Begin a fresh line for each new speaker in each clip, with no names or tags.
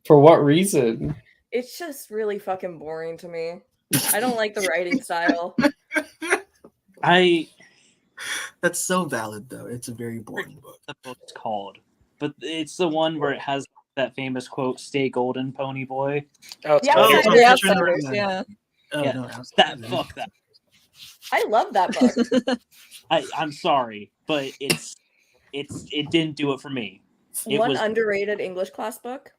For what reason?
It's just really fucking boring to me. I don't like the writing style.
That's so valid, though. It's a very boring book.
The book's called, but it's the one where it has that famous quote, "Stay golden, pony boy."
Oh,
Yeah,
Oh,
yeah,
it's
The
Outsiders, yeah.
Oh,
Yeah,
no,
fuck that.
I love that book.
I'm sorry, but it didn't do it for me. It
One
was
underrated English class book.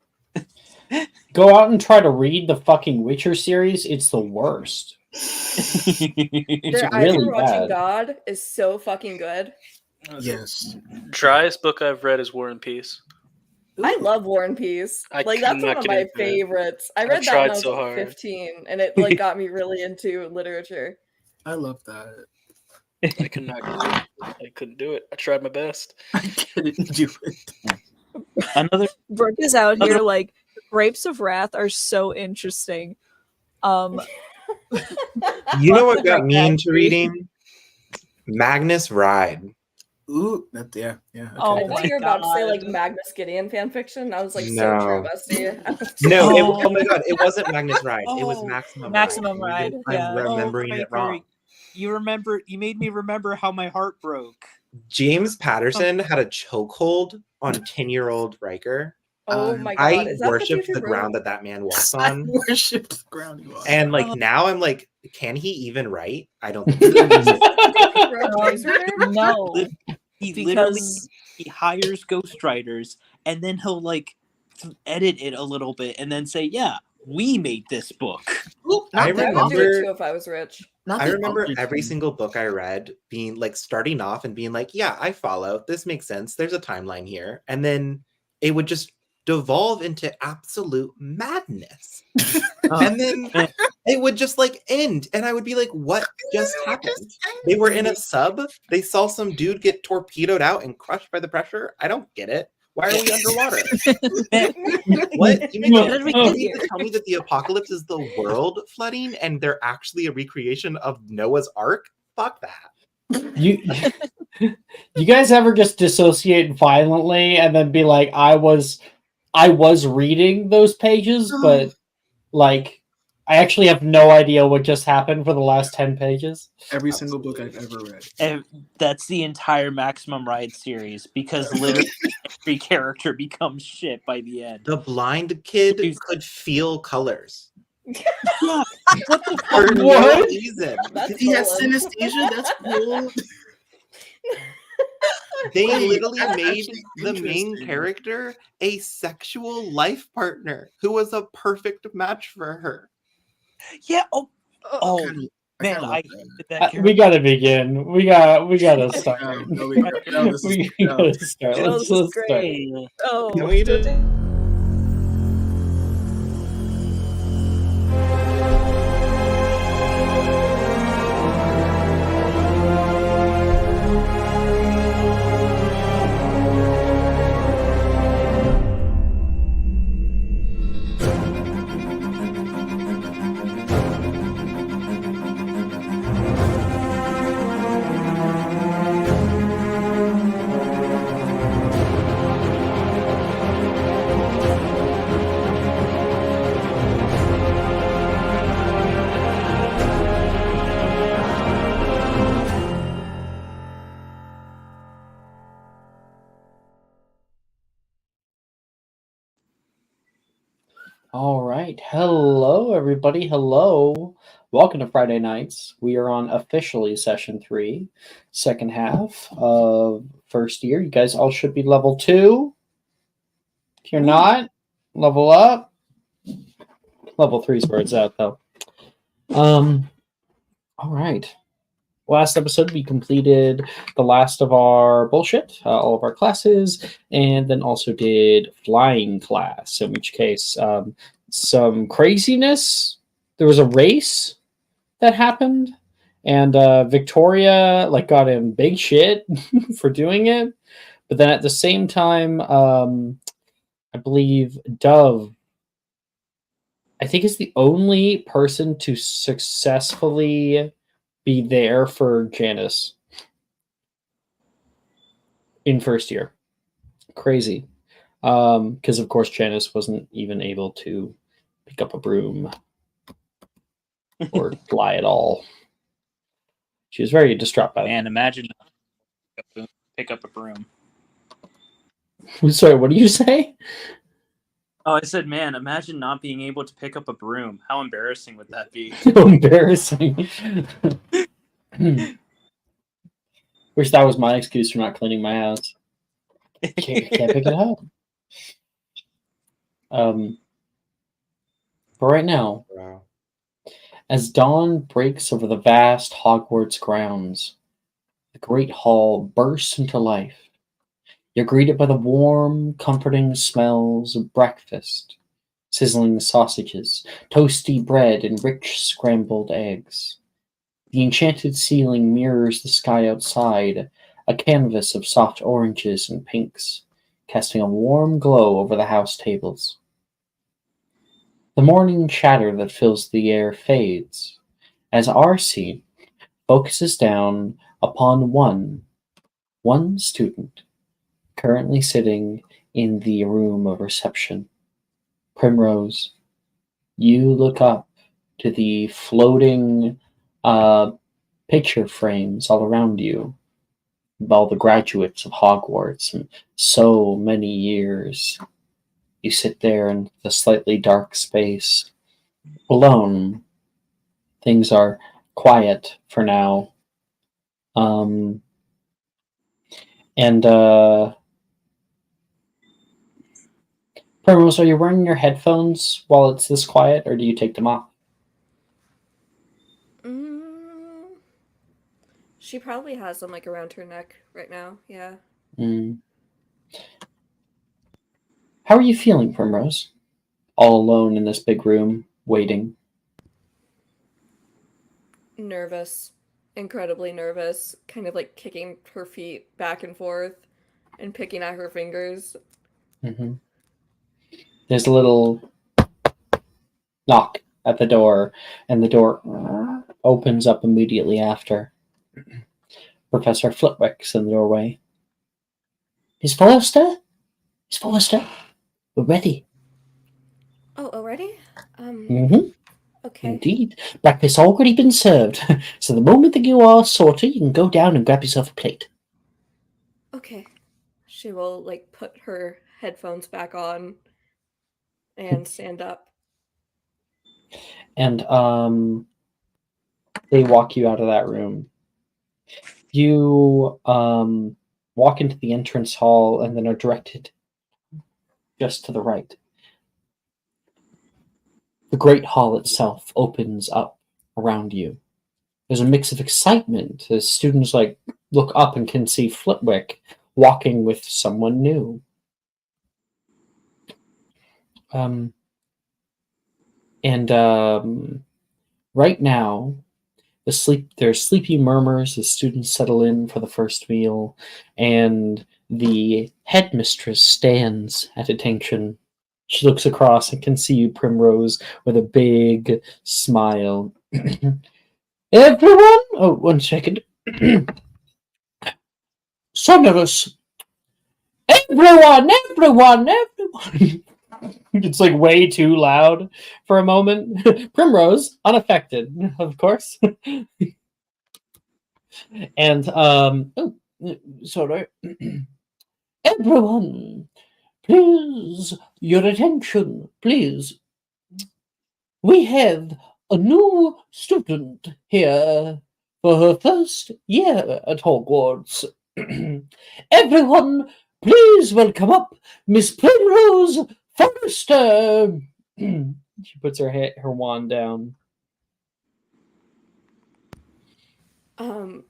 Go out and try to read the fucking Witcher series. It's the worst.
Their Eyes
really
Were Watching
bad.
God is so fucking good.
Yes.
Driest book I've read is War and Peace.
I love War and Peace.
I
Like,
could
that's one
not
of
get
my
into it.
favorites. I
I've
read that
tried
when I was
so
like,
hard.
15, and it like got me really into literature.
I love that.
I could not do it. I couldn't do it. I tried my best.
I couldn't do it.
another.
Brooke is out here like Grapes of Wrath are so interesting.
You know what got me into reading? Magnus Ride.
Ooh, that yeah. Okay.
Oh
I thought
my
you were about to say
God.
like Magnus Gideon fanfiction. I was like, so
No.
true, bestie.
No,
Oh.
oh my god, it wasn't Magnus Ride. It was
Oh,
Maximum
Maximum
Ride.
Ride, yeah.
I'm remembering it wrong.
You made me remember how my heart broke.
James Patterson had a chokehold on 10-year-old Riker.
Oh my God.
I
Is that
worshipped
future
the
Rick?
ground that man walks
I
on.
worshipped the ground he was.
And like
Oh.
now I'm like, can he even write? I don't think so.
Rogue Voice Runner?
No,
He
because
literally he hires ghostwriters and then he'll like edit it a little bit and then say, "Yeah, we made this book."
Ooh,
I
I would do it
remember-
too if I was rich.
not
I
the
remember
author
every
thing.
single book I read being like starting off and being like, yeah, I follow. This makes sense. There's a timeline here. And then it would just devolve into absolute madness. And then it would just like end. And I would be like, what just happened? They were in a sub. They saw some dude get torpedoed out and crushed by the pressure. I don't get it. Why are we underwater? What? You mean
How did we get
you
here?
tell me that the apocalypse is the world flooding and they're actually a recreation of Noah's Ark? Fuck that.
You guys ever just dissociate violently and then be like, I was reading those pages, but like I actually have no idea what just happened for the last 10 pages.
Every single book I've ever read.
And that's the entire Maximum Ride series because literally every character becomes shit by the end.
The blind kid could feel colors
Yeah, what the
for
fuck?
no
What?
reason.
That's
Did he have
stolen.
synesthesia? That's cool.
They
Wait,
literally
that's
made
actually
the main
interesting.
character a sexual life partner who was a perfect match for her.
Yeah. Oh,
Kinda-
man,
kinda
I
love
hated that
We gotta begin. We gotta start.
that. No, this is-
We
no.
gotta start.
No,
Let's
this is
start.
great. Oh,
Can we just-
All right. Hello, everybody. Hello. Welcome to Friday Nights. We are on officially session 3, second half of first year. You guys all should be level 2. If you're not, level up. Level 3 is where it's at, though. All right. Last episode, we completed the last of our bullshit, all of our classes, and then also did flying class, in which case some craziness. There was a race that happened, and Victoria got in big shit for doing it. But then at the same time, I believe Dove, I think, is the only person to successfully be there for Janice in first year. Crazy. Because of course Janice wasn't even able to pick up a broom or fly at all. She was very distraught by
Man, imagine pick up a broom.
that. Sorry, what do you say?
Oh, I said, man, imagine not being able to pick up a broom. How embarrassing would that be?
So embarrassing. Wish that was my excuse for not cleaning my house. Can't pick it up. But right now,
Wow.
as dawn breaks over the vast Hogwarts grounds, the Great Hall bursts into life. You're greeted by the warm, comforting smells of breakfast, sizzling sausages, toasty bread, and rich scrambled eggs. The enchanted ceiling mirrors the sky outside, a canvas of soft oranges and pinks, casting a warm glow over the house tables. The morning chatter that fills the air fades, as our scene focuses down upon one student currently sitting in the room of reception. Primrose, you look up to the floating picture frames all around you of all the graduates of Hogwarts and so many years. You sit there in the slightly dark space, alone. Things are quiet for now. And Primrose, are you wearing your headphones while it's this quiet, or do you take them off?
She probably has them like around her neck right now. Yeah.
Mm. How are you feeling, Primrose? All alone in this big room, waiting.
Nervous. Incredibly nervous. Kind of like kicking her feet back and forth and picking at her fingers.
Mm-hmm. There's a little knock at the door, and the door opens up immediately after. Professor Flitwick's in the doorway. Miss Forrester? Miss Forrester? We're ready.
Oh, already?
Mm-hmm.
Okay.
Indeed. Breakfast's already been served, so the moment that you are sorted, you can go down and grab yourself a plate.
Okay. She will like put her headphones back on and stand up.
And they walk you out of that room. You walk into the entrance hall and then are directed just to the right. The great hall itself opens up around you. There's a mix of excitement as students look up and can see Flitwick walking with someone new. Right now, there's sleepy murmurs as students settle in for the first meal, and the headmistress stands at attention. She looks across and can see you, Primrose, with a big smile. Everyone? Oh, 1 second. Sonorous. Everyone! It's like way too loud for a moment. Primrose, unaffected, of course. And sorry. Everyone, please, your attention, please. We have a new student here for her first year at Hogwarts. Everyone, please welcome up Miss Primrose Forrester. She puts her wand down.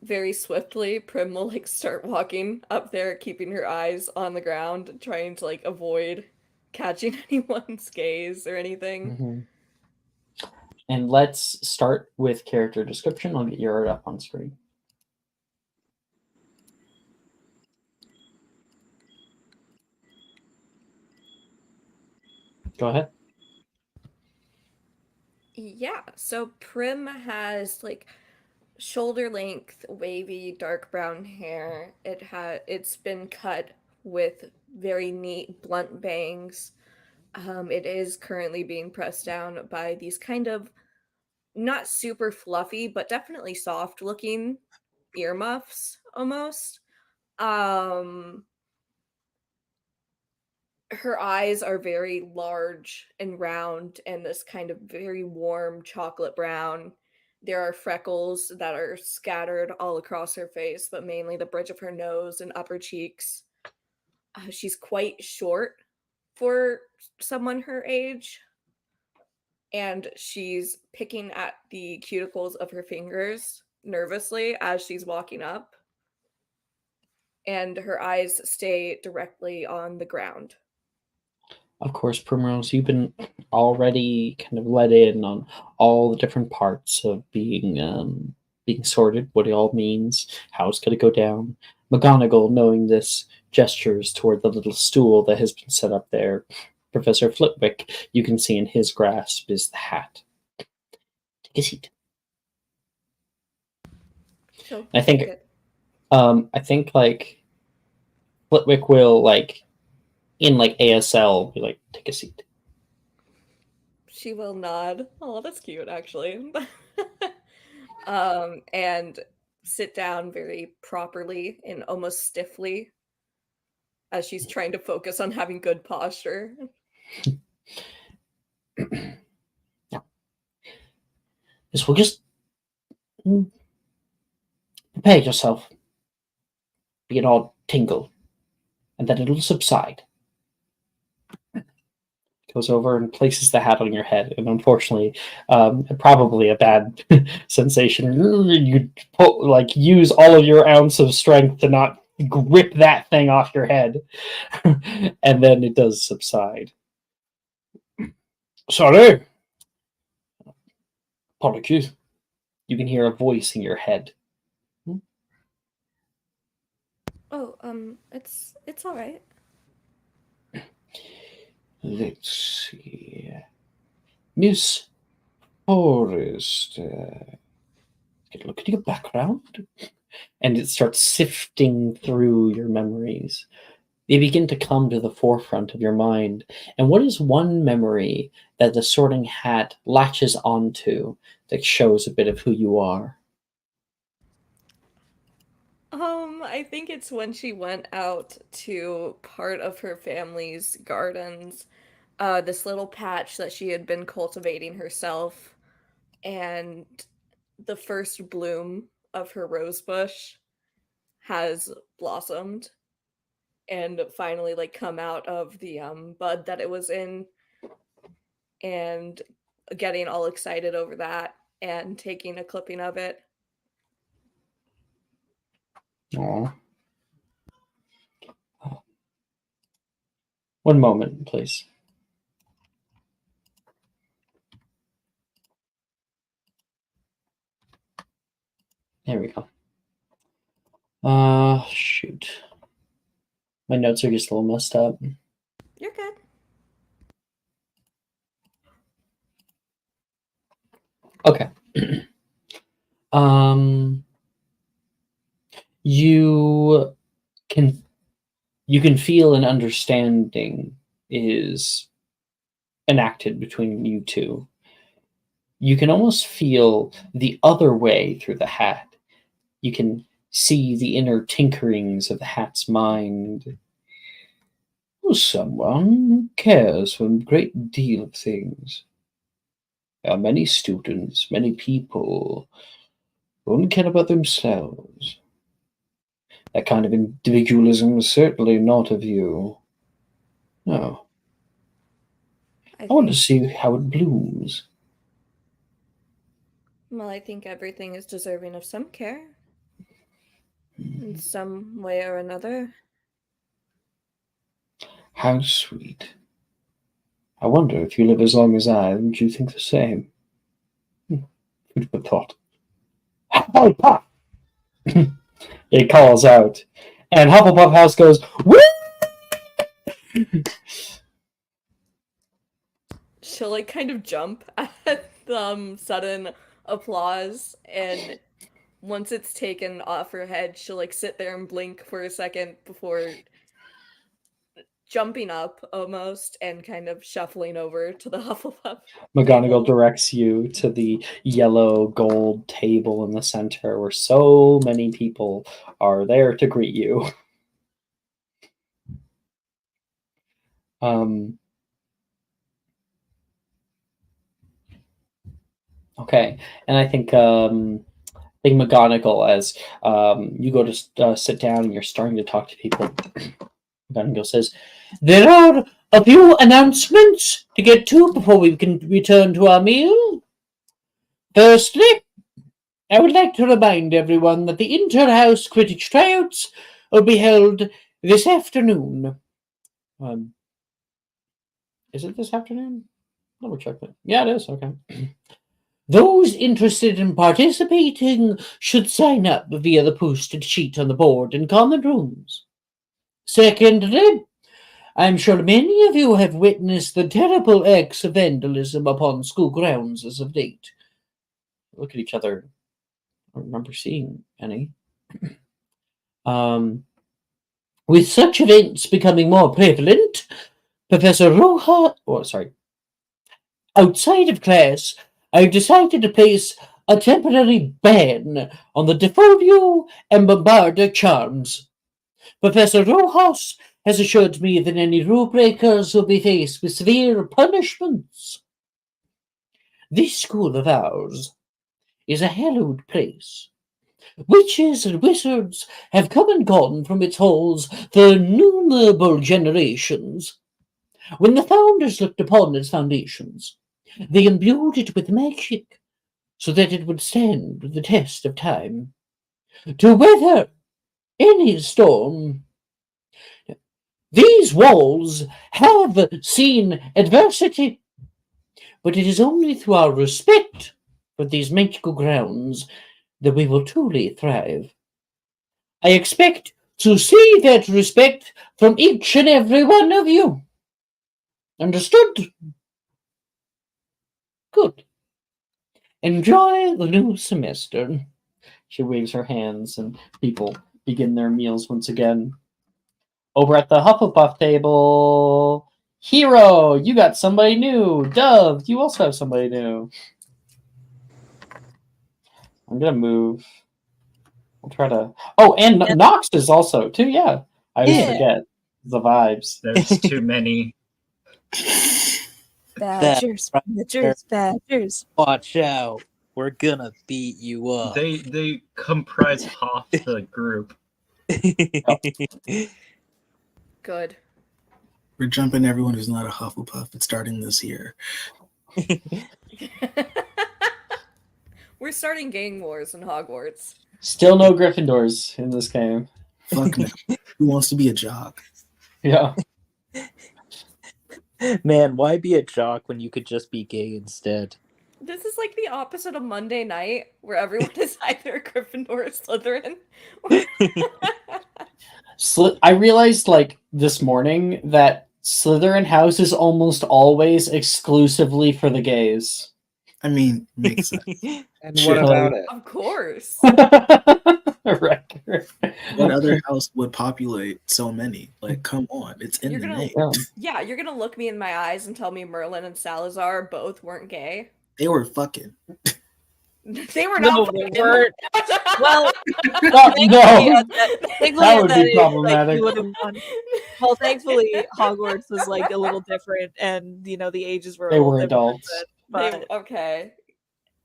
Very swiftly, Prim will like start walking up there, keeping her eyes on the ground, trying to like avoid catching anyone's gaze or anything.
Mm-hmm. And let's start with character description. I'll get your art up on screen. Go ahead.
Yeah, so Prim has like shoulder length, wavy, dark brown hair. It's been cut with very neat, blunt bangs. It is currently being pressed down by these kind of not super fluffy, but definitely soft looking earmuffs almost. Um, her eyes are very large and round and this kind of very warm chocolate brown. There are freckles that are scattered all across her face, but mainly the bridge of her nose and upper cheeks. She's quite short for someone her age, and she's picking at the cuticles of her fingers nervously as she's walking up, and her eyes stay directly on the ground.
Of course, Primrose, you've been already kind of let in on all the different parts of being sorted, what it all means, how it's going to go down. McGonagall, knowing this, gestures toward the little stool that has been set up there. Professor Flitwick, you can see in his grasp is the hat. Take a seat.
She'll
I think
take it.
I think like Flitwick will like in like ASL be like, take a seat.
She will nod. Oh, that's cute, actually. And sit down very properly and almost stiffly as she's trying to focus on having good posture.
Now, this will just prepare yourself. Be an odd tingle, and then it'll subside. Goes over and places the hat on your head, and unfortunately, probably a bad sensation. You like use all of your ounce of strength to not grip that thing off your head, and then it does subside. Sorry, apologies. You can hear a voice in your head.
Oh, it's all right.
Let's see, Miss Forrest. Get a look at your background, and it starts sifting through your memories. They begin to come to the forefront of your mind. And what is one memory that the sorting hat latches onto that shows a bit of who you are?
I think it's when she went out to part of her family's gardens, this little patch that she had been cultivating herself, and the first bloom of her rose bush has blossomed and finally like come out of the bud that it was in, and getting all excited over that and taking a clipping of it.
Aw. One moment, please. There we go. Shoot. My notes are just a little messed up.
You're good.
Okay. um, you can feel an understanding is enacted between you two. You can almost feel the other way through the hat. You can see the inner tinkerings of the hat's mind. Someone who cares for a great deal of things. There are many students, many people who only care about themselves. That kind of individualism is certainly not of you. No.
I
I want to
think,
see how it blooms.
well, I think everything is deserving of some care in some way or another.
How sweet. I wonder if you live as long as I, would you think the same? Who'd have thought? Hufflepuff! It calls out. And Hufflepuff House goes, woo!
She'll like kind of jump at sudden applause, and once it's taken off her head, she'll like sit there and blink for a second before jumping up almost and kind of shuffling over to the Hufflepuff.
McGonagall directs you to the yellow gold table in the center where so many people are there to greet you. Okay, and I think McGonagall, as you go to sit down and you're starting to talk to people, McGonagall says, "There are a few announcements to get to before we can return to our meal. Firstly, I would like to remind everyone that the Inter-House Quidditch tryouts will be held this afternoon." Is it this afternoon? Let me check that. Yeah, it is. Okay. Those interested in participating should sign up via the posted sheet on the board in common rooms. Secondly, I'm sure many of you have witnessed the terrible acts of vandalism upon school grounds as of late. Look at each other. I don't remember seeing any. With such events becoming more prevalent, Professor Roja, outside of class, I've decided to place a temporary ban on the Defolio and Bombarda charms. Professor Rojas has assured me that any rule breakers will be faced with severe punishments. This school of ours is a hallowed place. Witches and wizards have come and gone from its halls for innumerable generations. When the founders looked upon its foundations, they imbued it with magic so that it would stand the test of time. To weather any storm, these walls have seen adversity, but it is only through our respect for these magical grounds that we will truly thrive. I expect to see that respect from each and every one of you. Understood? Good. Enjoy the new semester. She waves her hands and people begin their meals once again. Over at the Hufflepuff table, Hero, you got somebody new. Dove, you also have somebody new. I'm gonna move. We'll try to. Oh, and Nox is also too. Yeah, I always forget the vibes.
There's too many.
Badgers, badgers, badgers.
Watch out. We're gonna beat you up.
They comprise half the group.
Good.
We're jumping everyone who's not a Hufflepuff. It's starting this year.
We're starting gang wars in Hogwarts.
Still no Gryffindors in this game.
Fuck no. Who wants to be a jock?
Yeah.
Man, why be a jock when you could just be gay instead?
This is like the opposite of Monday night, where everyone is either Gryffindor or Slytherin.
I realized like this morning that Slytherin house is almost always exclusively for the gays.
I mean, makes sense.
And
Shit.
what about it?
Of course.
Right.
What other house would populate so many? Like, come on, it's in
You're
the
gonna-
name.
Yeah, you're gonna look me in my eyes and tell me Merlin and Salazar both weren't gay.
They were fucking.
They were
No,
not.
they
fucking-
weren't. Well,
No,
thankfully
that would be
like,
problematic.
you would have won. Well, thankfully, Hogwarts was like a little different, and you know the ages were.
They
a little
were
different,
adults.
but
okay.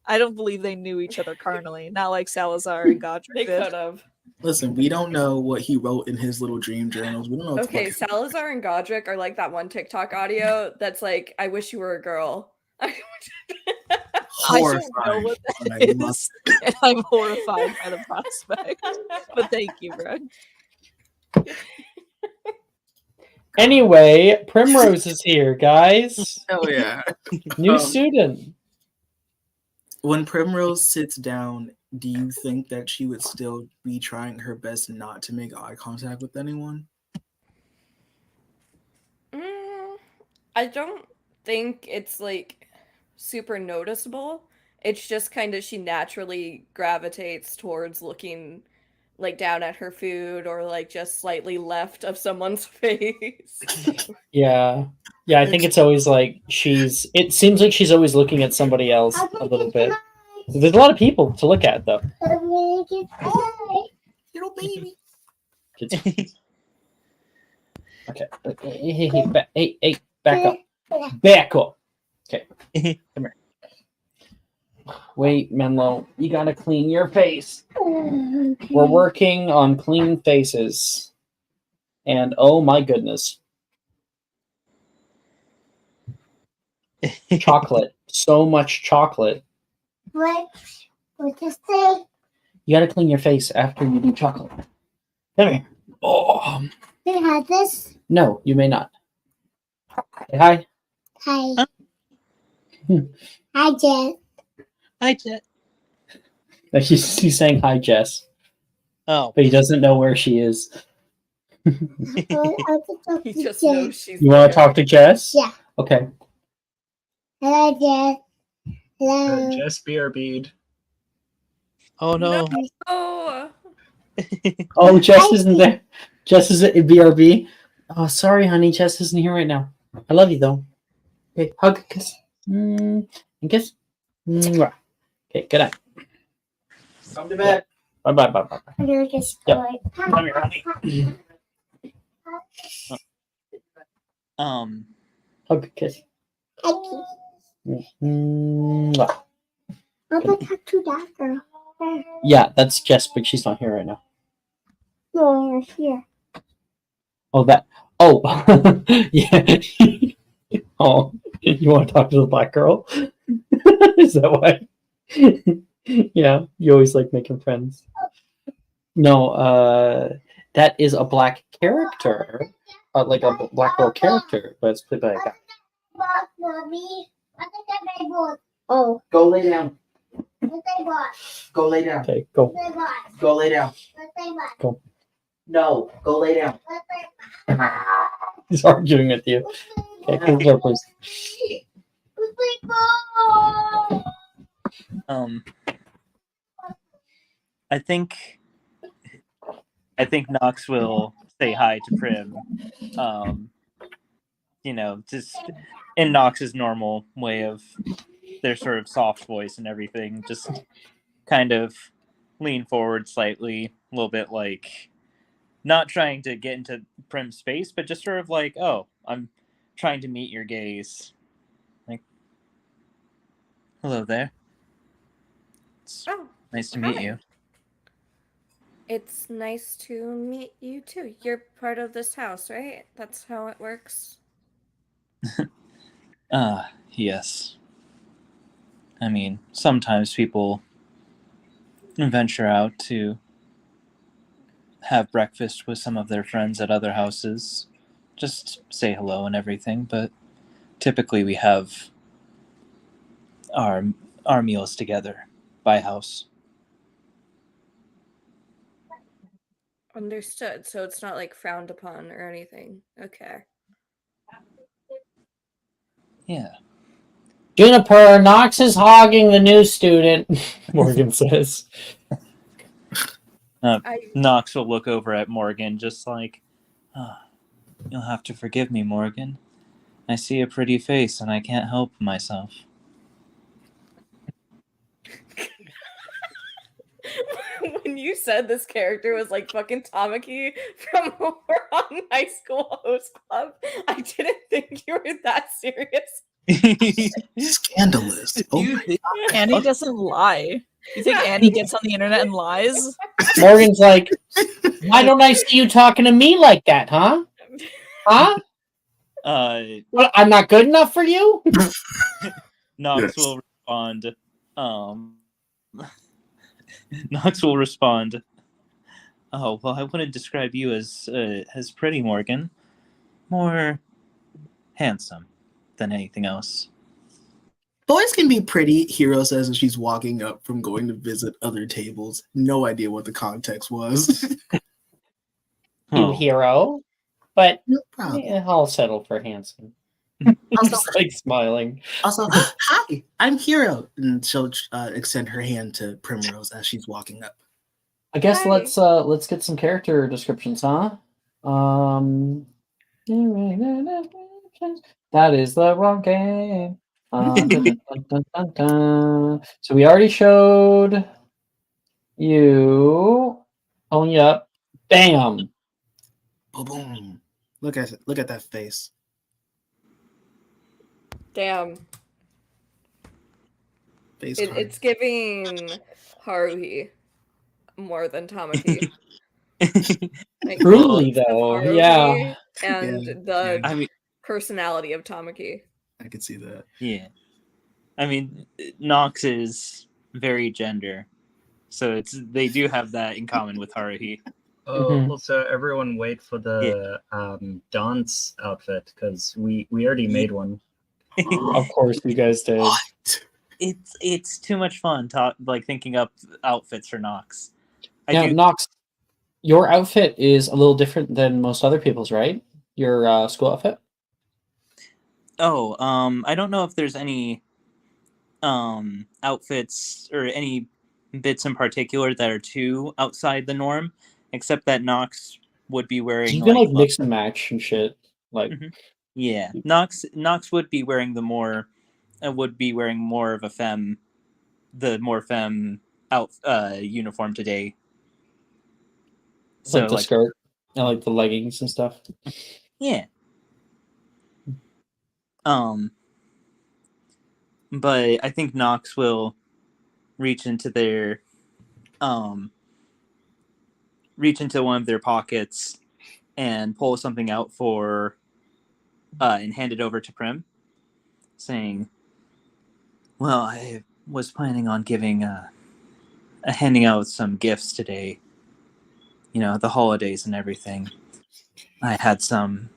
I don't believe they knew each other carnally. Not like Salazar and Godric
They
did.
could have.
Listen, we don't know what he wrote in his little dream journals. We don't know. What
Okay,
the fuck.
Salazar and Godric are like that one TikTok audio that's like, "I wish you were a girl."
I don't know
Horrifying.
what
And
that
I
is,
must-
and I'm horrified by the prospect. But thank you, bro.
Anyway, Primrose is here, guys.
Hell yeah.
New
Um,
student.
When Primrose sits down, do you think that she would still be trying her best not to make eye contact with anyone?
I don't think it's like super noticeable. It's just kind of she naturally gravitates towards looking like down at her food or like just slightly left of someone's face.
Yeah. Yeah, I think it's always like it seems like she's always looking at somebody else a little bit. There's a lot of people to look at though.
Little baby.
Kids. Okay. Hey, back up. Back up. Okay. Come here. Wait, Menlo, you gotta clean your face. We're working on clean faces. And oh my goodness. Chocolate. So much chocolate.
What to say?
You gotta clean your face after you do chocolate. Come here. Oh.
Can I have this?
No, you may not. Say hi.
Hi. Hi, Jen.
Hi, Jet.
He's saying hi, Jess,
Oh,
but he doesn't know where she is.
I want to talk
He
to
just
Jen.
knows she's
You want
there.
to talk to Jess?
Yeah.
Okay.
Hello, Jen. Hello.
Jess BRB'd.
oh no.
Oh,
Oh, Jess isn't there. Jess is at BRB. Oh, sorry, honey. Jess isn't here right now. I love you, though. Okay, hug, kiss. And kiss. Mwah. Okay, good night. Come to bed. Bye.
I'm gonna just
Yep.
go.
Come here, honey. Hug, kiss. Mwah.
I'm gonna talk to that girl.
Yeah, that's Jess, but she's not here right now.
No, you're here.
Oh, that. Oh, yeah. Oh, you want to talk to the black girl? Is that why? Yeah, you always like making friends. No, that is a black character, like a black girl character, but it's played by a guy.
Mommy, what did they bought? Oh,
Go lay down.
what they bought?
Go lay down. Okay, go.
What they bought?
Go lay down.
What they bought?
No, go lay down.
What they bought?
He's arguing with you. Okay, close the door, please.
What they bought?
I think Nox will say hi to Prim. Just in Nox's normal way of their sort of soft voice and everything, just kind of lean forward slightly, a little bit like not trying to get into Prim's space, but just sort of like, oh, I'm trying to meet your gaze. Like, hello there. It's
oh,
nice to meet
hi.
you.
It's nice to meet you too. You're part of this house, right? That's how it works.
Yes. I mean, sometimes people venture out to have breakfast with some of their friends at other houses, just say hello and everything, but typically we have our meals together by house.
Understood. So it's not like frowned upon or anything. Okay.
Yeah.
Juniper, Knox is hogging the new student, Morgan says.
Knox will look over at Morgan just like, you'll have to forgive me, Morgan. I see a pretty face and I can't help myself.
When you said this character was like fucking Tamaki from Horror on High School Host Club, I didn't think you were that serious.
Scandalous. Oh
You
my
think-
Annie doesn't lie. You think Annie gets on the internet and lies?
Morgan's like, why don't I see you talking to me like that, huh? Huh? What, I'm not good enough for you?
Knox will respond. Knox will respond. Oh well, I wouldn't describe you as pretty, Morgan. More handsome than anything else.
Boys can be pretty, Hero says as she's walking up from going to visit other tables. No idea what the context was.
You
Oh,
hero. But
No problem.
I'll settle for handsome.
Also,
Just like smiling.
hi, I'm Hero. And she'll extend her hand to Primrose as she's walking up.
I guess
Hi.
let's get some character descriptions, huh? That is the wrong game. Dun, dun, dun, dun, dun, dun. So we already showed you pulling up. Bam.
Boom. Look at that face.
Damn.
Face
It's giving Haruhi more than Tamaki. Like,
Truly,
the
though,
Haruhi
yeah.
and
Yeah,
the
I mean,
personality of Tamaki.
I could see that.
yeah. I mean, Nox is very gender, so they do have that in common with Haruhi.
Oh,
Mhm.
also everyone wait for the dance outfit because we already made one.
Of course, you guys did.
What?
It's too much fun like thinking up outfits for Nox.
Now, Nox, your outfit is a little different than most other people's, right? Your school outfit.
Oh, I don't know if there's any outfits or any bits in particular that are too outside the norm, except that Nox would be wearing
You can
like
like mix and match and shit. Like,
yeah, Nox would be wearing more of the more femme uniform today. So
like the skirt and like the leggings and stuff.
yeah. But I think Nox will reach into one of their pockets and pull something out and hand it over to Prim, saying, "Well, I was planning on handing out some gifts today. You know, the holidays and everything. I had some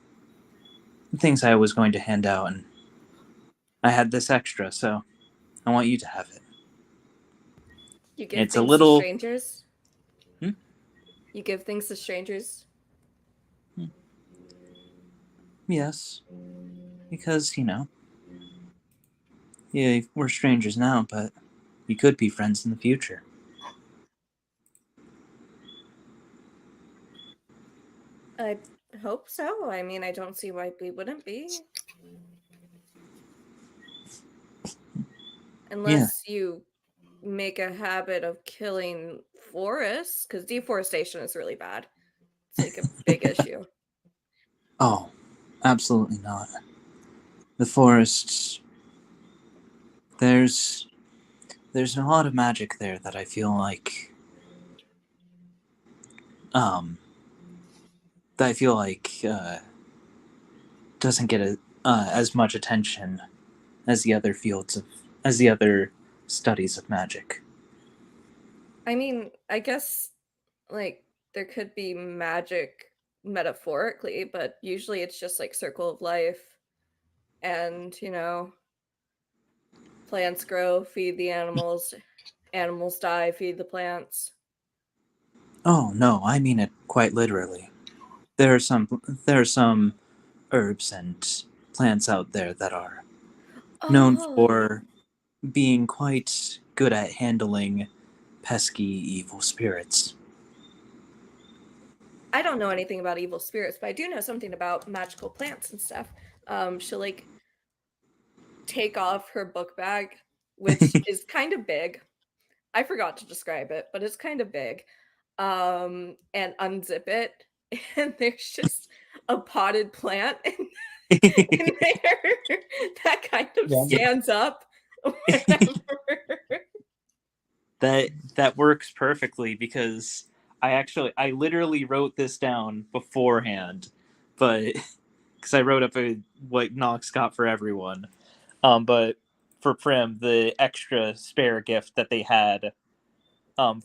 things I was going to hand out, and I had this extra, so I want you to have it."
You give
It's a
things to
little.
strangers?
Hmm?
You give things to strangers?
Yes, because yeah, we're strangers now, but we could be friends in the future.
I hope so. I mean, I don't see why we wouldn't be. Unless you make a habit of killing forests, because deforestation is really bad. It's like a big issue.
Oh, absolutely not. The forests. There's a lot of magic there that I feel like that I feel like doesn't get as much attention as the other studies of magic.
I mean, I guess like there could be magic metaphorically, but usually it's just like circle of life and, plants grow, feed the animals, animals die, feed the plants.
Oh no, I mean it quite literally. There are some herbs and plants out there that are known
Oh,
for being quite good at handling pesky evil spirits.
I don't know anything about evil spirits, but I do know something about magical plants and stuff. She'll like take off her book bag, which is kind of big. I forgot to describe it, but it's kind of big. And unzip it, and there's just a potted plant in there that kind of
Yeah.
stands up whenever.
That works perfectly because I literally wrote this down beforehand, but because I wrote up what Nox got for everyone. But for Prim, the extra spare gift that they had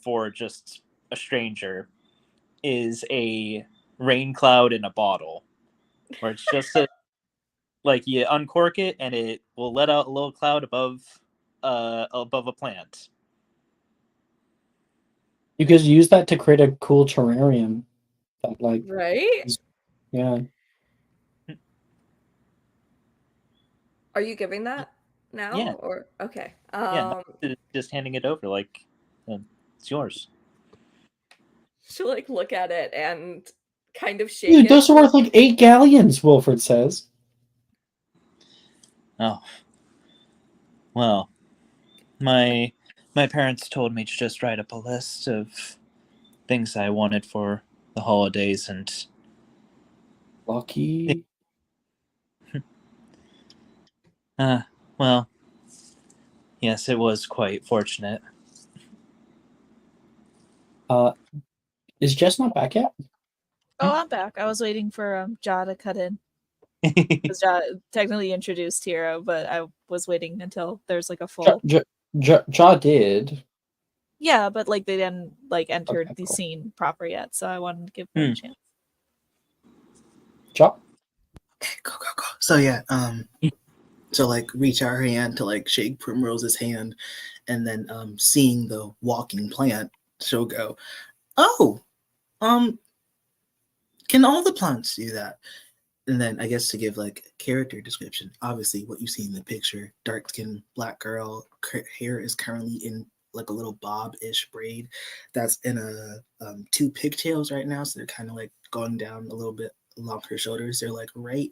for just a stranger is a rain cloud in a bottle, where it's just like you uncork it and it will let out a little cloud above a plant.
You could use that to create a cool terrarium. That like,
Right?
yeah.
Are you giving that now
Yeah,
or okay?
yeah, Nox is just handing it over like it's yours.
She'll like look at it and kind of shake
Dude,
it.
those are worth like 8 galleons, Wilfred says.
Oh. Well, my parents told me to just write up a list of things I wanted for the holidays, and
Lucky.
well, yes, it was quite fortunate.
Is Jess not back yet?
Oh, I'm back. I was waiting for Ja to cut in. Because Ja technically introduced Hero, but I was waiting until there's like a full.
Ja did.
Yeah, but like they didn't like enter
Okay,
the
cool.
scene proper yet, so I wanted to give them a chance.
Ja?
Go. So yeah, so like reach out her hand to like shake Primrose's hand, and then seeing the walking plant, she'll go, "Oh, can all the plants do that?" And then I guess to give like a character description, obviously what you see in the picture, dark skin, black girl, hair is currently in like a little bob-ish braid that's in a 2 pigtails right now, so they're kind of like going down a little bit along her shoulders. They're like right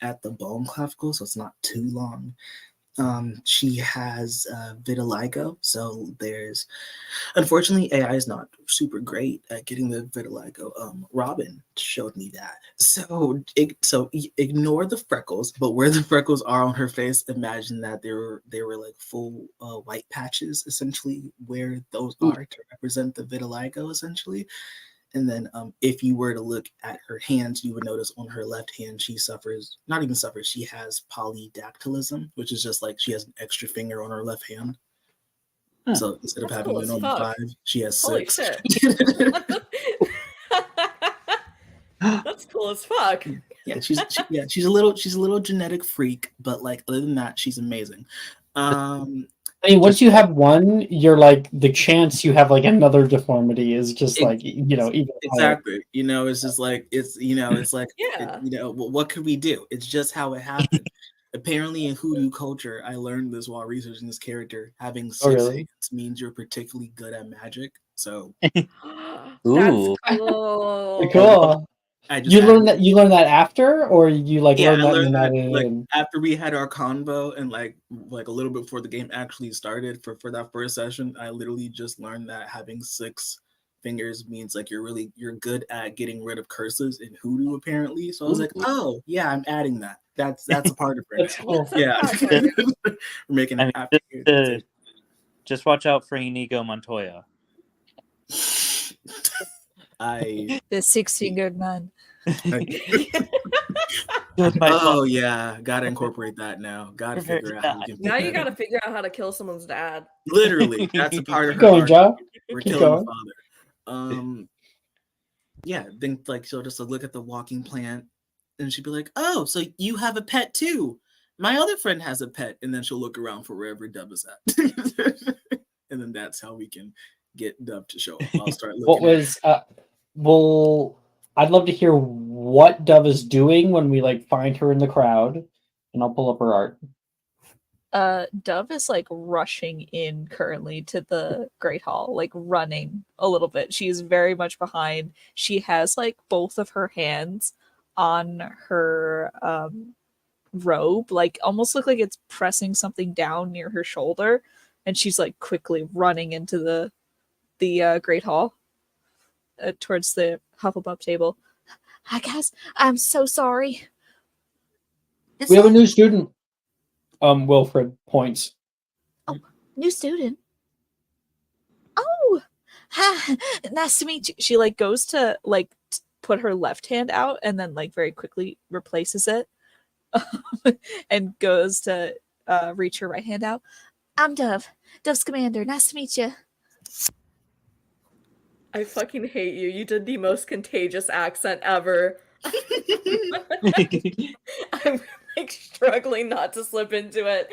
at the bone clavicle, so it's not too long. She has vitiligo, so there's unfortunately AI is not super great at getting the vitiligo. Robin showed me that, so ignore the freckles, but where the freckles are on her face, imagine that they were like full white patches, essentially where those are to represent the vitiligo, essentially. And then if you were to look at her hands, you would notice on her left hand, she has polydactylism, which is just like she has an extra finger on her left hand.
Huh.
So instead of
That's
having
cool
a
as
normal
fuck.
5, she has
Holy
6.
shit. That's cool as fuck.
Yeah, she's a little genetic freak, but like other than that, she's amazing.
I mean, once you have one, you're like the chance you have like another deformity is just like even higher.
Exactly. It's just like it's like
Yeah.
what could we do? It's just how it happened. Apparently, in hoodoo culture, I learned this while researching this character. Having 6
really?
hands means you're particularly good at magic. So
That's
Ooh.
cool.
Cool.
I just
You
added
learn that after, or you like
Yeah,
learn
I
that and
learned
then
that
added it
like
in?
after we had our convo and like a little bit before the game actually started for that first session. I literally just learned that having 6 fingers means like you're good at getting rid of curses in hoodoo apparently. So I was like, oh yeah, I'm adding that. That's a part of it
That's
now.
cool.
Yeah, we're making
I
it
mean,
after.
just watch out for Inigo Montoya.
I
The 6-fingered man.
oh yeah, gotta incorporate that now. Gotta figure out how we can.
Now you gotta figure out how to kill someone's dad.
Literally, that's a part of
Keep
her
going,
arc.
Ja.
We're
Keep
killing the
going.
father. Yeah, then like she'll just look at the walking plant and she'd be like, "Oh, so you have a pet too? My other friend has a pet." And then she'll look around for wherever Dub is at, and then that's how we can get Dub to show up. I'll start looking.
What was well, I'd love to hear what Dove is doing when we like find her in the crowd, and I'll pull up her art.
Dove is like rushing in currently to the Great Hall, like running a little bit. She's very much behind. She has like both of her hands on her robe, like almost look like it's pressing something down near her shoulder, and she's like quickly running into the Great Hall towards the Hufflepuff table. Hi guys, I'm so sorry.
We have a new student. Wilfred points.
New student. Oh, hi, nice to meet you. She like goes to like put her left hand out and then like very quickly replaces it and goes to reach her right hand out. I'm Dove. Dove's commander. Nice to meet you.
I fucking hate you. You did the most contagious accent ever. I'm like struggling not to slip into it.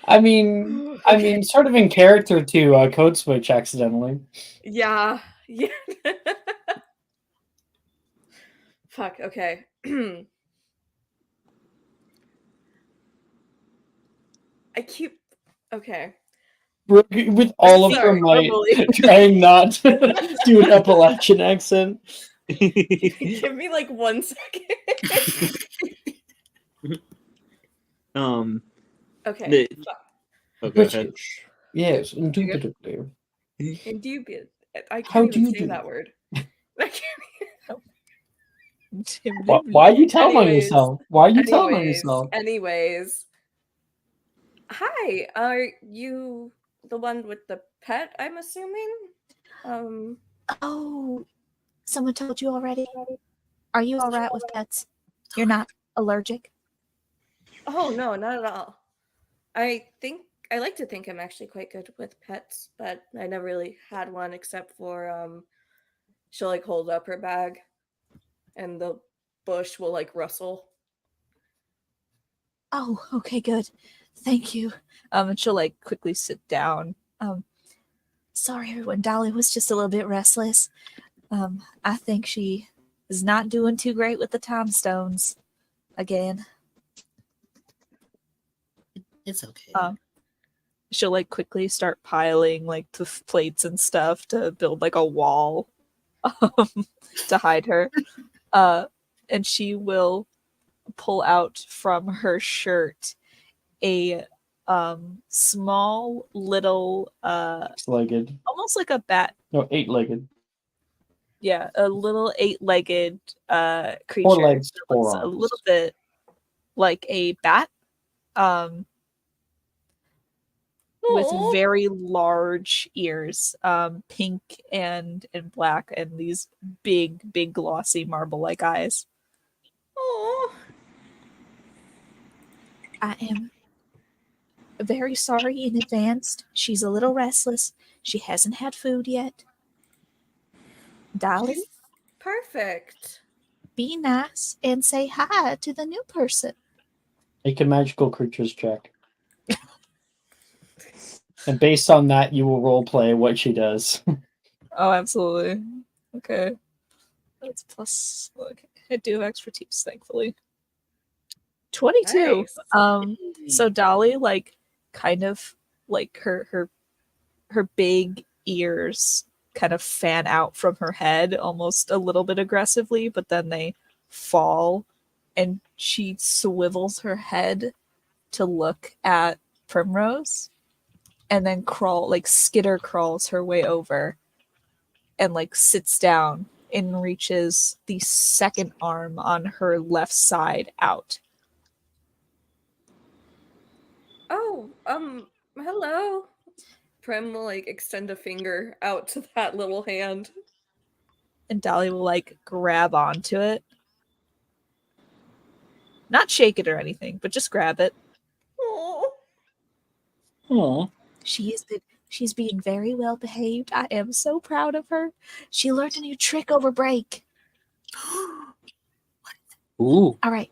I mean, sort of in character to code switch accidentally.
Yeah. Fuck. Okay. Okay.
with all of her
Sorry,
might,
normally.
trying not to do an Appalachian accent.
Give me like 1 second. Okay.
Oh, go
Which
ahead.
yes, indubitably.
Indubious. I
How
can't
do
even
you
say
do?
that word. I can't.
Why are you telling on
Anyways,
yourself? Why are you telling on
anyways,
yourself?
anyways. Hi, are you the one with the pet, I'm assuming?
Oh, someone told you already? Are you all right with pets? You're not allergic?
Oh no, not at all. I like to think I'm actually quite good with pets, but I never really had one except for she'll like hold up her bag and the bush will like rustle.
Oh, okay, good. Thank you.
And she'll like quickly sit down.
Sorry, everyone. Dolly was just a little bit restless. I think she is not doing too great with the time stones again.
It's okay.
She'll like quickly start piling like the plates and stuff to build like a wall to hide her. And she will pull out from her shirt a small little
Six-legged.
almost like a bat.
No, eight-legged.
Yeah, a little 8-legged creature.
4 legs,
that
4
looks a
arms.
little bit like a bat. With
Aw.
very large ears, pink and black, and these big glossy marble like eyes.
Aw.
I am very sorry in advance. She's a little restless. She hasn't had food yet. Dolly,
Perfect.
be nice and say hi to the new person.
Make a magical creatures check. And based on that, you will role play what she does.
Oh, absolutely. Okay. That's plus. Okay. I do have expertise, thankfully. 22.
Nice.
So Dolly, like, kind of like her big ears kind of fan out from her head almost a little bit aggressively, but then they fall, and she swivels her head to look at Primrose, and then skitter crawls her way over and like sits down and reaches the second arm on her left side out.
Oh, hello. Prim will like extend a finger out to that little hand.
And Dolly will like grab onto it. Not shake it or anything, but just grab it.
Oh.
Aw.
She's being very well behaved. I am so proud of her. She learned a new trick over break.
Ooh.
All right.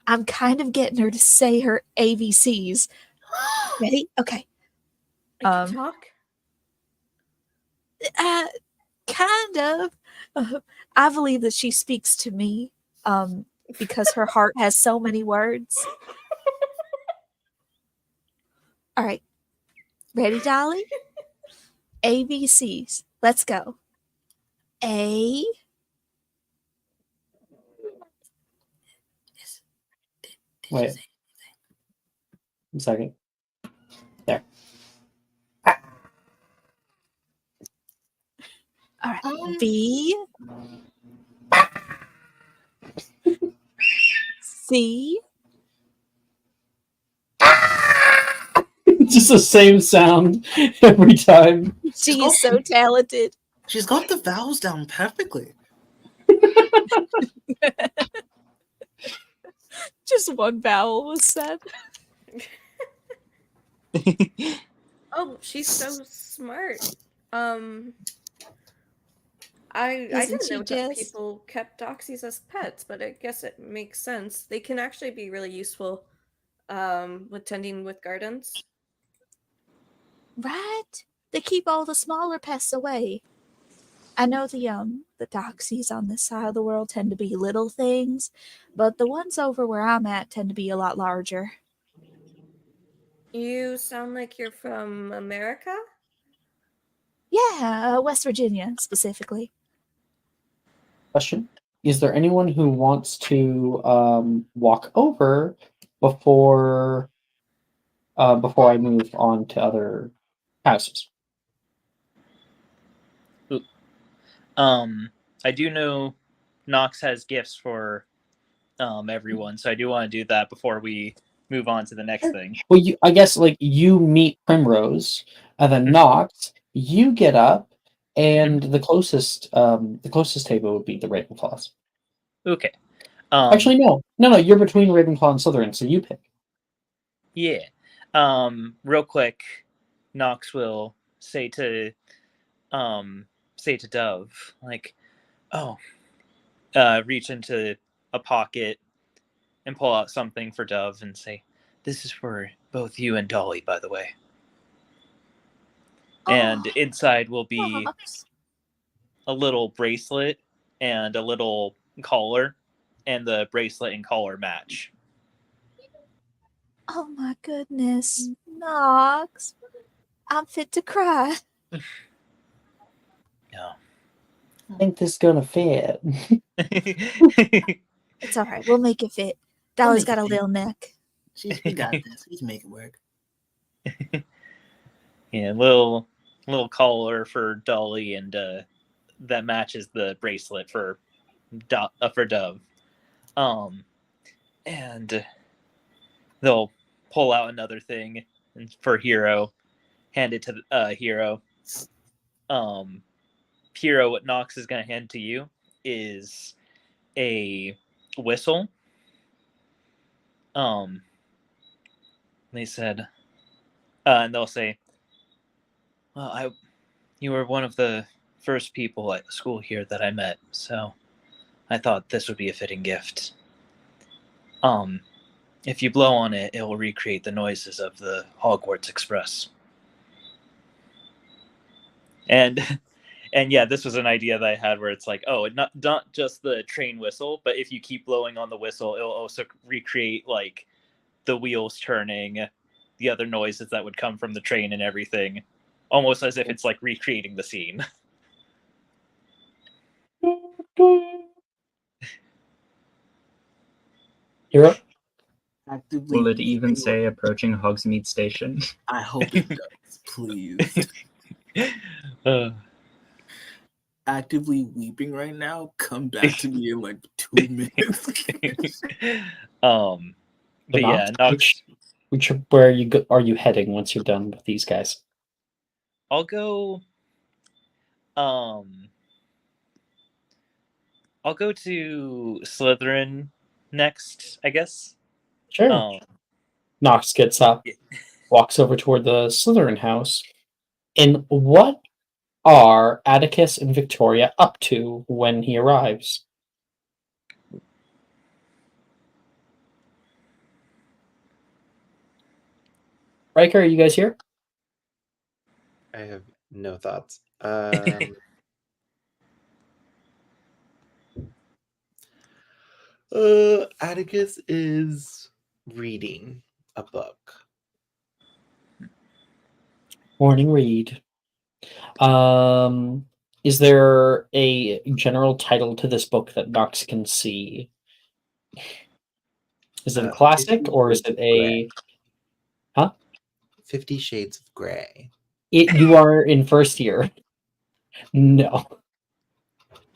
I'm kind of getting her to say her ABCs. Ready? Okay.
I can talk?
Kind of. I believe that she speaks to me because her heart has so many words. All right. Ready, Dolly? ABCs. Let's go. A.
Wait. A second. There.
All right. B. C.
Just the same sound every time.
She is so talented.
She's got the vowels down perfectly.
Just one vowel was said.
Oh, she's so smart. I
Isn't
didn't
she
know that
just?
people kept doxies as pets, but I guess it makes sense. They can actually be really useful with tending with gardens.
Right? They keep all the smaller pests away. I know the doxies on this side of the world tend to be little things, but the ones over where I'm at tend to be a lot larger.
You sound like you're from America?
Yeah, West Virginia specifically.
Question: is there anyone who wants to walk over before before I move on to other houses?
I do know Nox has gifts for everyone, so I do want to do that before we move on to the next thing.
Well, I guess like you meet Primrose, and then Nox, you get up, and the closest table would be the Ravenclaws.
Okay.
Actually, no. You're between Ravenclaw and Slytherin, so you pick.
Yeah. Real quick, Nox will say to Dove, like, oh, reach into a pocket and pull out something for Dove and say, "This is for both you and Dolly, by the way." And inside will be
Nox.
a little bracelet and a little collar, and the bracelet and collar match.
Oh my goodness, Nox. I'm fit to cry.
No.
I think this is gonna fit.
It's all right. We'll make it fit. Dolly's got a little neck.
We got this. We can make it work.
Yeah, little collar for Dolly, and that matches the bracelet for Dove. And they'll pull out another thing for Hero, hand it to Hero. Hero, what Nox is going to hand to you is a whistle. They said, and they'll say, "Well, you were one of the first people at school here that I met, so I thought this would be a fitting gift. If you blow on it, it will recreate the noises of the Hogwarts Express." And yeah, this was an idea that I had where it's like, oh, not just the train whistle, but if you keep blowing on the whistle, it'll also recreate like the wheels turning, the other noises that would come from the train and everything, almost as if it's like recreating the scene.
Hero?
Actively
Will it even
weeping
say approaching Hogsmeade Station?
I hope it does, please. Actively weeping right now. Come back to me in like 2 minutes.
But yeah, Nox,
where are you heading once you're done with these guys?
I'll go. I'll go to Slytherin next, I guess.
Sure. Nox gets up, walks over toward the Slytherin house. And what are Atticus and Victoria up to when he arrives? Riker, are you guys here?
I have no thoughts. Atticus is reading a book.
Morning read. Is there a general title to this book that Nox can see? Is it a classic or is it a... Huh?
50 Shades of Grey.
You are in first year. No.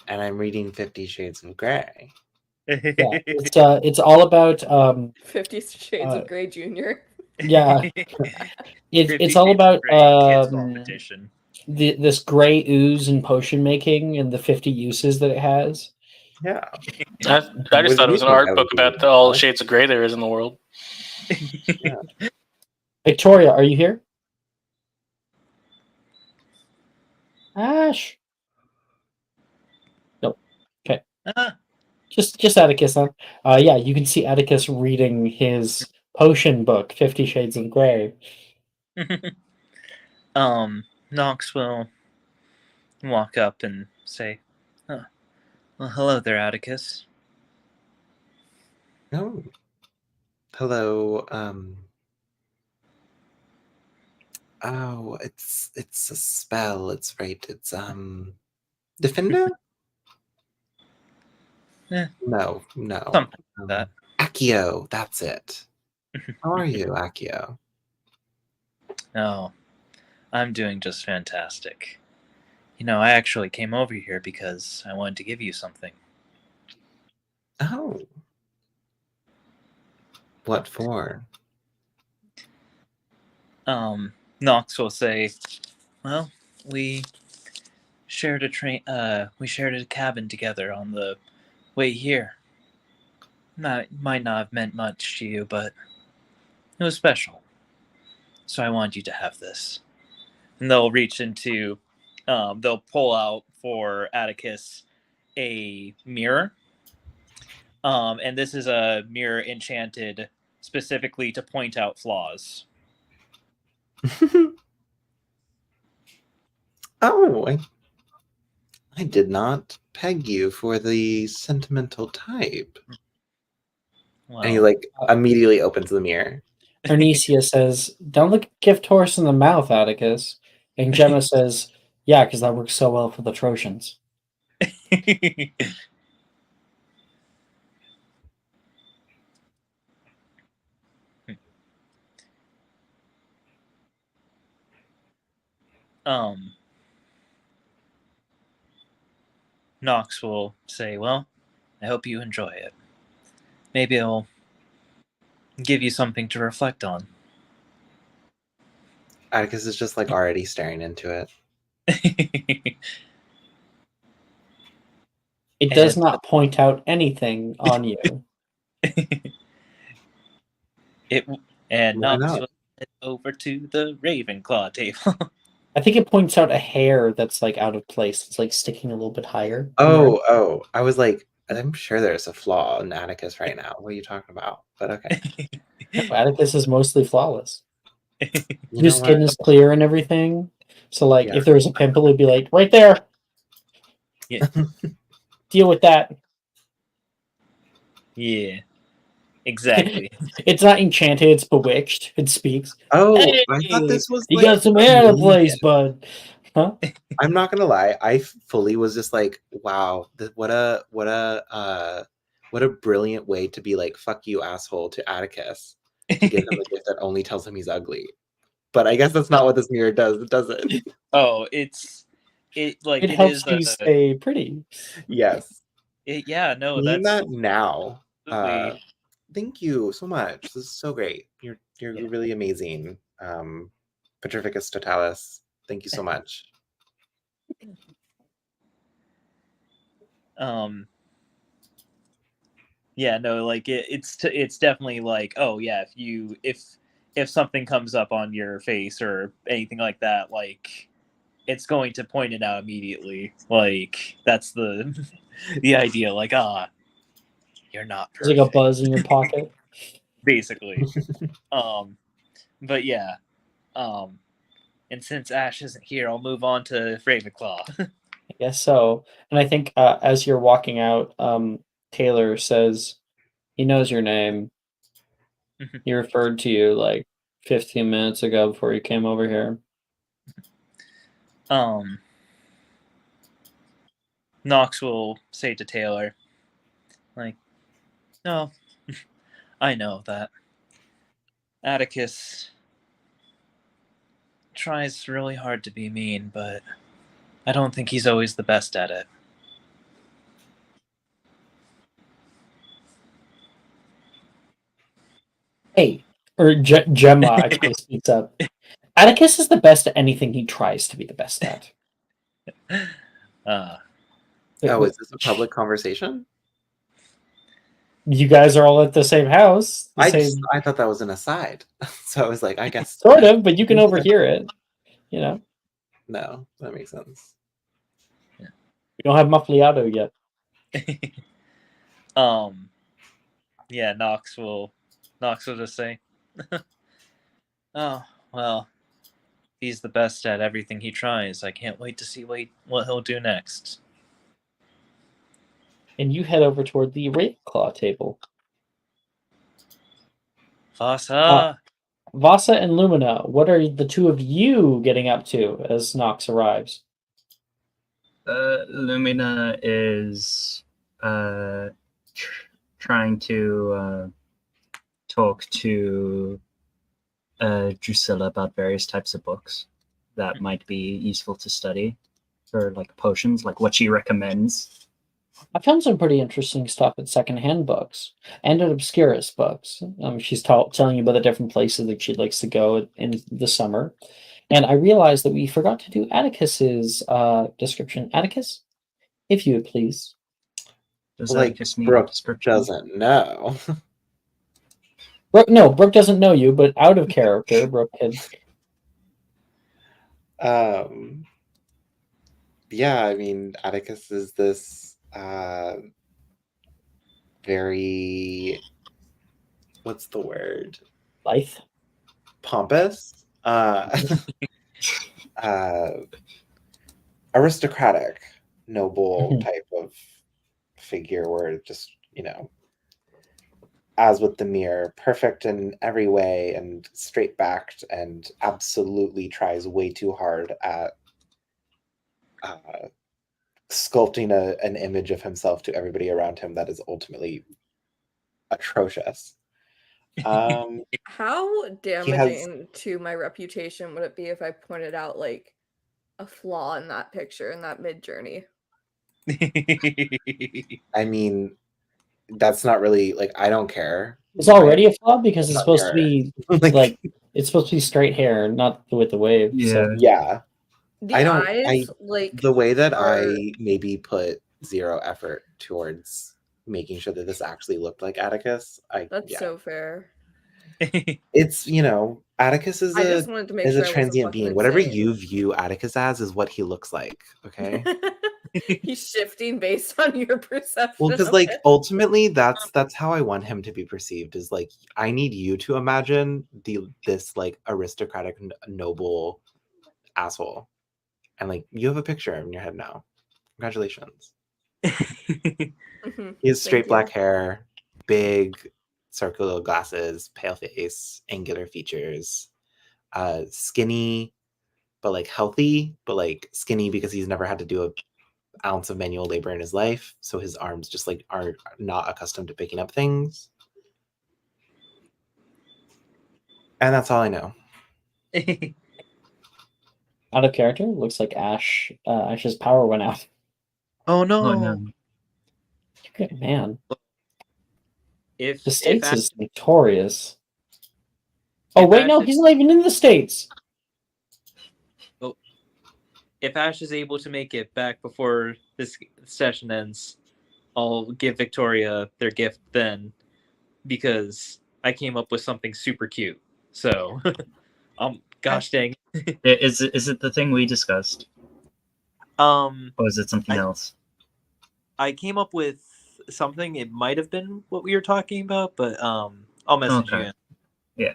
And I'm reading 50 Shades of Grey.
Yeah, it's all about
50 Shades of Grey Jr.
Yeah, it's all about this gray ooze and potion making and the 50 uses that it has.
Yeah,
I just thought it was an art book about all the shades of gray there is in the world.
Yeah.
Victoria, are you here? Ash. Nope. Okay. Just Atticus, huh? Yeah, you can see Atticus reading his potion book, 50 Shades of Grey.
Nox will walk up and say, "Oh, well, hello there, Atticus."
Oh. Hello, Oh, it's a spell. It's right. It's Defender? No.
Something like that.
Accio, that's it. How are you, Accio?
Oh, I'm doing just fantastic. I actually came over here because I wanted to give you something.
Oh. What for?
Nox will say, well, we shared a cabin together on the way here. Might not have meant much to you, but it was special. So I want you to have this. And they'll reach into, they'll pull out for Atticus a mirror. And this is a mirror enchanted specifically to point out flaws.
Oh, I did not peg you for the sentimental type.
Well,
And he immediately opens the mirror.
Arnesia says, "Don't look a gift horse in the mouth, Atticus." And Gemma says, "Yeah, because that works so well for the Trojans."
Nox will say, well, I hope you enjoy it. Maybe it'll give you something to reflect on.
Atticus is just already staring into it.
It does not point out anything on you.
And
Why
Nox
not?
will head over to the Ravenclaw table.
I think it points out a hair that's out of place. It's sticking a little bit higher.
Oh, I was I'm sure there's a flaw in Atticus right now. What are you talking about? But okay.
No, Atticus is mostly flawless.
You
His skin is clear and everything. So if there was a pimple, it'd be right there.
Yeah.
Deal with that.
Yeah. Exactly.
It's not enchanted, it's bewitched. It speaks.
Oh,
hey,
I thought this was
you got some hair in place, bud. Huh?
I'm not gonna lie. I fully was just wow, what a brilliant way to be fuck you, asshole, to Atticus to give him a gift that only tells him he's ugly. But I guess that's not what this mirror does, does it?
Oh, it
helps you stay pretty.
Yes.
No,
Seeing
that's
that now.
absolutely.
Thank you so much. This is so great. You're really amazing. Petrificus Totalis. Thank you so much.
Yeah, no, it's definitely oh yeah, if something comes up on your face or anything like that, it's going to point it out immediately. That's the the idea. You're not perfect.
There's a buzz in your pocket.
Basically. But yeah. And since Ash isn't here, I'll move on to Ravenclaw.
I guess so. And I think as you're walking out, Taylor says, he knows your name. He referred to you 15 minutes ago before you came over here.
Nox will say to Taylor, no, I know that. Atticus tries really hard to be mean, but I don't think he's always the best at it.
Hey, or Gemma actually speaks up. Atticus is the best at anything he tries to be the best at.
Is this a public conversation?
You guys are all at the same house.
I thought that was an aside. So I was I guess
sort of, but you can overhear it.
No, that makes sense.
Yeah. We don't have Muffliato yet.
Yeah, Nox will just say, oh, well, he's the best at everything he tries. I can't wait to see what he'll do next.
And you head over toward the Ravenclaw table.
Vasa!
Vasa and Lumina, what are the two of you getting up to as Nox arrives?
Lumina is trying to talk to Drusilla about various types of books that might be useful to study for like potions, like what she recommends.
I found some pretty interesting stuff at secondhand books and at Obscurus books. She's telling you about the different places that she likes to go in the summer. And I realized that we forgot to do Atticus's description. Atticus, if you would please.
Does
Like,
Atticus need a
Brooke
description?
doesn't know.
Brooke doesn't know you, but out of character, Brooke could.
Yeah, I mean, Atticus is this very, what's the word?
Life.
Pompous, aristocratic, noble type of figure where just, as with the mirror, perfect in every way and straight backed and absolutely tries way too hard at sculpting an image of himself to everybody around him that is ultimately atrocious.
How damaging to my reputation would it be if I pointed out like a flaw in that picture in that mid journey?
I mean, that's not really like, I don't care.
It's already a flaw because it's
Not
supposed to
her.
be like it's supposed to be straight hair, not with the wave. So.
Yeah.
The
I don't.
eyes, like
the way that
are...
I maybe put zero effort towards making sure that this actually looked like Atticus.
That's so fair.
It's Atticus is
I just wanted to make
a
sure I wasn't
transient
fucking
being. Whatever
insane.
you view Atticus as is what he looks like. Okay.
He's shifting based on your perception.
Well, because
of
like
it.
ultimately that's how I want him to be perceived, is like, I need you to imagine this like aristocratic noble asshole, and like you have a picture in your head now. Congratulations. He has straight black hair, big circular glasses, pale face, angular features, skinny but like healthy, but like skinny because he's never had to do a ounce of manual labor in his life, so his arms just like are not accustomed to picking up things. And that's all I know.
Out of character, looks like Ash's power went out.
Oh no.
Good man.
If
The States
Ash,
is notorious. Oh wait, no, he's not even in the States.
if Ash is able to make it back before this session ends, I'll give Victoria their gift then, because I came up with something super cute. So, gosh dang.
Is it the thing we discussed? Or is it something else?
I came up with something. It might have been what we were talking about, but I'll message you in.
Yeah.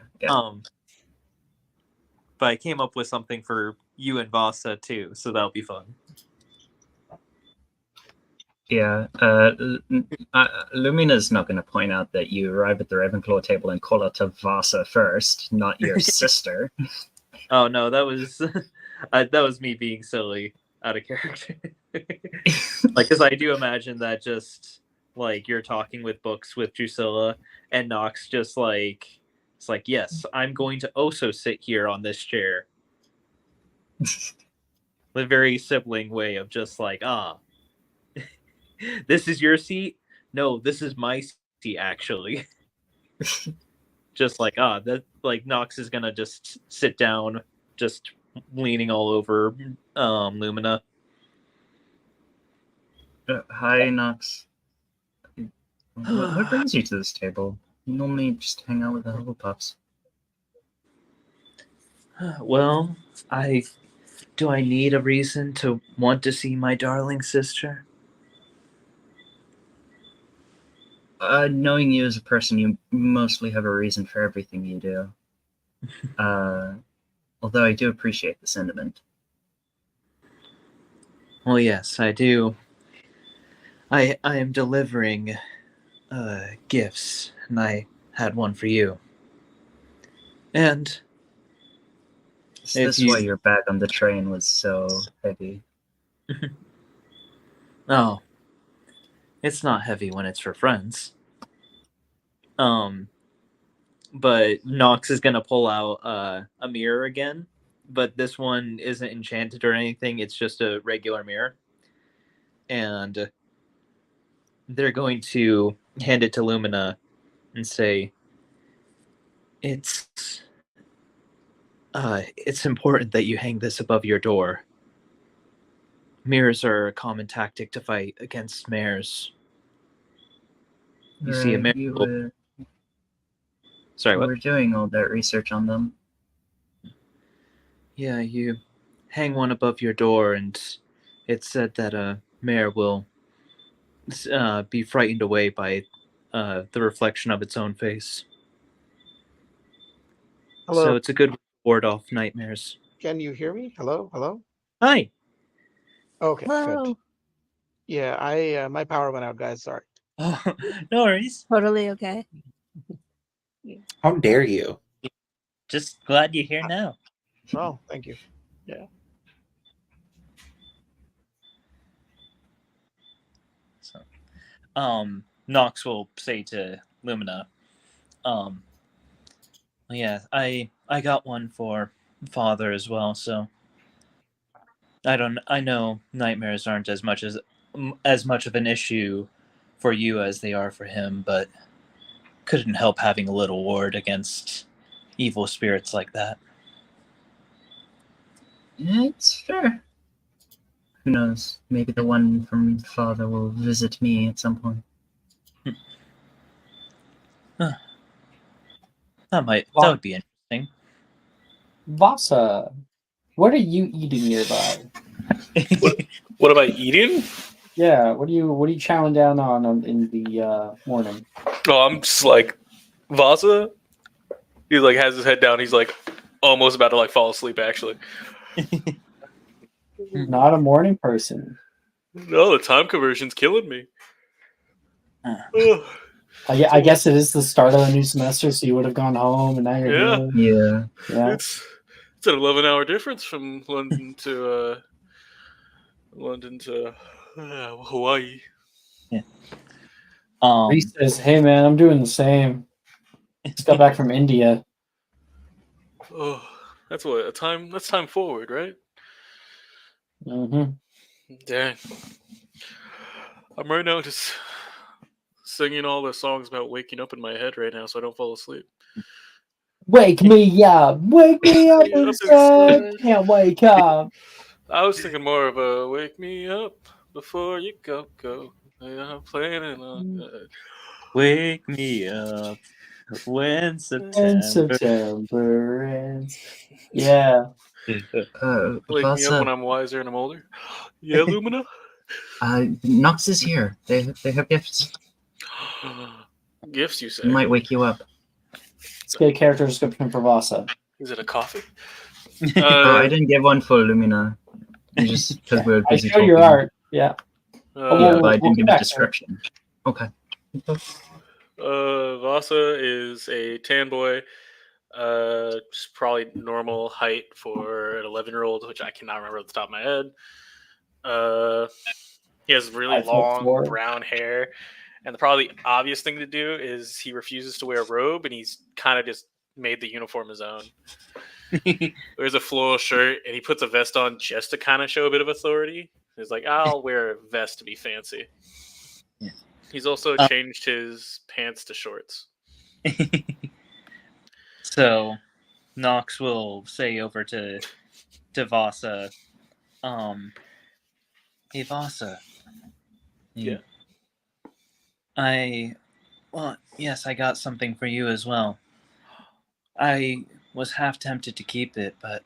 But I came up with something for you and Vasa too, so that'll be fun.
Yeah. Lumina's not going to point out that you arrive at the Ravenclaw table and call out to Vasa first, not your sister.
Oh no, that was me being silly, out of character. Like, because I do imagine that just like you're talking with books with Drusilla, and Nox just like, it's like, yes, I'm going to also sit here on this chair. The very sibling way of just like, this is your seat? No, this is my seat, actually. Just like, that, like, Nox is gonna just sit down, just leaning all over Lumina.
Hi, Nox. What brings you to this table? You normally just hang out with the Hufflepuffs.
Well, do I need a reason to want to see my darling sister?
Knowing you as a person, you mostly have a reason for everything you do. Although I do appreciate the sentiment.
Well, yes, I do. I am delivering gifts, and I had one for you. And
Is
if
this
you-
why your bag on the train was so heavy?
Oh, it's not heavy when it's for friends. But Nox is gonna pull out a mirror again, but this one isn't enchanted or anything. It's just a regular mirror, and they're going to hand it to Lumina and say, "It's important that you hang this above your door. Mirrors are a common tactic to fight against mares. You see a mare.
You
Sorry, what?
were doing all that research on them.
Yeah, you hang one above your door, and it's said that a mare will be frightened away by the reflection of its own face.
Hello.
So it's a good way to ward off nightmares.
Can you hear me? Hello? Hello?
Hi.
Okay,
Hello.
good. Yeah, I my power went out, guys. Sorry.
Oh, no worries.
Totally okay.
How dare you?
Just glad you're here now.
Oh, thank you. Yeah.
So, Nox will say to Lumina, yeah, I got one for Father as well, so I know nightmares aren't as much of an issue for you as they are for him, but couldn't help having a little ward against evil spirits like that.
Yeah, it's fair. Who knows? Maybe the one from Father will visit me at some point.
That would be interesting.
Vasa, what are you eating nearby?
What am I eating?
Yeah, what are you chowing down on in the morning?
Oh, I'm just like Vasa. He like has his head down. He's like almost about to like fall asleep. Actually,
Not a morning person.
no, the time conversion's killing me.
I guess it is the start of a new semester, so you would have gone home, and now you're here. Yeah.
It's an 11-hour difference from London to Hawaii.
Yeah.
Reese says, "Hey man, I'm doing the same. Just got back from India."
Oh, that's what a time. That's time forward, right?
Mm-hmm.
Dang. I'm right now just singing all the songs about waking up in my head right now, so I don't fall asleep.
Wake me up inside. Can't wake up.
I was thinking more of a "Wake me up before you go." I'm planning on.
Wake me up when
And
September.
September ends. Yeah.
Wake me up when I'm wiser and I'm older. Yeah, Lumina.
Nox is here. They have gifts.
Gifts, you say?
It might wake you up.
Let's get a character description for Vasa.
Is it a coffee?
Oh, I didn't get one for Lumina. Just because we were
I
busy
showed your
talking.
art. Yeah.
Yeah, but I didn't give a
back
description. Okay.
Vasa is a tan boy. Just probably normal height for an 11-year-old, which I cannot remember at the top of my head. He has really long brown hair, and the probably obvious thing to do is he refuses to wear a robe, and he's kind of just made the uniform his own. Wears a floral shirt, and he puts a vest on just to kind of show a bit of authority. He's like, I'll wear a vest to be fancy.
Yeah.
He's also changed his pants to shorts.
So, Nox will say over to Vasa, "Hey Vasa,
Yeah.
Yes, I got something for you as well. I was half tempted to keep it, but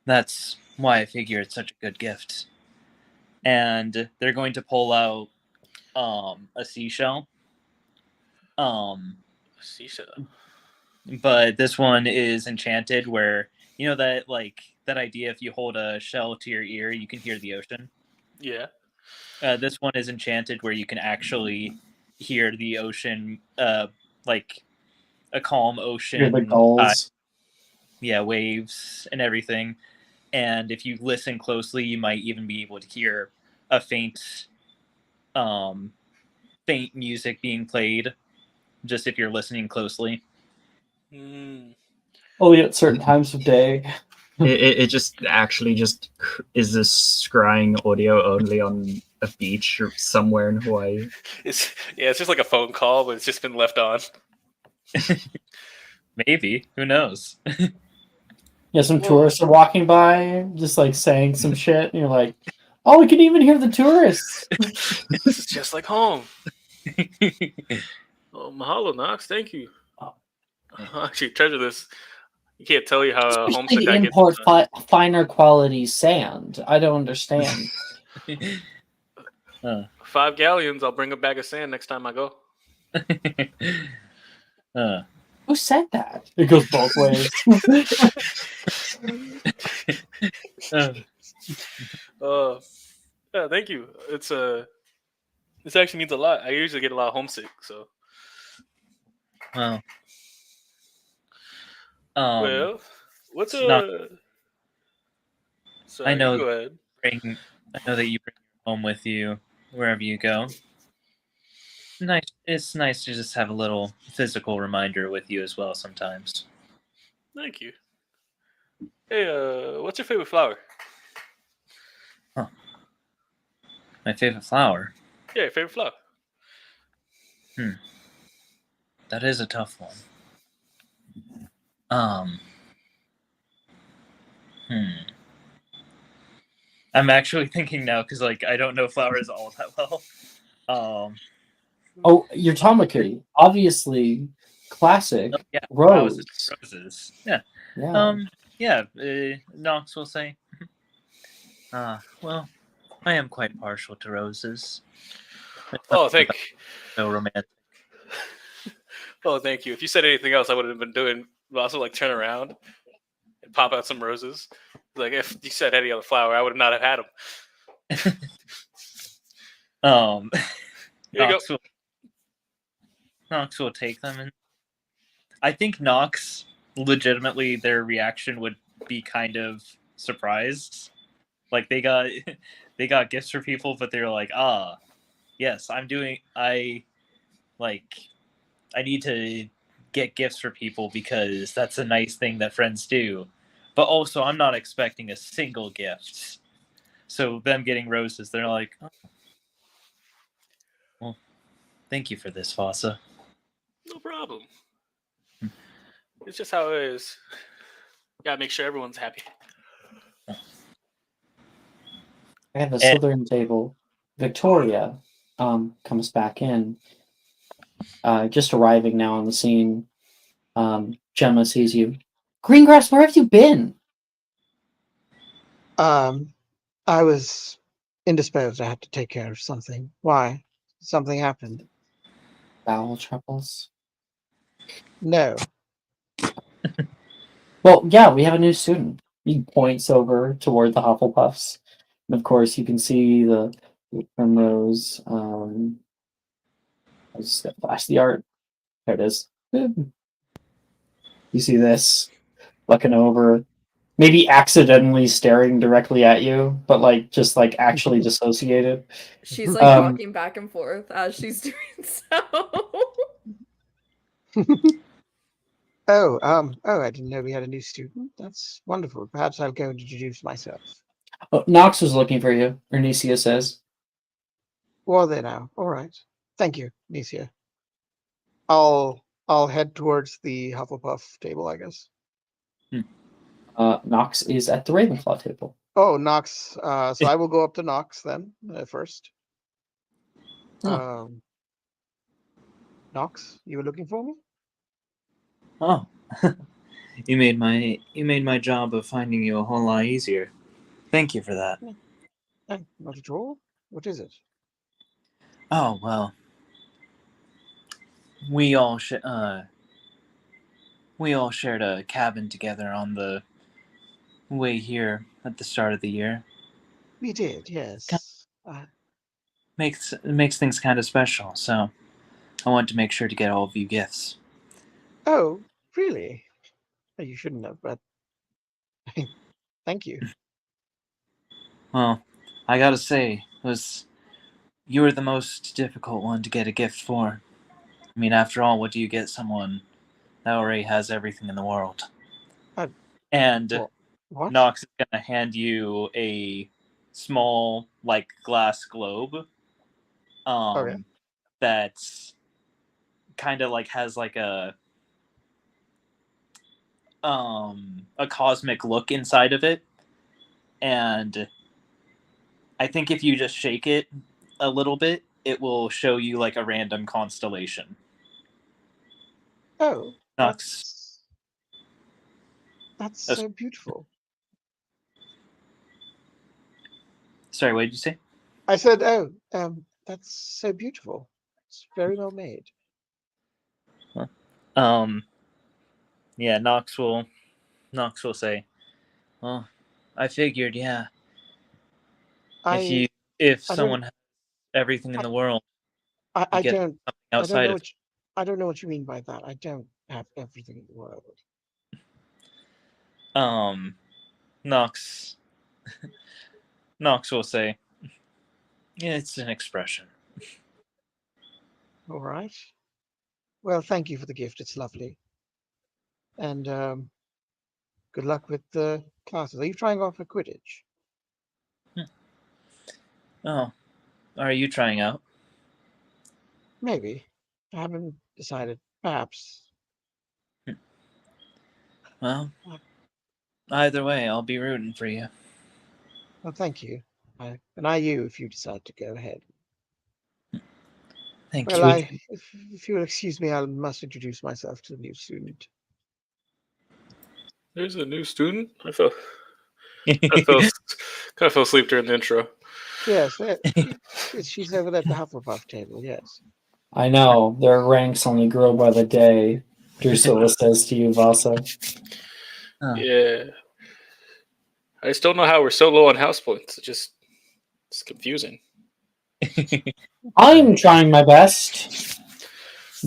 that's why I figure it's such a good gift." And they're going to pull out a seashell.
Seashell.
But this one is enchanted, where you know that idea, if you hold a shell to your ear, you can hear the ocean.
Yeah.
This one is enchanted, where you can actually hear the ocean, a calm
Hear
ocean,
the gulls.
waves and everything. And if you listen closely, you might even be able to hear a faint music being played, just if you're listening closely.
Only at certain times of day.
It just actually just is this scrying audio only on a beach or somewhere in Hawaii.
It's just like a phone call, but it's just been left on.
Maybe, who knows?
Yeah, some tourists are walking by, just like saying some shit, and you're like, "Oh, we can even hear the tourists."
This is just like home. Oh, mahalo, Knox. Thank you. I actually treasure this. You can't tell you how
Especially
homesick
the
I get.
import finer quality sand. I don't understand.
5 galleons. I'll bring a bag of sand next time I go.
Who said that? It goes both ways.
Yeah, thank you. This actually means a lot. I usually get a lot homesick, so.
Well,
Well, what's
not,
Sorry,
I know.
go ahead.
I know that you bring your home with you wherever you go. Nice. It's nice to just have a little physical reminder with you as well sometimes.
Thank you. Hey, what's your favorite flower?
Huh. My favorite flower?
Yeah, your favorite flower.
That is a tough one. I'm actually thinking now because I don't know flowers all that well.
Oh, you're Tamaki. Obviously, classic rose.
Roses. Yeah.
Yeah.
Knox will say. Well, I am quite partial to roses.
Oh, thank
So romantic.
Oh, thank you. If you said anything else, I would have been doing. But also, turn around and pop out some roses. Like if you said any other flower, I would not have had them. Here you go.
Knox will take them, and I think Knox, legitimately, their reaction would be kind of surprised. Like they got gifts for people, but they're like, yes, I need to get gifts for people because that's a nice thing that friends do. But also, I'm not expecting a single gift. So them getting roses, they're like, oh, well, thank you for this, Vasa.
No problem. It's just how it is. Gotta make sure everyone's happy.
I have a Slytherin table. Victoria comes back in. Just arriving now on the scene. Gemma sees you. Greengrass, where have you been?
I was indisposed. I had to take care of something. Why? Something happened.
Bowel troubles?
No.
Well, yeah, we have a new student. He points over toward the Hufflepuffs. And of course, you can see the primrose. I just flash the art. There it is. You see this looking over, maybe accidentally staring directly at you, but just actually dissociated.
She's rocking back and forth as she's doing so.
Oh, I didn't know we had a new student. That's wonderful. Perhaps I'll go and introduce myself.
Oh, Nox was looking for you, Ernesia says.
Well, there now. All right. Thank you, Nicia. I'll head towards the Hufflepuff table, I guess.
Nox is at the Ravenclaw table.
Oh, Nox. So I will go up to Nox then first. Nox, you were looking for me?
Oh, you made my job of finding you a whole lot easier. Thank you for that.
Not at all. What is it?
Oh well, we all shared a cabin together on the way here at the start of the year.
We did, yes.
Makes things kind of special. So I want to make sure to get all of you gifts.
Oh, really? Oh, you shouldn't have, but thank you.
Well, I gotta say, you were the most difficult one to get a gift for. I mean, after all, what do you get someone that already has everything in the world?
Uh,
And
What?
Nox is gonna hand you a small, like, glass globe.
Okay.
That's kind of like has like a cosmic look inside of it, and I think if you just shake it a little bit, it will show you like a random constellation.
Oh,
Nox.
that's so beautiful.
Sorry, what did you say?
I said, oh, that's so beautiful. It's very well made.
Yeah, Nox will say, well, I figured, yeah. If someone has everything in the world,
I
get
don't
something
I don't
outside
know
of
I don't know what you mean by that. I don't have everything in the world.
Nox Nox will say, yeah, it's an expression.
All right. Well, thank you for the gift. It's lovely. And good luck with the classes. Are you trying out for Quidditch?
Oh, are you trying out?
Maybe. I haven't decided. Perhaps.
Well, either way, I'll be rooting for you.
Well, thank you. And you if you decide to go ahead.
Thank
Well,
you.
if you'll excuse me, I must introduce myself to the new student.
There's a new student. I fell asleep during the intro.
Yes, she's over there at the Hufflepuff table. Yes.
I know, their ranks only grow by the day, Drusilla says to you, Vasa.
Yeah. I just don't know how we're so low on house points. It's confusing.
I'm trying my best,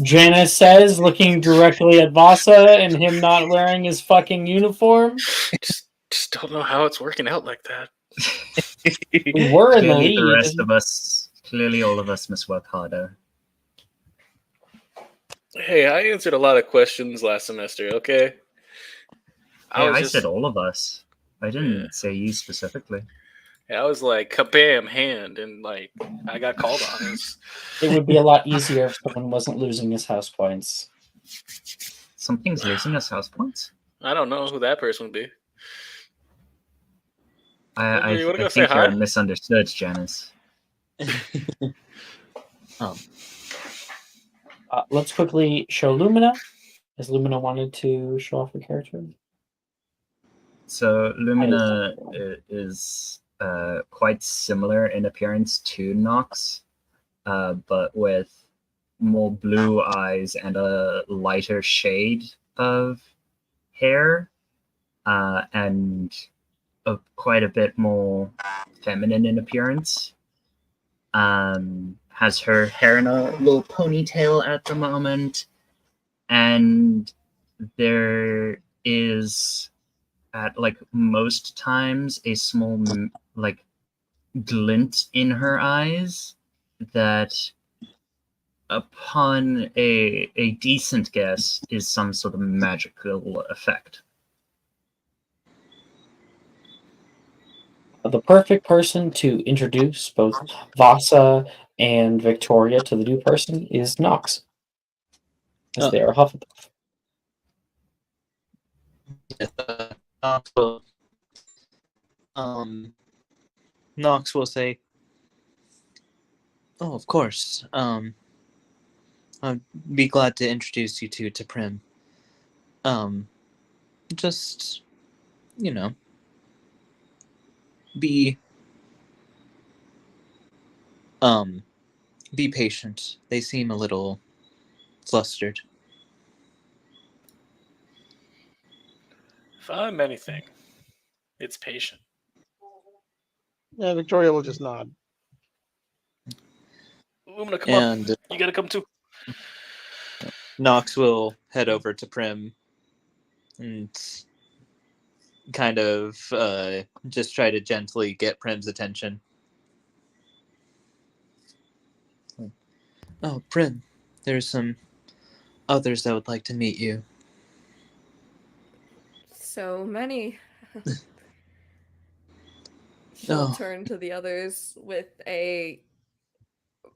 Janice says, looking directly at Vasa and him not wearing his fucking uniform.
Just don't know how it's working out like that.
We were in the
Clearly,
lead.
the rest of us, clearly all of us must work harder.
Hey, I answered a lot of questions last semester, okay?
I said all of us. I didn't say you specifically.
Yeah, I was like, kabam, hand, and like, I got called on this.
It would be a lot easier if someone wasn't losing his house points.
Something's losing us house points?
I don't know who that person would be.
I
you want to go
think
say
you're
hi?
misunderstood, Janice.
Let's quickly show Lumina, as Lumina wanted to show off her character.
So Lumina is quite similar in appearance to Nox, but with more blue eyes and a lighter shade of hair, and quite a bit more feminine in appearance. Has her hair in a little ponytail at the moment, and there is, at like most times, a small like glint in her eyes that, upon a decent guess, is some sort of magical effect.
The perfect person to introduce both Vasa and Victoria to the new person is Nox, as they are Hufflepuff.
Nox will say, "Oh, of course. I'd be glad to introduce you two to Prim. Just, be be patient. They seem a little flustered."
If I'm anything, it's patient.
Yeah, Victoria will just nod.
Lumina, come
And
on. You gotta come too.
Nox will head over to Prim and kind of just try to gently get Prim's attention. Oh, Prim, there's some others that would like to meet you.
So many. She'll
Oh.
turn to the others with a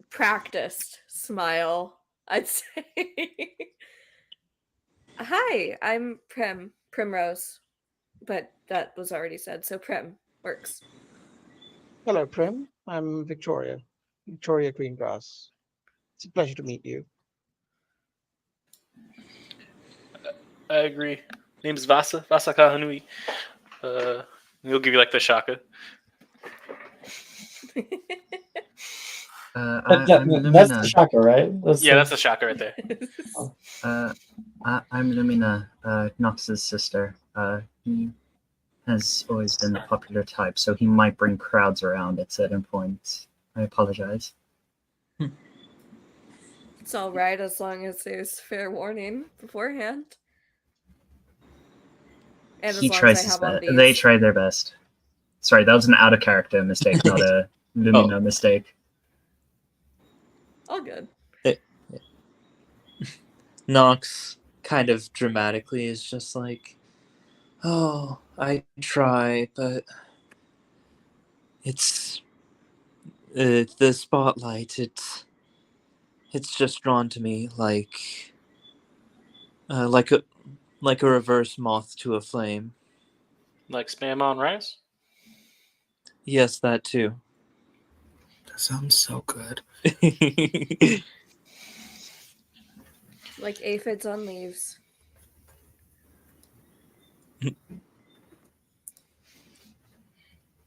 practiced smile, I'd say. Hi, I'm Primrose. But that was already said, so Prim works.
Hello, Prim. I'm Victoria. Victoria Greengrass. It's a pleasure to meet you.
I agree. Name's Vasa Kahanui. He'll give you like the shaka.
I'm
That's
Lumina.
the shocker, right?
That's the shaka right there.
I'm Lumina, Nox's sister. He has always been a popular type, so he might bring crowds around at certain points. I apologize.
It's all right as long as there's fair warning beforehand. And
He
as long
tries
as I
his
have on
best.
these.
They try their best. Sorry, that was an out of character mistake, not a Lumina mistake.
All good.
Nox kind of dramatically is just like, oh, I try, but it's the spotlight. It's just drawn to me like a reverse moth to a flame.
Like spam on rice?
Yes, that too.
That sounds so good.
Like aphids on leaves.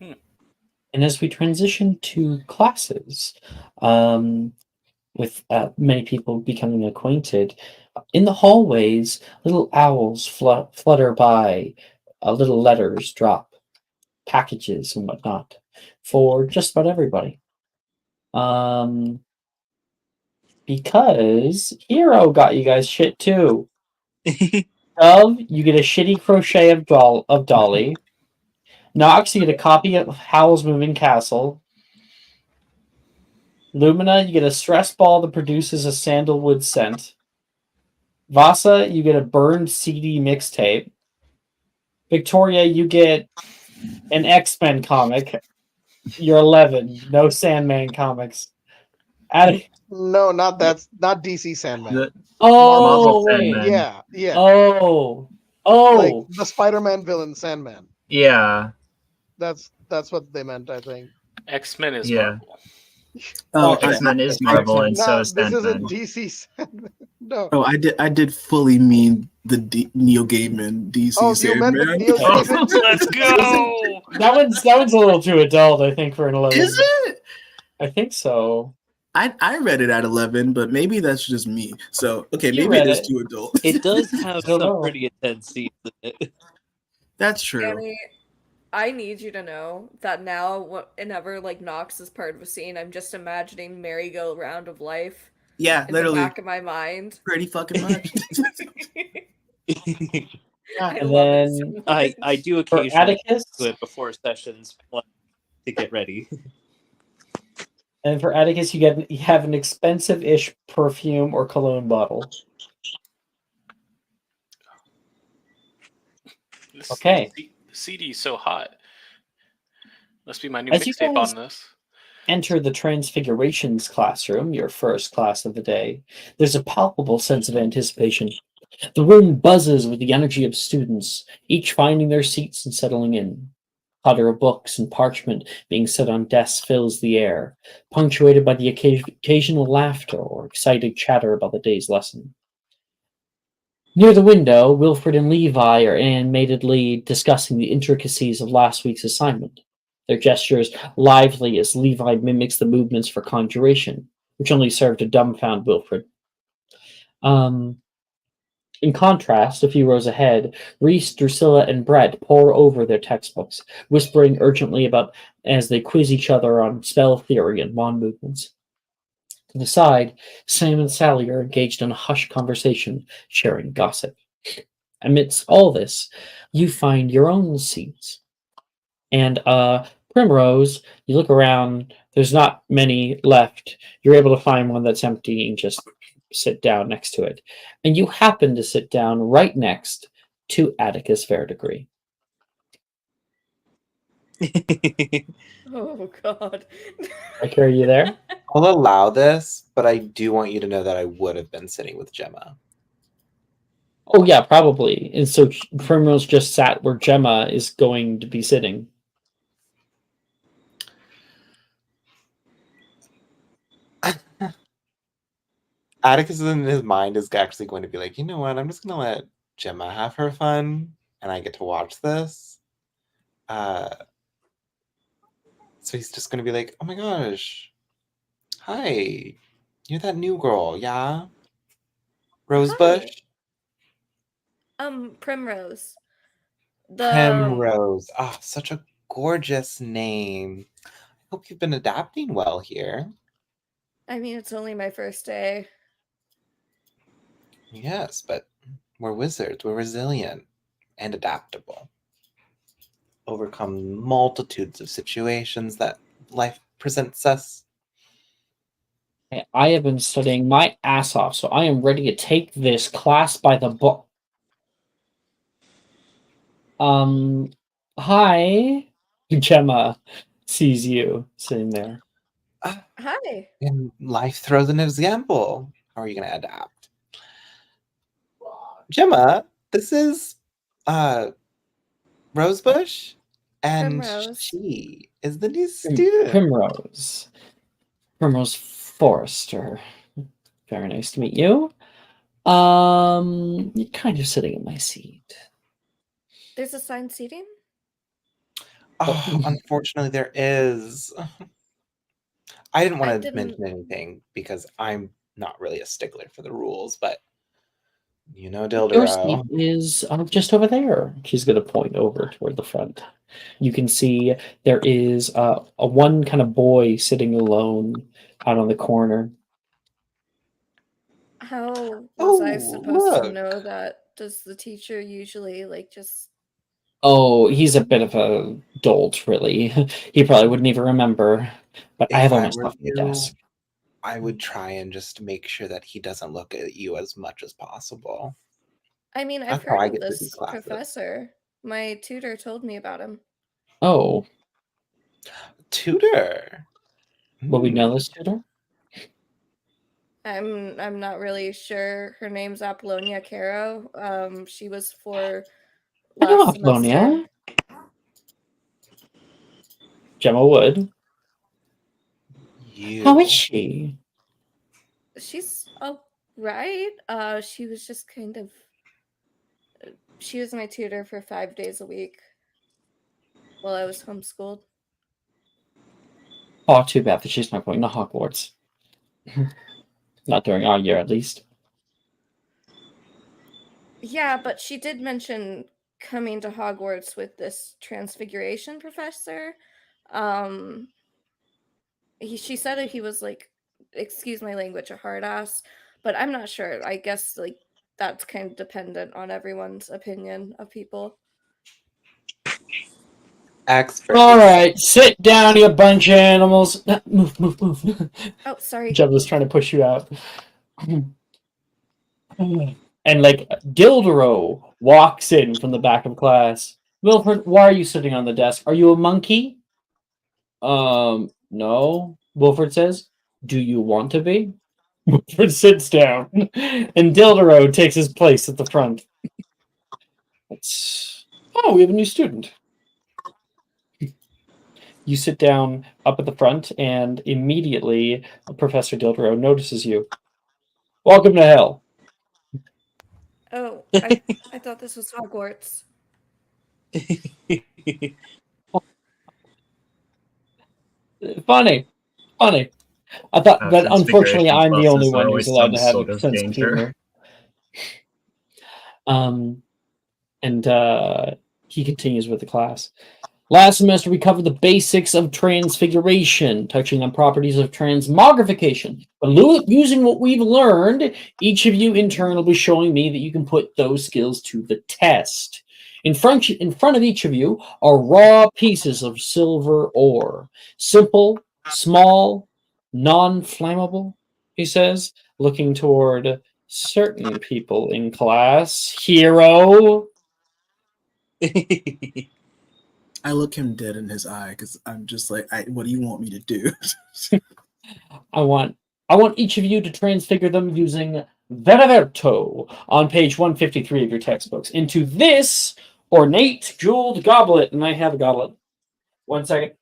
And as we transition to classes, with many people becoming acquainted, in the hallways, little owls flutter by, little letters drop, packages and whatnot for just about everybody. Because Hero got you guys shit too. Dove, you get a shitty crochet of Dolly. Nox, you get a copy of Howl's Moving Castle. Lumina, you get a stress ball that produces a sandalwood scent. Vasa, you get a burned CD mixtape. Victoria, you get an X-Men comic. You're 11. No Sandman comics.
No, not DC Sandman.
Marvel
wait.
Sandman.
Yeah.
Oh.
Like the Spider-Man villain Sandman.
Yeah.
That's what they meant, I think.
X-Men is Marvel.
X-Men is Marvel, and so is
this
Sandman.
isn't DC Sandman. No.
Oh, I did fully mean the Neil Gaiman DC
you meant the
Sandman.
Neil Gaiman?
Let's go.
That one's a little too adult, I think, for an 11.
Is it?
I think so.
I read it at 11, but maybe that's just me. So okay,
You
maybe it
read
is
it.
too adult.
It does have
don't
some
know.
pretty intense scenes in it.
That's true.
Annie, I need you to know that now, whenever like Nox is part of a scene, I'm just imagining merry-go-round of life.
Yeah,
in
literally.
the back of my mind.
Pretty fucking much.
I
And
love it
then
so much.
I do
for
occasionally
Atticus,
do it before sessions to get ready.
and for Atticus, you have an expensive-ish perfume or cologne bottle. Okay.
The CD is so hot. Must be my new
As you
mixtape
guys
on this.
enter the Transfigurations classroom, your first class of the day, there's a palpable sense of anticipation. The room buzzes with the energy of students, each finding their seats and settling in. Clutter of books and parchment being set on desks fills the air, punctuated by the occasional laughter or excited chatter about the day's lesson. Near the window, Wilfred and Levi are animatedly discussing the intricacies of last week's assignment. Their gestures lively as Levi mimics the movements for conjuration, which only serve to dumbfound Wilfred. In contrast, a few rows ahead, Reese, Drusilla, and Brett pore over their textbooks, whispering urgently about as they quiz each other on spell theory and wand movements. To the side, Sam and Sally are engaged in a hushed conversation, sharing gossip. Amidst all this, you find your own seats. And Primrose, you look around, there's not many left. You're able to find one that's empty and just sit down next to it. And you happen to sit down right next to Atticus Verdigris.
Oh God.
Like, are you there?
I'll allow this, but I do want you to know that I would have been sitting with Gemma.
Oh yeah, probably. And so Primrose just sat where Gemma is going to be sitting.
Atticus in his mind is actually going to be like, you know what? I'm just going to let Gemma have her fun, and I get to watch this. So he's just going to be like, oh my gosh, hi, you're that new girl, yeah? Rosebush?
Primrose.
Primrose. Ah, such a gorgeous name. I hope you've been adapting well here.
I mean, it's only my first day.
Yes, but we're wizards. We're resilient and adaptable. Overcome multitudes of situations that life presents us.
I have been studying my ass off, so I am ready to take this class by the book. Hi. Gemma sees you sitting there.
Hi.
And life throws an example. How are you going to adapt? Gemma, this is Rosebush, and
Primrose.
she is the new student.
Primrose Forrester. Very nice to meet you. You're kind of sitting in my seat.
There's assigned seating?
Oh, unfortunately, there is. I didn't want to mention anything because I'm not really a stickler for the rules, but you know,
Your seat
Dildero.
is just over there. She's going to point over toward the front. You can see there is a one kind of boy sitting alone out on the corner.
How was I supposed to
look.
know that? Does the teacher usually just...
Oh, he's a bit of a dolt, really. He probably wouldn't even remember. But I have
If
all
I
my
were
stuff on the
you,
desk.
I would try and just make sure that he doesn't look at you as much as possible.
I mean, I've
That's how
heard
I
of
get through these
this
classes.
professor. My tutor told me about him.
Oh,
Tutor.
will we know this tutor?
I'm not really sure. Her name's Apollonia Caro. She was for
I know
last semester.
Apollonia. Gemma Wood.
You.
How is she?
She's alright. She was just kind of... She was my tutor for 5 days a week while I was homeschooled.
Oh, too bad that she's not going to Hogwarts. Not during our year, at least.
Yeah, but she did mention coming to Hogwarts with this transfiguration professor. She said that he was excuse my language, a hard ass, but I'm not sure. I guess that's kind of dependent on everyone's opinion of people.
All right, sit down, you bunch of animals. Move, move, move.
Oh, sorry.
Gemma's trying to push you out. And Dildero walks in from the back of class. Wilfred, why are you sitting on the desk? Are you a monkey? No. Wilfred says, do you want to be? Wilfred sits down, and Dildero takes his place at the front. Oh, we have a new student. You sit down up at the front, and immediately Professor Dildero notices you. Welcome to hell.
Oh, I thought this was Hogwarts.
Funny. I thought that unfortunately I'm the only one who's allowed to have a sense of humor. And he continues with the class. Last semester, we covered the basics of transfiguration, touching on properties of transmogrification. But using what we've learned, each of you in turn will be showing me that you can put those skills to the test. In front of each of you are raw pieces of silver ore. Simple, small, non-flammable, he says, looking toward certain people in class. Hero.
I look him dead in his eye because I'm just like, what do you want me to do?
I want each of you to transfigure them using Veraverto on page 153 of your textbooks into this ornate jeweled goblet. And I have a goblet. 1 second.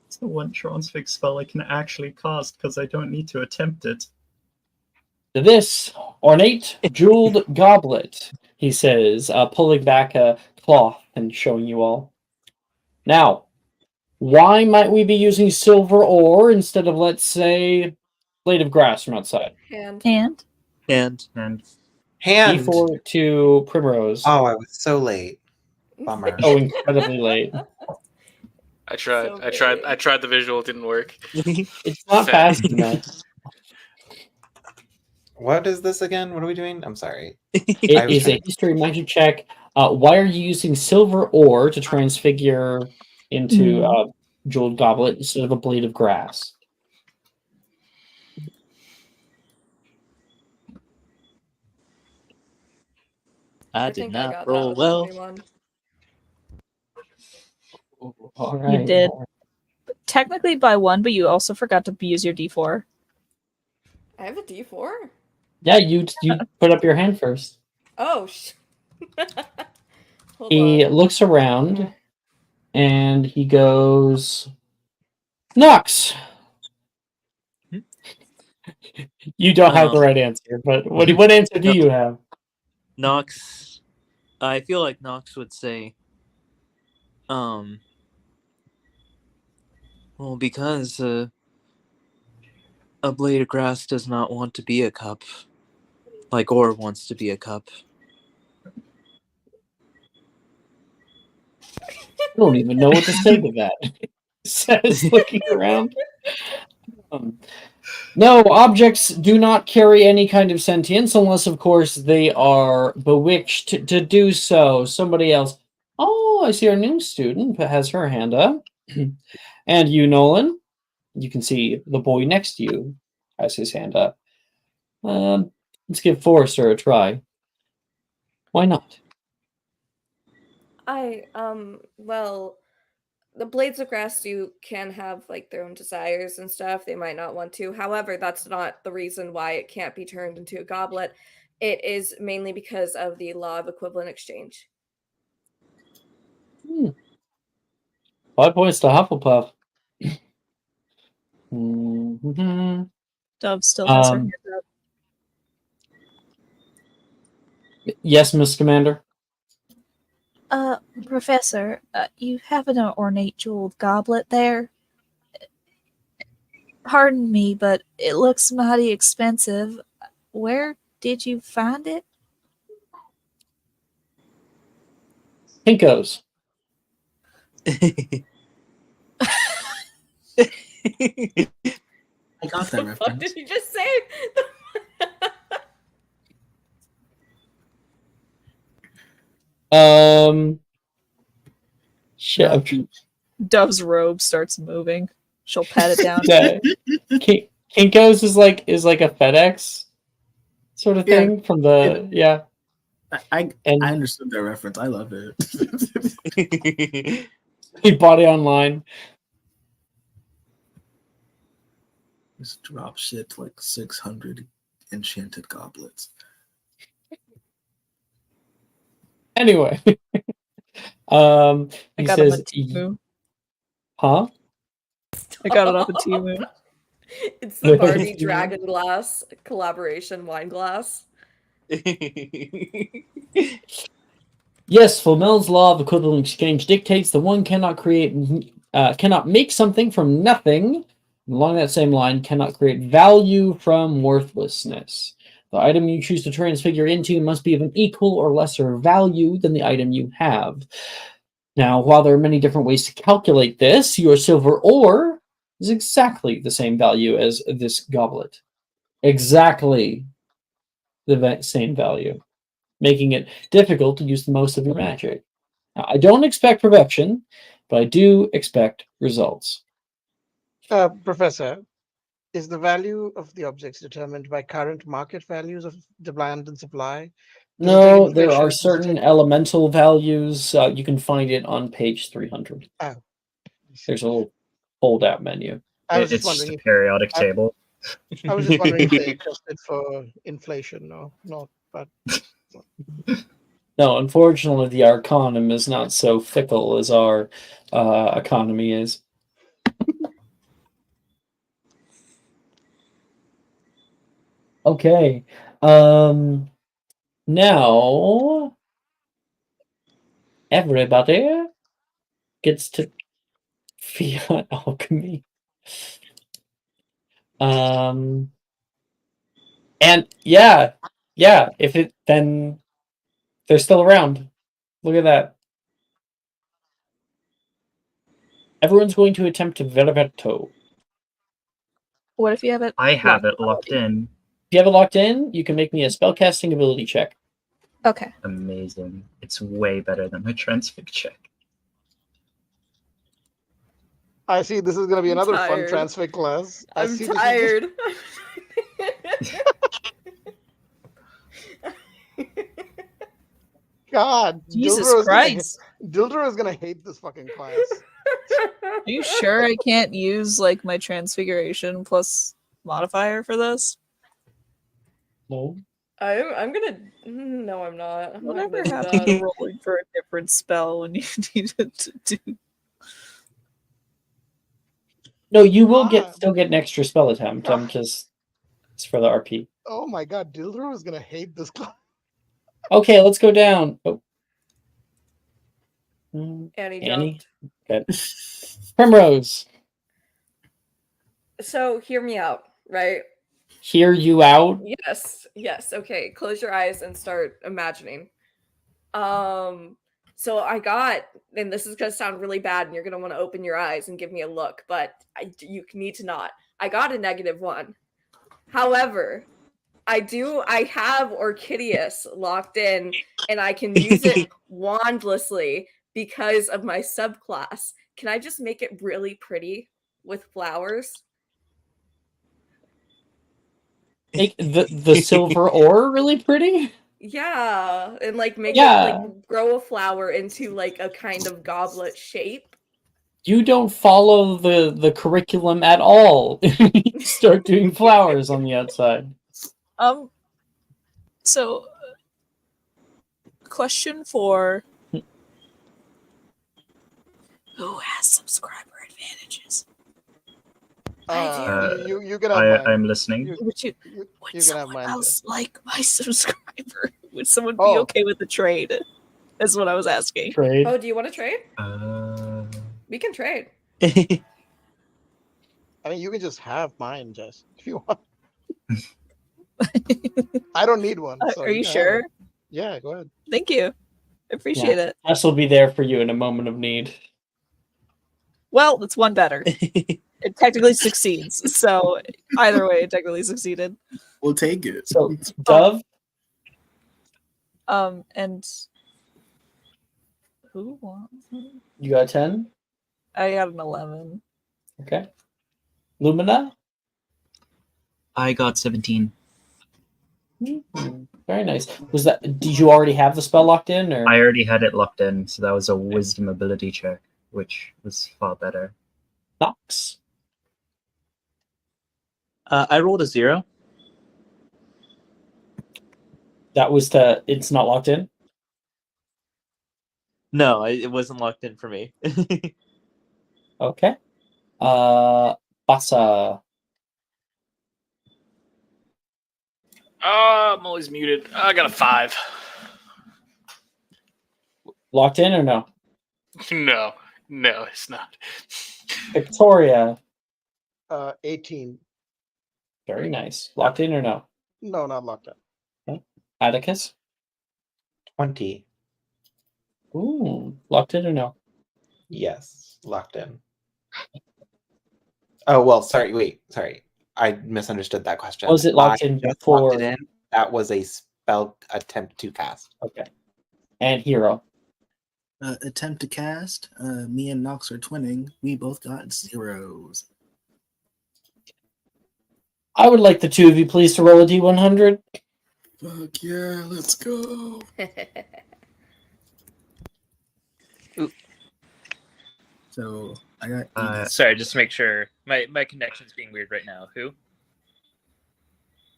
It's the one transfix spell I can actually cast because I don't need to attempt it.
To this ornate jeweled goblet, he says, pulling back a cloth and showing you all. Now, why might we be using silver ore instead of, let's say, blade of grass from outside?
Hand.
And
And
Hand.
D4 to Primrose.
Oh, I was so late. Bummer.
Oh, incredibly late.
I tried.
So
I tried the visual. It didn't work.
It's not
Sad.
fast enough.
What is this again? What are we doing? I'm sorry.
It is a history magic check. Why are you using silver ore to transfigure into jeweled goblet instead of a blade of grass?
I did
think I
not
got
roll
that
well.
with the one.
All right.
you did. Technically by 1, but you also forgot to use your D4.
I have a D4.
Yeah, you put up your hand first.
Oh, hold
He
on.
looks around and he goes, Nox. You don't have the right answer, but what answer do you have?
Nox, I feel like Nox would say, well, because a blade of grass does not want to be a cup, like ore wants to be a cup.
I don't even know what to say to that. Says, looking around. No, objects do not carry any kind of sentience unless, of course, they are bewitched to do so. Somebody else. Oh, I see our new student has her hand up. And you, Nolan, you can see the boy next to you has his hand up. Let's give Forrester a try. Why not?
Well, the blades of grass can have like their own desires and stuff. They might not want to. However, that's not the reason why it can't be turned into a goblet. It is mainly because of the law of equivalent exchange.
5 points to Hufflepuff. Mm-hmm.
Dove still has her hand up.
Yes, Miss Commander.
Professor, you have an ornate jeweled goblet there. Pardon me, but it looks mighty expensive. Where did you find it?
Kinko's.
I got that
What
reference.
did you just say?
Shit.
Dove's robe starts moving. She'll pat it down.
Yeah. Kinko's is like a FedEx sort of thing from the
I understood that reference. I love it.
He bought it online.
Just drop shit like 600 enchanted goblets.
Anyway, he
I got
says,
him a Temu.
huh?
I got it off of Temu.
It's the Barbie Dragon Glass collaboration wine glass.
Yes, Flamel's law of equivalent exchange dictates that one cannot make something from nothing. Along that same line, cannot create value from worthlessness. The item you choose to transfigure into must be of an equal or lesser value than the item you have. Now, while there are many different ways to calculate this, your silver ore is exactly the same value as this goblet. Exactly the same value, making it difficult to use the most of your magic. Now, I don't expect perfection, but I do expect results.
Professor, is the value of the objects determined by current market values of demand and supply? Does it take
No, there are
inflation? Does it
certain
take...
elemental values. You can find it on page 300.
Oh.
There's a little fold-out menu.
I was just
It's just
wondering
a
if
periodic table.
I was just wondering if they adjusted for inflation or not. But
No, unfortunately, the Arcanum is not so fickle as our economy is. Okay. Now everybody gets to fiat alchemy. And yeah, if it then they're still around. Look at that. Everyone's going to attempt to Vervetto.
What if you have it?
I have it
locked
locked in.
If you have it locked in, you can make me a spellcasting ability check.
Okay.
Amazing. It's way better than my transfig check.
I see this is going to be
I'm
another
tired.
fun transfer class. I
I'm
see this is
tired.
God,
Jesus Christ.
Dildro is gonna hate this fucking class.
Are you sure I can't use like my transfiguration plus modifier for this?
No.
I'm gonna. No, I'm not. I'm not
Whatever
gonna do
happened
that.
to rolling for a different spell when you needed to do?
No, you will
God.
still get an extra spell attempt. I'm just it's for the RP.
Oh my God, Dildro is gonna hate this class.
Okay, let's go down. Oh.
Annie
Annie?
jumped.
Good. Primrose.
So hear me out, right?
Hear you out.
Yes. Okay, close your eyes and start imagining. So I got, and this is gonna sound really bad, and you're gonna want to open your eyes and give me a look, but you need to not. I got a -1. However, I have Orchideus locked in, and I can use it wandlessly because of my subclass. Can I just make it really pretty with flowers?
Make the silver ore really pretty?
Yeah, and like make it
Yeah.
like grow a flower into like a kind of goblet shape.
You don't follow the curriculum at all. You start doing flowers on the outside.
So question for who has subscriber advantages?
I
You can have mine.
I'm listening.
Would
You can have
someone
mine.
else like my subscriber? Would someone be
Oh.
okay with the trade? Is what I was asking.
Trade.
Oh, do you want to trade?
Uh,
We can trade.
I mean, you can just have mine, Jess, if you want. I don't need one. So
Are you
can have
sure?
it. Yeah, go ahead.
Thank you. I appreciate it.
This will be there for you in a moment of need.
Well, it's one better. It technically succeeds. So either way, it technically succeeded.
We'll take it.
So, Dove,
And who won?
you got 10?
I got an 11.
Okay. Lumina?
I got 17.
Very nice. Did you already have the spell locked in, or?
I already had it locked in, so that was a wisdom ability check, which was far better.
Nox?
I rolled a 0.
That was it's not locked in?
No, it wasn't locked in for me.
Okay. Bassa.
I'm always muted. I got a 5.
Locked in or no?
No, it's not.
Victoria.
18.
Very nice. Locked in or no?
No, not locked in.
Okay. Atticus?
20.
Ooh, locked in or no?
Yes, locked in. Oh, well, sorry. I misunderstood that question.
Was it locked
I
in
just
before?
locked it in. That was a spell attempt to cast.
Okay. And hero?
Attempt to cast. Me and Nox are twinning. We both got 0s.
I would like the two of you please to roll a d100.
Fuck yeah, let's go. So I got 80.
Sorry, just to make sure. My connection's being weird right now. Who?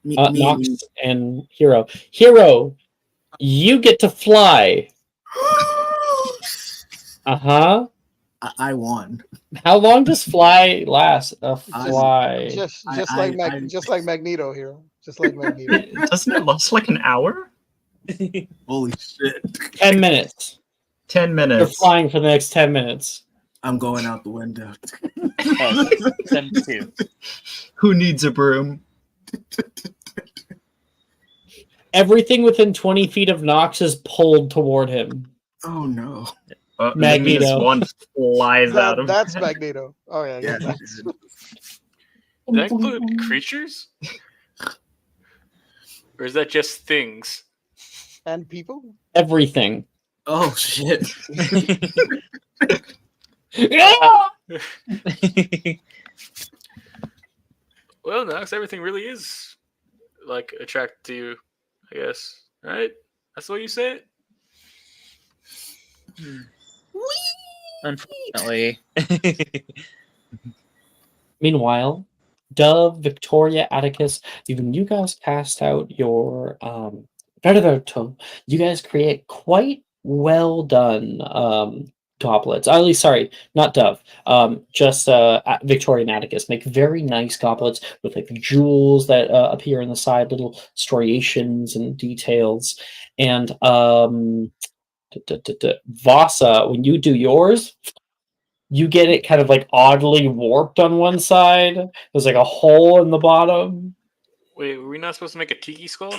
Me
Nox and hero. Hero, you get to fly. Uh-huh.
I won.
How long does fly last? Fly.
Just
I-
like Magneto here. Just like Magneto.
Doesn't it last like an hour?
Holy shit.
10 minutes.
10
You're
minutes.
flying for the next 10 minutes.
I'm going out the window.
Them two.
Who needs a broom?
Everything within 20 feet of Nox is pulled toward him.
Oh no.
Magneto.
Lumina's wand flies out of
That's
it.
Magneto. Oh yeah.
Yeah.
that's-
Does that include creatures? Or is that just things?
And people.
Everything.
Oh shit.
Well, Nox, everything really is like attracted to you, I guess. Right? That's the way you say it?
Unfortunately.
Meanwhile, Dove, Victoria, Atticus, even you guys cast out your you guys create quite well done goblets. At least, sorry, not Dove. Just Victoria and Atticus make very nice goblets with like jewels that appear on the side, little striations and details. And Vasa, when you do yours, you get it kind of like oddly warped on one side. There's like a hole in the bottom.
Wait, were we not supposed to make a tiki skull?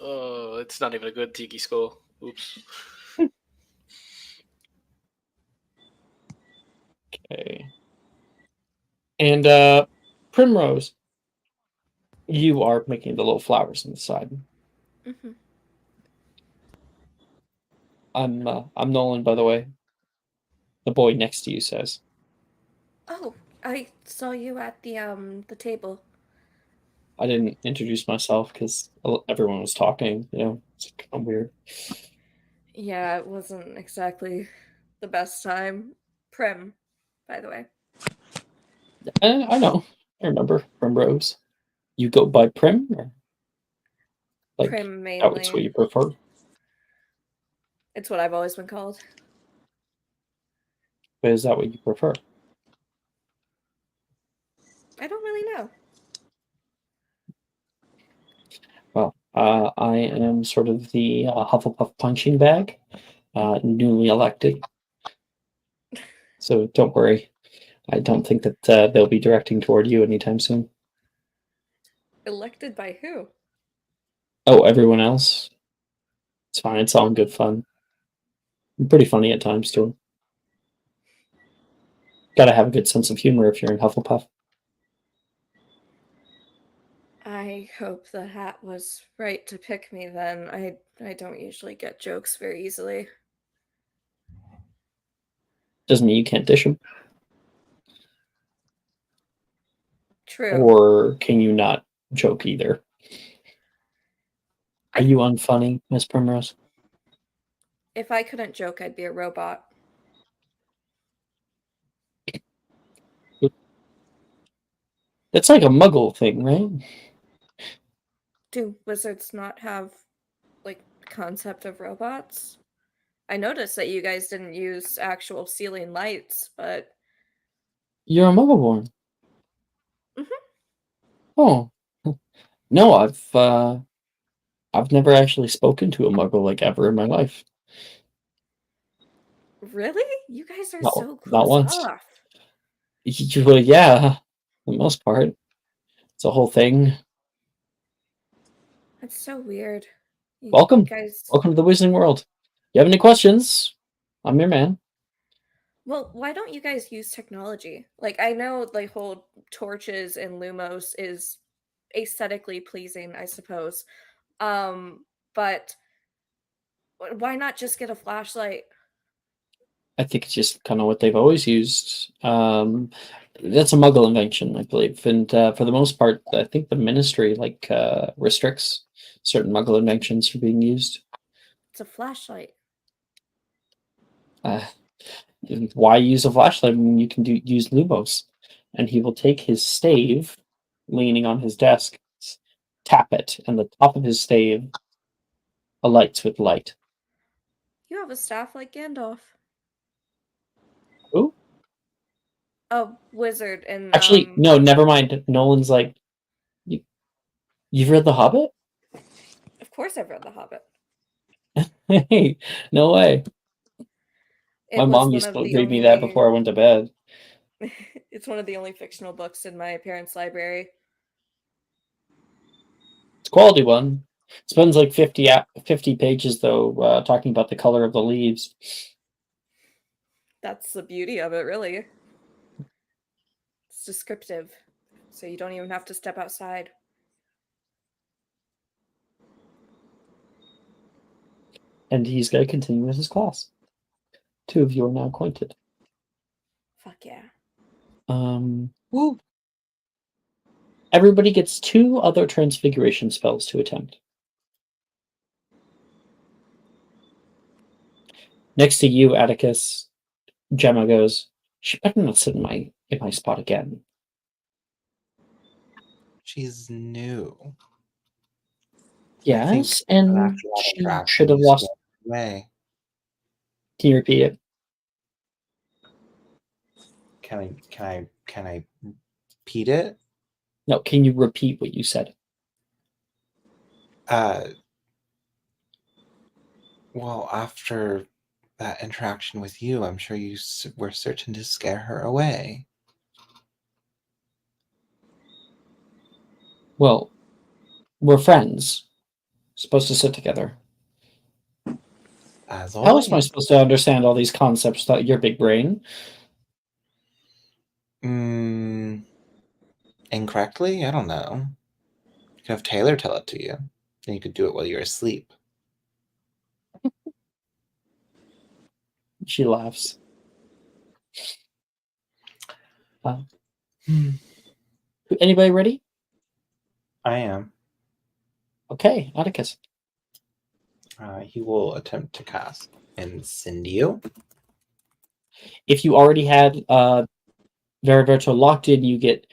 Oh, it's not even a good tiki skull. Oops.
Okay. And Primrose, you are making the little flowers on the side.
Mhm.
I'm Nolan, by the way. The boy next to you says.
Oh, I saw you at the table.
I didn't introduce myself because everyone was talking. You know, it's kind of weird.
Yeah, it wasn't exactly the best time. Prim, by the way.
I know. I remember Primrose. You go by Prim, or like
Prim
that was what
mainly.
you prefer?
It's what I've always been called.
But is that what you prefer?
I don't really know.
Well, I am sort of the Hufflepuff punching bag, newly elected. So don't worry. I don't think that they'll be directing toward you anytime soon.
Elected by who?
Oh, everyone else? It's fine. It's all in good fun. I'm pretty funny at times, too. Gotta have a good sense of humor if you're in Hufflepuff.
I hope the hat was right to pick me then. I don't usually get jokes very easily.
Doesn't mean you can't dish them.
True.
Or can you not joke either? Are you unfunny, Miss Primrose?
If I couldn't joke, I'd be a robot.
It's like a muggle thing, right?
Do wizards not have like concept of robots? I noticed that you guys didn't use actual ceiling lights, but
You're a muggle-born.
Mhm.
Oh. No, I've never actually spoken to a muggle like ever in my life.
really? You guys are
Not-
so
not
close
once.
off.
Well, yeah, for the most part. It's a whole thing.
That's so weird.
Welcome.
guys.
Welcome to the Wizarding World. You have any questions? I'm your man.
Well, why don't you guys use technology? Like, I know the whole torches and Lumos is aesthetically pleasing, I suppose. But why not just get a flashlight?
I think it's just kind of what they've always used. That's a Muggle invention, I believe, and for the most part, I think the Ministry restricts certain Muggle inventions from being used.
It's a flashlight.
Why use a flashlight when you can use Lumos? And he will take his stave, leaning on his desk, tap it, and the top of his stave alights with light.
You have a staff like Gandalf.
Who?
A wizard and
Actually, no, never mind. Nolan's like, you've read The Hobbit?
Of course I've read The Hobbit.
Hey, no way. My mom
one
used
of
to
the
read me that before I went to bed.
It's one of the only fictional books in my parents' library.
It's a quality one. It spends like 50 pages, though, talking about the color of the leaves.
That's the beauty of it, really. It's descriptive, so you don't even have to step outside.
And he's going to continue with his class. 2 of you are now acquainted.
Fuck yeah.
Woo. Everybody gets 2 other transfiguration spells to attempt. Next to you, Atticus, Gemma goes, she better not sit in my spot again.
She's new.
Yes, and she should have
you
lost.
Way.
Can you repeat it?
Can I repeat it?
No, can you repeat what you said?
Well, after that interaction with you, I'm sure you were certain to scare her away.
Well, we're friends. Supposed to sit together.
As
How else am I
always.
supposed to understand all these concepts without your big brain?
Incorrectly? I don't know. You could have Taylor tell it to you. And you could do it while you're asleep.
She laughs. Anybody ready?
I am.
Okay, Atticus.
He will attempt to cast Incendio.
If you already had Veriverto locked in, you get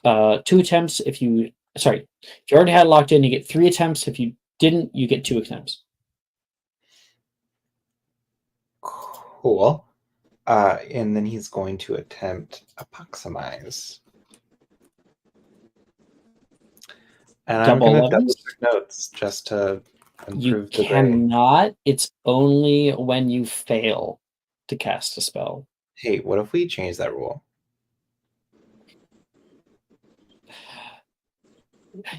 2 attempts. If you already had it locked in, you get 3 attempts. If you didn't, you get 2 attempts.
Cool. And then he's going to attempt Apoxamize. And I'm going to double check notes just to improve the brain.
You cannot. It's only when you fail to cast a spell.
Hey, what if we change that rule?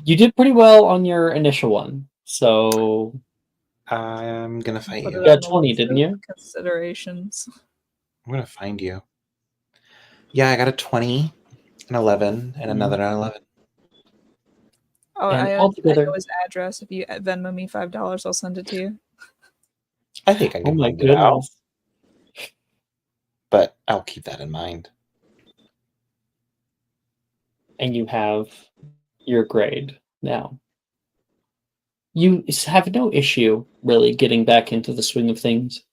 You did pretty well on your initial one, so
I'm gonna fight you.
You got 20, didn't you?
Considerations.
I'm gonna find you. Yeah, I got a 20, an 11, and another 11.
Oh,
And
I
altogether-
know his address. If you Venmo me $5, I'll send it to you.
I think I can find it out. But I'll keep that in mind.
And you have your grade now. You have no issue really getting back into the swing of things.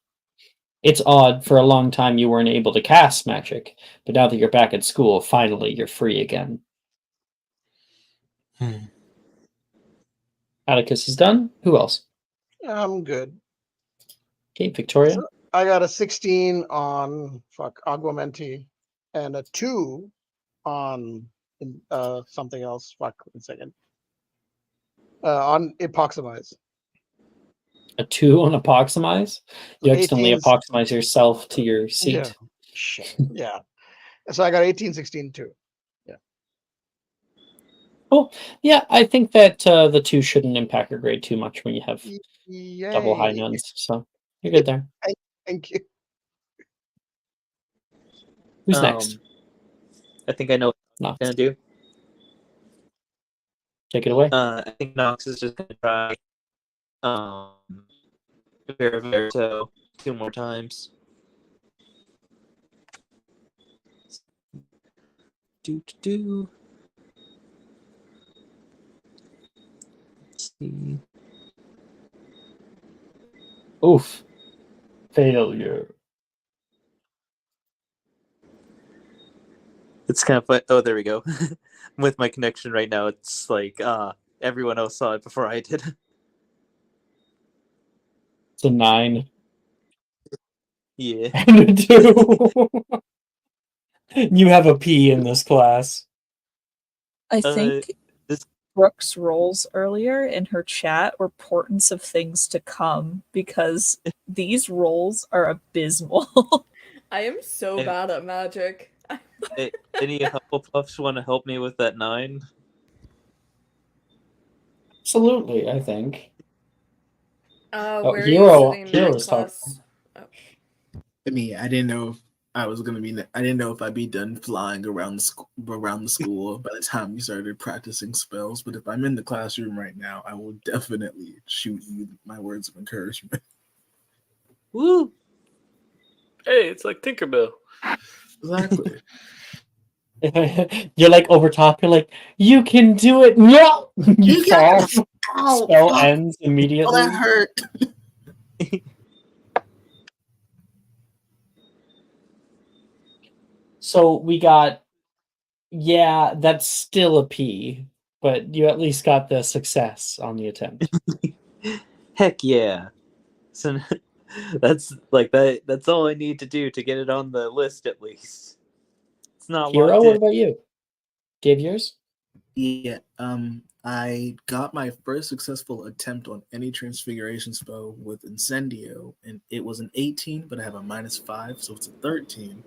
It's odd, for a long time you weren't able to cast magic, but now that you're back at school, finally you're free again. Atticus is done. Who else?
I'm good.
Okay, Victoria.
So I got a 16 on Aguamenti and a 2 on something else. Fuck, 1 second. On Epoxamize.
A 2 on Apoxamize? You accidentally
18's
Apoxamize yourself to your seat.
Yeah. Shit. Yeah. So I got 18, 16, 2. Yeah.
Yeah, I think that the two shouldn't impact your grade too much when you have double high
Yay.
nuns. So you're good there.
Thank you.
Who's next?
I think I know what
Nox.
I'm gonna do.
Take it away.
I think Nox is just gonna try Verito 2 more times. Do. Let's see.
Oof. Failure.
It's kind of fun. Oh, there we go. With my connection right now, it's like everyone else saw it before I did.
It's a 9.
Yeah.
And a 2. You have a P in this class.
I think
this
Brooks' rolls earlier in her chat were portents of things to come because these rolls are abysmal.
I am so bad at magic.
Any Hufflepuffs want to help me with that 9?
Absolutely, I think.
Where are you sitting in
Hero's
class?
talking.
I mean, I didn't know if I was gonna be. I didn't know if I'd be done flying around the school by the time we started practicing spells. But if I'm in the classroom right now, I will definitely shoot you my words of encouragement.
Woo!
Hey, it's like Tinkerbell.
Exactly.
You're like over top. You're like, you can do it. No, you fall.
Ow,
Spell
fuck.
ends immediately.
Oh, that hurt.
So we got, yeah, that's still a P, but you at least got the success on the attempt.
Heck yeah! So that's like that. That's all I need to do to get it on the list, at least. It's not
Hero,
locked
what
in.
about you? Give yours?
Yeah. I got my first successful attempt on any transfiguration spell with Incendio, and it was an 18, but I have a -5, so it's a 13.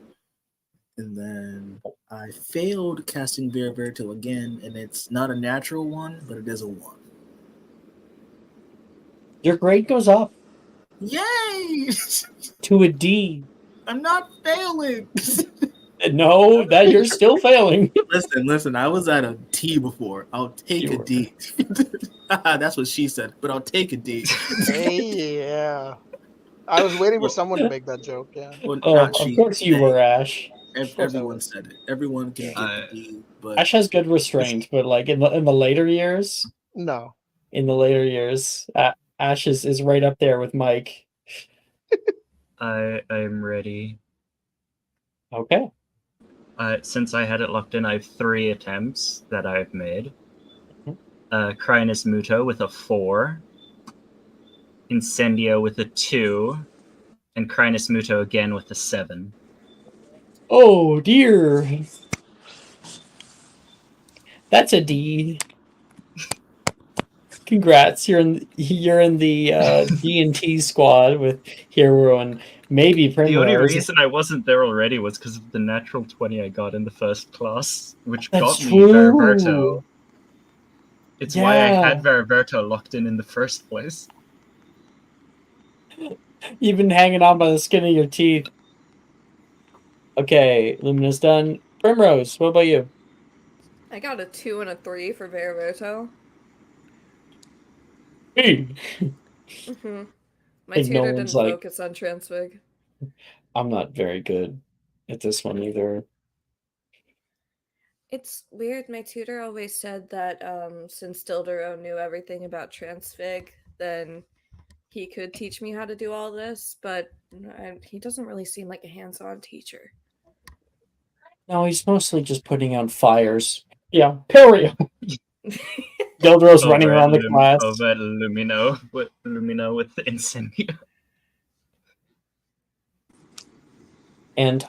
And then I failed casting Vera Verito again, and it's not a natural one, but it is a 1.
Your grade goes up
Yay!
to a D.
I'm not failing.
No, that you're still failing.
Listen. I was at a T before. I'll take
You
a
were.
D. That's what she said, but I'll take a D.
Hey, yeah. I was waiting for someone to make that joke. Yeah.
Well, not
Of
she.
course you were, Ash.
Of course I
Everyone
was.
said it. Everyone can
Yeah.
get the D, but
Ash has good restraint, but like in the later years,
No.
Ash is right up there with Mike.
I'm ready.
Okay.
Since I had it locked in, I have 3 attempts that I've made.
Mhm.
Crinus Muto with a 4. Incendio with a 2. And Crinus Muto again with a 7.
Oh dear. That's a D. Congrats, you're in the D&T squad with Hero and maybe
The only
Primrose.
reason I wasn't there already was because of the natural 20 I got in the first class, which
That's
got me Veriverto.
true.
It's why I
Yeah.
had Veriverto locked in the first place.
You've been hanging on by the skin of your teeth. Okay, Lumina's done. Primrose, what about you?
I got a 2 and a 3 for Verito.
Hey.
Mm-hmm. My
Like no
tutor
one's
didn't
like,
focus on Transfig.
I'm not very good at this one either.
It's weird. My tutor always said that since Dildero knew everything about Transfig, then he could teach me how to do all this, but he doesn't really seem like a hands-on teacher.
No, he's mostly just putting out fires. Yeah, Perio. Gildero's running around the class.
Over Lumino with the Incendio.
And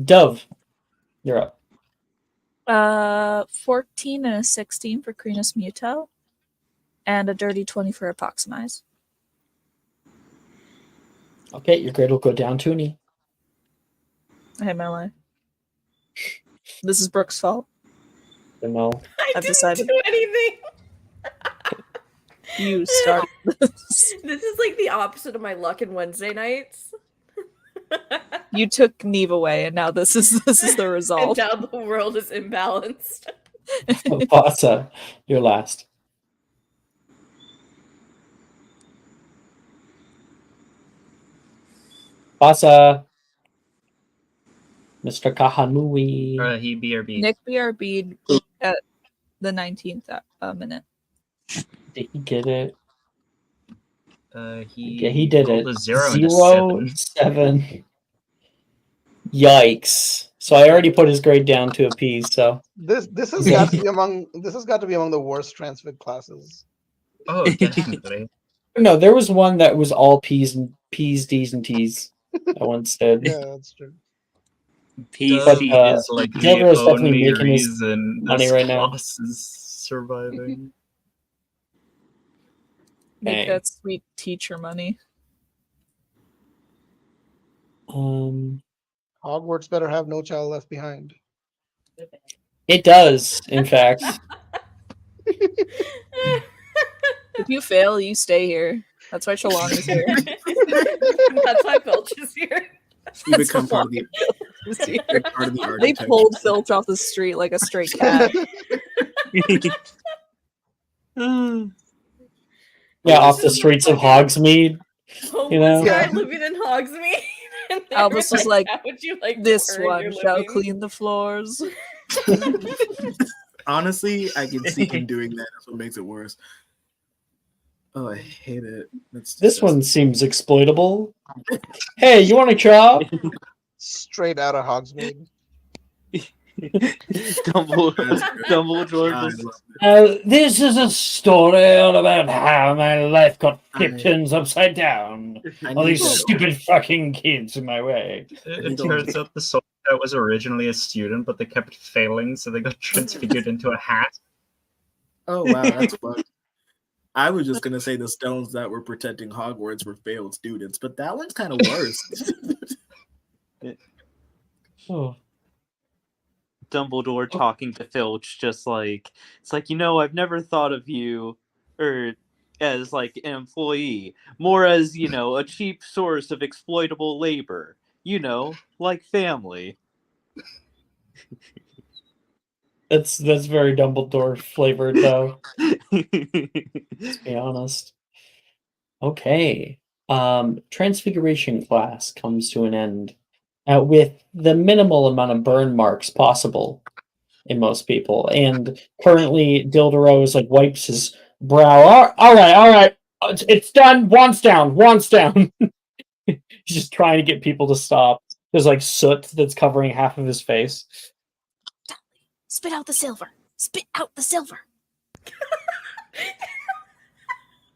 Dove, you're up.
14 and a 16 for Crinus Muto, and a dirty 20 for Epoximize.
Okay, your grade will go down to an E.
I hate my life. This is Brooke's fault.
fucking know.
I
I've
didn't
decided.
do anything.
You start this.
This is like the opposite of my luck in Wednesday nights.
You took Neve away, and now this is the
And
result.
now the world is imbalanced.
Pasa, you're last. Pasa. Mr. Kahanui.
He BRB.
Nick BRB'd at the 19th minute.
Did he get it?
He
did
rolled
it.
a 0 and a
0,
7.
7. Yikes. So I already put his grade down to a P, so
This has got to be among the worst transfig classes.
Oh, definitely.
no, there was one that was all P's, D's, and T's. I once did.
Yeah, that's true.
Dusty
But,
is like the
Deborah's definitely
only
making his
reason
money
this
right now.
class is surviving.
Make
Dang.
that sweet teacher money.
Hogwarts better have no child left behind.
It does, in fact.
If you fail, you stay here. That's why Chalon is here.
That's why Filch is here.
You become part of the,
Is here.
you're part of the
They
architecture.
pulled Filch off the street like a stray cat.
Yeah, off the streets of Hogsmeade. You know?
Homeless guy living in Hogsmeade. And they
Albus
were
is like,
how would you like to
this
earn your
one shall
living?"
clean the floors.
Honestly, I can see him doing that. That's what makes it worse. Oh, I hate it.
This one seems exploitable. Hey, you want a job?
Straight out of Hogsmeade.
Dumbledore just
This is a story all about how my life got flipped turns upside down. All these stupid fucking kids in my way.
It turns out the soldier was originally a student, but they kept failing, so they got transfigured into a hat.
Oh wow, that's fucked. I was just gonna say the stones that were protecting Hogwarts were failed students, but that one's kind of worse.
Oh.
Dumbledore talking to Filch, just like it's like, I've never thought of you or as like an employee, more as a cheap source of exploitable labor, like family.
That's very Dumbledore flavored though. Let's be honest. Okay. Transfiguration class comes to an end with the minimal amount of burn marks possible in most people. And currently Dildero is like wipes his brow. All right. It's done. Wands down. He's just trying to get people to stop. There's like soot that's covering half of his face.
Spit out the silver. Spit out the silver.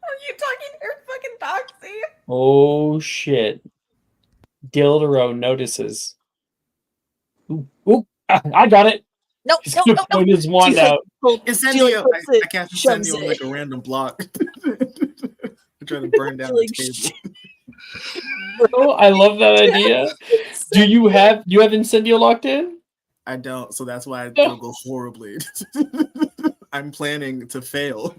Are you talking to her fucking doxy?
Oh shit. Dildero notices. Ooh, I got it.
No,
He's
no,
gonna
no, no.
point his wand out.
Incendio!
puts
I
it,
cast
shoves
Incendio on
it.
like a random block. I'm trying to burn down the
Like,
table.
Bro, I love that idea. Do you have Incendio locked in?
I don't, so that's why it'll go horribly. I'm planning to fail.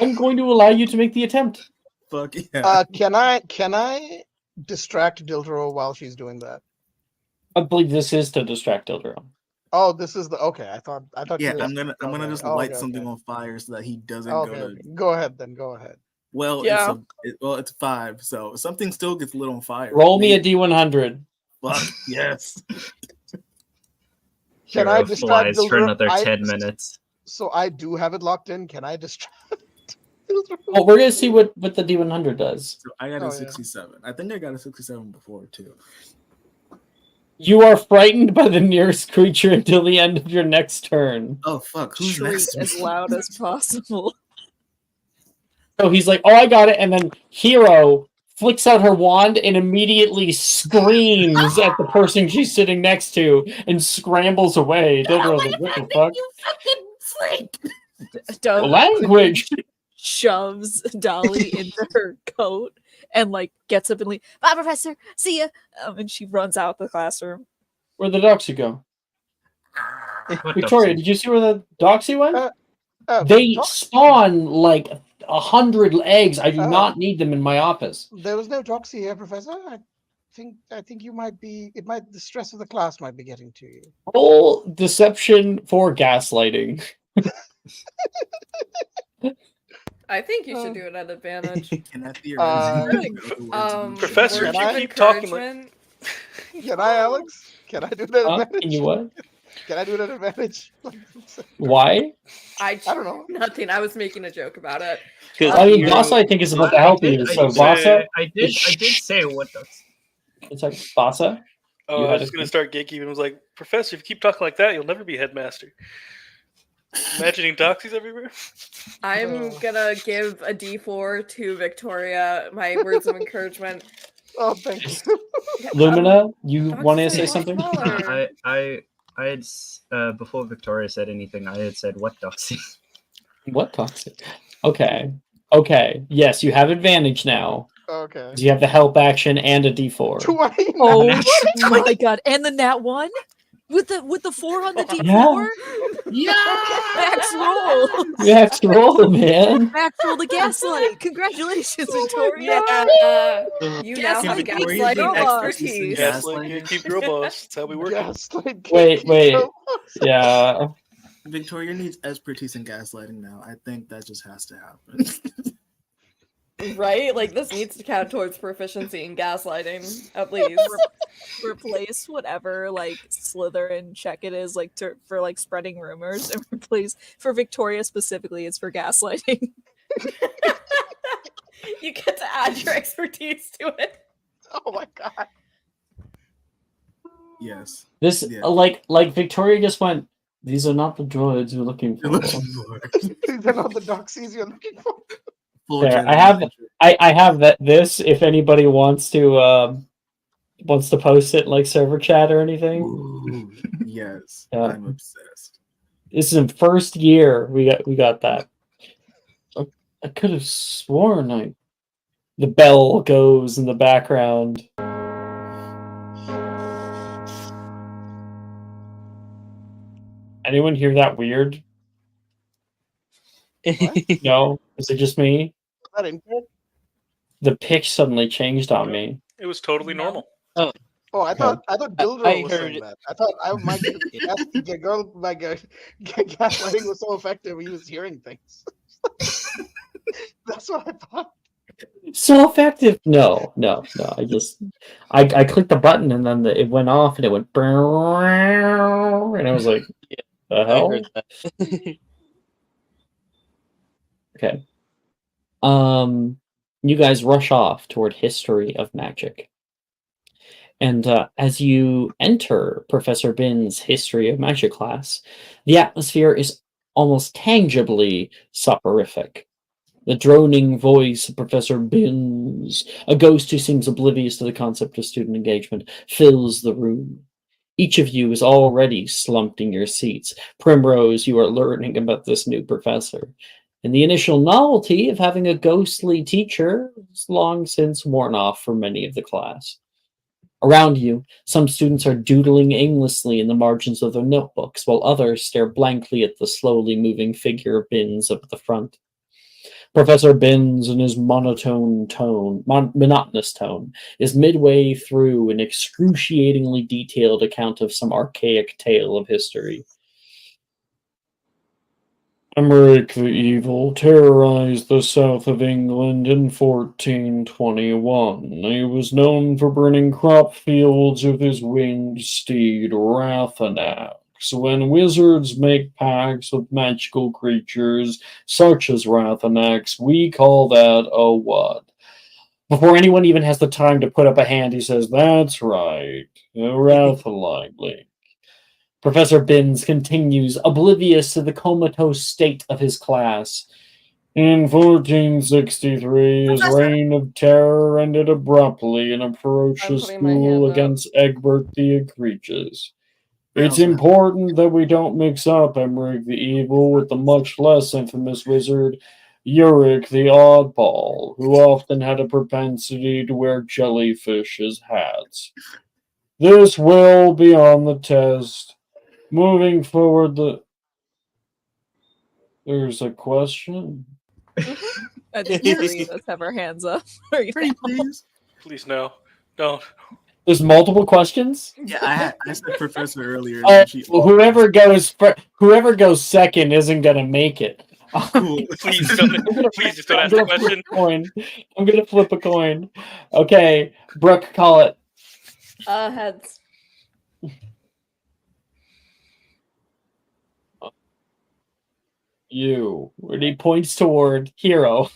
I'm going to allow you to make the attempt.
Fuck yeah.
Can I distract Dildero while she's doing that?
I believe this is to distract Dildero.
Oh, this is the okay. I thought.
Yeah,
you
I'm gonna
okay.
just
Oh,
light
okay,
something
okay.
on fire so that he doesn't
Okay,
go to.
okay. Go ahead then. Go ahead.
Well,
Yeah.
it's 5, so something still gets lit on fire.
Roll me a D100.
Fuck yes.
Can I
Hero
distract
flies for
Dildero?
another 10 minutes.
So I do have it locked in. Can I distract Dildero?
Oh, we're gonna see what the D100 does.
So I got
Oh,
a
yeah.
67. I think I got a 67 before too.
You are frightened by the nearest creature until the end of your next turn.
Oh fuck! Who's
Shriek
next?
as loud as possible.
So he's like, "Oh, I got it," and then Hero flicks out her wand and immediately screams at the person she's sitting next to and scrambles away. Dildero's like, "What the fuck?"
You fucking freak!
Doug
Language.
shoves Dolly into her coat and like gets up and leaves. Bye, Professor. See ya. And she runs out the classroom.
Where'd the doxy go?
What
Victoria,
doxy?
did you see where the doxy went? They
Doc-
spawn like 100 eggs. I do not need them in my office.
There was no doxy here, Professor. I think you might be. It might. The stress of the class might be getting to you.
Full deception for gaslighting.
I think you should do it at advantage.
Can I theorize?
Professor,
words
if you
of
keep talking like
encouragement.
Can I, Alex? Can I do that
Huh?
advantage?
Can you what?
Can I do that advantage?
Why?
I
don't know.
Nothing. I was making a joke about it.
I mean, Vasa, I think, is about to help you. So, Vasa,
I did say what doxy.
it's like Vasa.
Oh, I was just gonna start gatekeeping. I was like, Professor, if you keep talking like that, you'll never be headmaster. Imagining doxies everywhere.
I'm gonna give a D4 to Victoria. My words of encouragement.
Oh, thank you.
Lumina, you
Doxies
want to
are
say
much
something?
smaller.
I had before Victoria said anything, I had said what doxy.
What toxic? Okay. Okay. Yes, you have advantage now.
Okay.
You have the help action and a D4.
Oh my god! And the nat 1 with the 4 on the D4.
Yeah.
Max roll.
You have to roll, man.
Max roll the gaslight. Congratulations, Victoria.
Yeah. You now have
Gaslight
gaslighting
girl boss.
expertise.
Gaslight gatekeep girl boss. That's how we work.
Wait. Yeah.
Victoria needs expertise in gaslighting now. I think that just has to happen.
Right? Like this needs to count towards proficiency in gaslighting, at least.
Replace whatever like Slytherin check it is like for like spreading rumors, and replace for Victoria specifically it's for gaslighting.
You get to add your expertise to it.
Oh my god.
Yes.
This like Victoria just went. These are not the droids you're looking for.
These are not the doxies you're looking for.
There, I have that. This, if anybody wants to post it in, like server chat or anything.
Ooh, yes, I'm obsessed.
This is in first year. We got that. I could have sworn the bell goes in the background. Anyone hear that weird? No? Is it just me? The pitch suddenly changed on me.
It was totally normal.
Oh, I thought Dildo
I
was
heard
saying
it.
that. I thought gaslighting was so effective. He was hearing things. That's what I thought.
So effective? No. I clicked the button and then it went off and it went and I was like, the hell?
I heard that.
Okay. You guys rush off toward History of Magic. And as you enter Professor Bin's History of Magic class, the atmosphere is almost tangibly soporific. The droning voice of Professor Binns, a ghost who seems oblivious to the concept of student engagement, fills the room. Each of you is already slumped in your seats. Primrose, you are learning about this new professor. And the initial novelty of having a ghostly teacher is long since worn off for many of the class. Around you, some students are doodling aimlessly in the margins of their notebooks, while others stare blankly at the slowly moving figure of Binns up at the front. Professor Binns, in his monotonous tone, is midway through an excruciatingly detailed account of some archaic tale of history. Emmerich the Evil terrorized the south of England in 1421. He was known for burning crop fields with his winged steed Rathanax. When wizards make pacts with magical creatures such as Rathanax, we call that a what? Before anyone even has the time to put up a hand, he says, "That's right, a Rathalightling." Professor Binns continues, oblivious to the comatose state of his class. In 1463, his reign of terror ended abruptly in a ferocious duel against Egbert the Egregious. It's important that we don't mix up Emmerich the Evil with the much less infamous wizard Uric the Oddball, who often had a propensity to wear jellyfish as hats. This will be on the test. Moving forward, there's a question.
I think
Yes.
three of us have our hands up. Right
Pretty
now.
please.
Please no. Don't.
There's multiple questions.
Yeah, I said professor earlier.
Oh,
and she
whoever goes second isn't gonna make it.
Cool.
Please don't. Please just don't ask the question.
I'm gonna flip a coin. Okay, Brooke, call it.
Heads.
You. And he points toward Hero.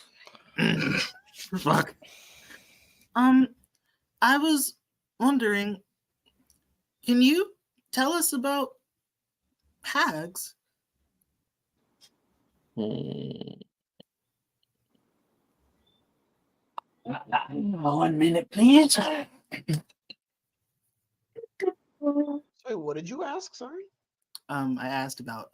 Fuck. I was wondering, can you tell us about hags?
Hmm. 1 minute, please.
Sorry, what did you ask? Sorry.
I asked about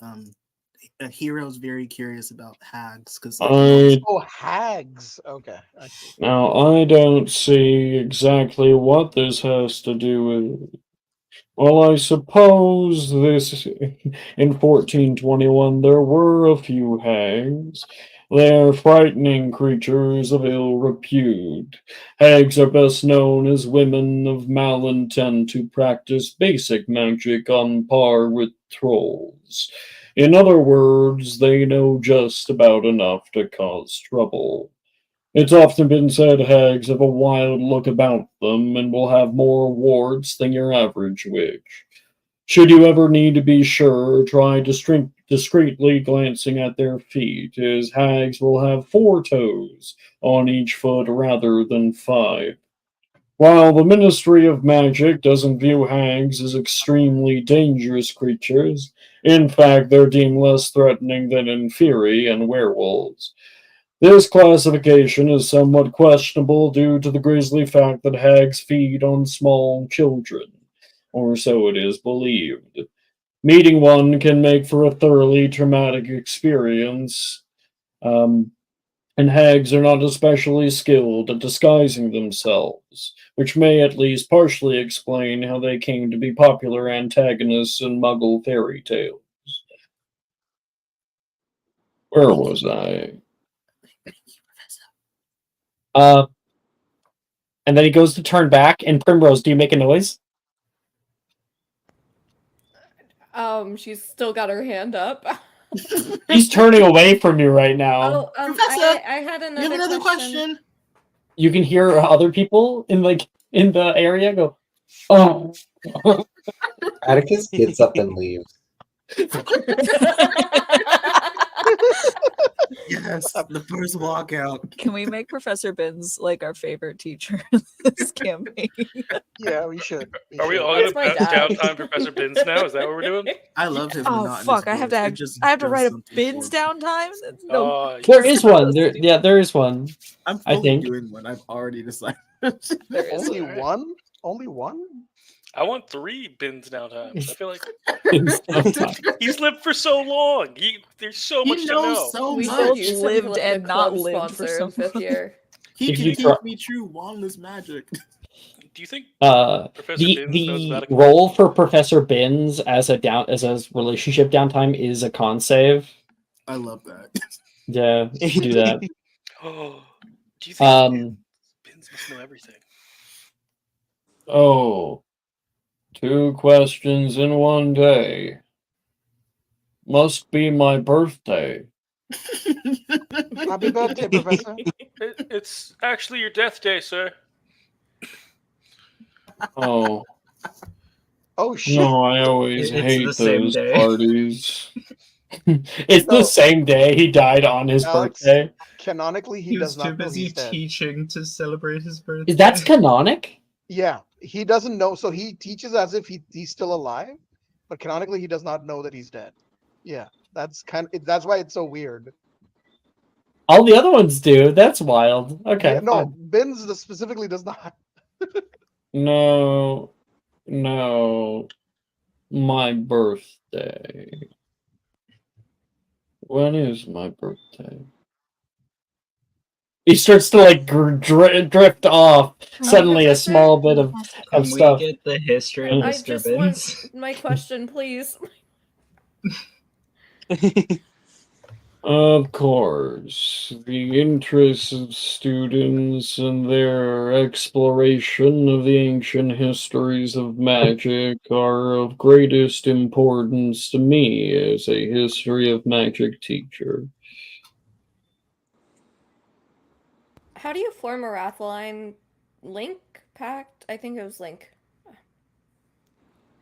Hero's very curious about hags because
Oh, hags. Okay. I see.
Now, I don't see exactly what this has to do with. Well, I suppose this. In 1421, there were a few hags. They are frightening creatures of ill repute. Hags are best known as women of malintent who practice basic magic on par with trolls. In other words, they know just about enough to cause trouble. It's often been said hags have a wild look about them and will have more warts than your average witch. Should you ever need to be sure, try discreetly glancing at their feet, as hags will have 4 toes on each foot rather than 5. While the Ministry of Magic doesn't view hags as extremely dangerous creatures, in fact, they're deemed less threatening than inferi and werewolves. This classification is somewhat questionable due to the grisly fact that hags feed on small children, or so it is believed. Meeting one can make for a thoroughly traumatic experience, and hags are not especially skilled at disguising themselves, which may at least partially explain how they came to be popular antagonists in Muggle fairy tales. Where was I? And then he goes to turn back, and Primrose, do you make a noise?
She's still got her hand up.
He's turning away from you right now.
Oh,
Professor,
I had
you have another question.
You can hear other people in the area go, "Oh."
Atticus gets up and leaves.
Yes, the first walkout.
Can we make Professor Binns like our favorite teacher in this campaign?
Yeah, we should.
Are we all going to downtime Professor Binns now? Is that what we're doing?
I love his
Oh
monotonous
fuck! I
voice.
have to
It
have,
just
I have to
does
write a
something
Binns
for me.
downtime. No,
There is one. There is one.
I'm
I
fully
think.
doing one. I've already decided.
there is
Only
one.
one? Only one?
I want 3 Binns downtimes. I feel like
It's
he's lived for so long. There's so much
He
to know.
knows so
We
much.
should
both
use him
lived
as, like,
and
a
not
club
lived for
sponsor
so
in 5th year.
He
If
can
you
teach
try-
me true wandless magic.
Do you think
the
Professor Binns knows
the
Vatican?
role for Professor Binns as a relationship downtime is a con save.
I love that.
Yeah, you should do that.
Oh, do you think Binns must know everything?
Oh, 2 questions in one day. Must be my birthday.
Happy birthday, Professor.
It's actually your death day, sir.
Oh.
Oh shit.
No, I always
It's
hate
the same
those
day.
parties. It's
No.
the same day he died on his
Alex,
birthday.
Canonically, he
He
does
was too
not know
busy
he's dead.
teaching to celebrate his birthday.
That's canonic?
Yeah, he doesn't know. So he teaches as if he's still alive, but canonically, he does not know that he's dead. Yeah, that's that's why it's so weird.
All the other ones do. That's wild. Okay,
Yeah, no,
fine.
Binns specifically does not.
No, my birthday. When is my birthday? He starts to like drift off. Suddenly, a small bit of
Can we
stuff.
get the history of
I
Mr.
just
Binns?
want my question, please.
Of course, the interests of students and their exploration of the ancient histories of magic are of greatest importance to me as a history of magic teacher.
How do you form a Rathline link pact? I think it was link.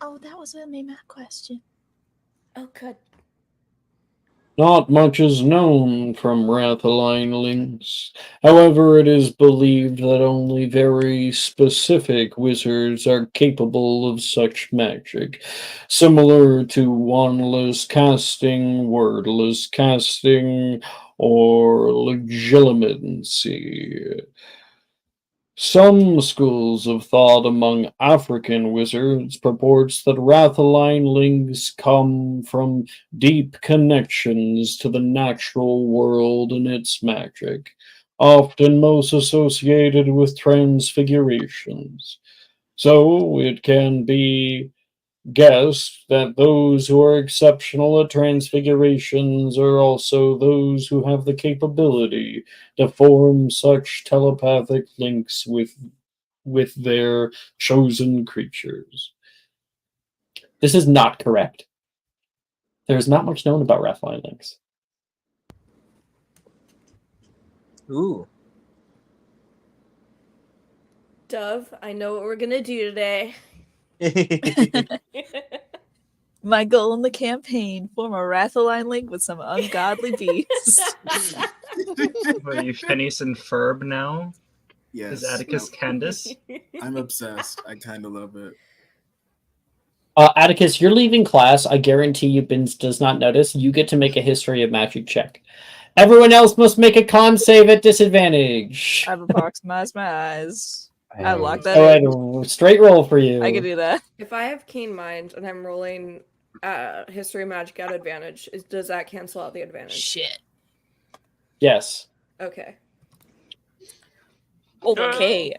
Oh, that was gonna be my question.
Oh, good.
Not much is known from Rathaline links. However, it is believed that only very specific wizards are capable of such magic, similar to wantless casting, wordless casting, or legilimency. Some schools of thought among African wizards purports that Rathaline links come from deep connections to the natural world and its magic, often most associated with transfigurations. So it can be guessed that those who are exceptional at transfigurations are also those who have the capability to form such telepathic links with their chosen creatures. This is not correct. There's not much known about Rathline links.
Ooh.
Dove, I know what we're gonna do today.
My goal in the campaign: form a Rathaline link with some ungodly beast.
Are you Phineas and Ferb now?
Yes.
Is Atticus Candace?
I'm obsessed. I kind of love it.
Atticus, you're leaving class. I guarantee you Bins does not notice. You get to make a history of magic check. Everyone else must make a con save at disadvantage.
I've approximatized my eyes. I locked that
Go
in.
ahead, straight roll for you.
I can do that.
If I have keen mind and I'm rolling history of magic at advantage, does that cancel out the advantage?
Shit.
Yes.
Okay.
Okay.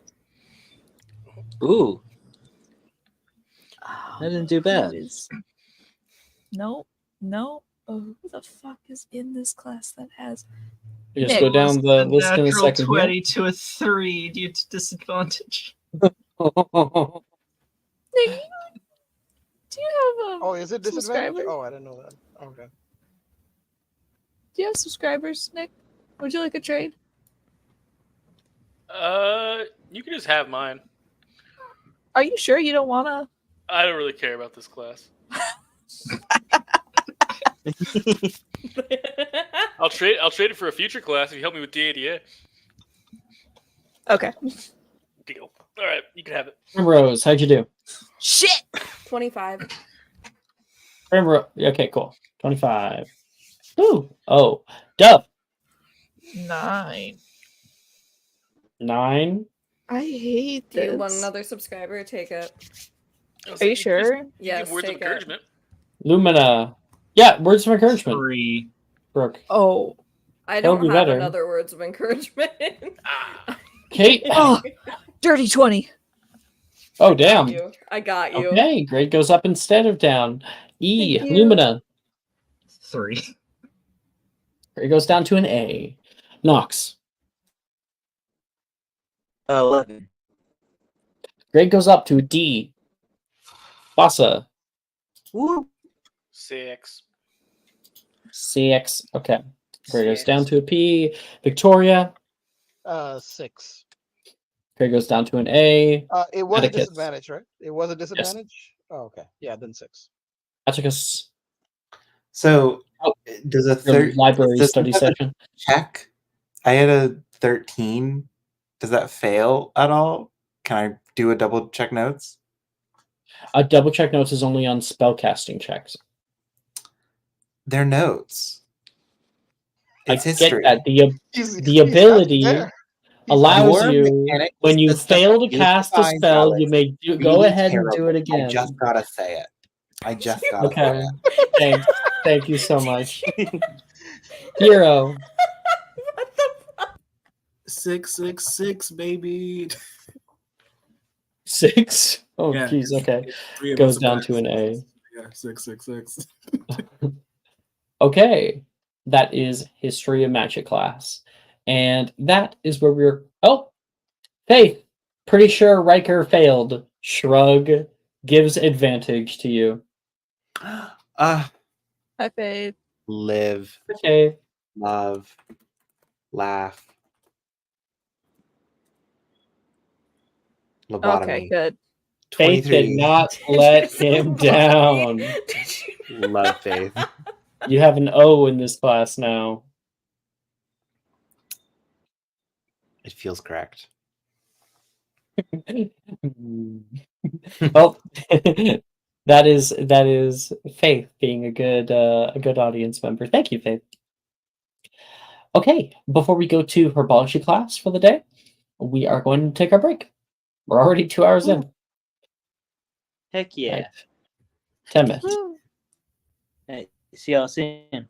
Ooh. I didn't do bad.
No. Oh, who the fuck is in this class that has?
You just
Nick,
go down the list in a
Natural
second.
20 to a 3 due to disadvantage.
Nick, do you have
Oh, is it disadvantage?
subscribers?
Oh, I didn't know that. Okay.
Do you have subscribers, Nick? Would you like a trade?
You can just have mine.
Are you sure you don't wanna?
I don't really care about this class. I'll trade it for a future class if you help me with DADA.
Okay.
Deal. All right, you can have it.
Rose, how'd you do?
Shit.
25.
Okay, cool. 25. Ooh. Oh. Dove.
9.
9.
I hate
Do
this.
you want another subscriber? Take it.
Are you sure?
You
Yes,
give words of
take it.
encouragement.
Lumina. Yeah, words of encouragement.
3.
Brooke.
Oh.
I
That would
don't
be
have
better.
another words of encouragement.
Kate.
Oh, dirty 20.
Oh, damn.
I got you.
Okay, grade goes up instead of down. E.
Thank you.
Lumina.
3.
Grade goes down to an A. Nox.
11.
Grade goes up to a D. Bassa.
Woo.
6.
6. Okay. Grade goes down to a P. Victoria.
6.
Grade goes down to an A.
It was
Atticus.
a disadvantage, right? It was a disadvantage? Oh, okay. Yeah, then 6.
Atticus.
So
Oh,
does a
Your library
does
study
it have a
section.
check? I had a 13. Does that fail at all? Can I do a double check notes?
A double check notes is only on spellcasting checks.
They're notes. It's
I
history.
get that.
He's
The ability
there.
allows
Your
you,
mechanic
when you
system
fail to
is
cast a
designed,
spell,
Alex,
you may go
really
ahead and do it
terrible.
again.
I just gotta say it.
Okay. Thank you so much. Hero.
What the fuck?
666, baby.
6. Oh,
Yeah,
jeez. Okay.
Three of
Goes
us
down
are
to an A.
Yeah, 666.
Okay, that is History of Magic class. And that is where we're. Oh, Faith! Pretty sure Riker failed. Shrug gives advantage to you.
Ah,
Hi, Faith.
live,
Okay.
love, laugh.
Okay,
Lobotomy.
good.
Faith did
23.
not let him down.
Love Faith.
You have an O in this class now.
It feels correct.
Well, that is Faith being a good audience member. Thank you, Faith. Okay, before we go to herbology class for the day, we are going to take our break. We're already 2 hours in.
Heck yeah.
Right. 10 minutes.
Hey, see y'all soon.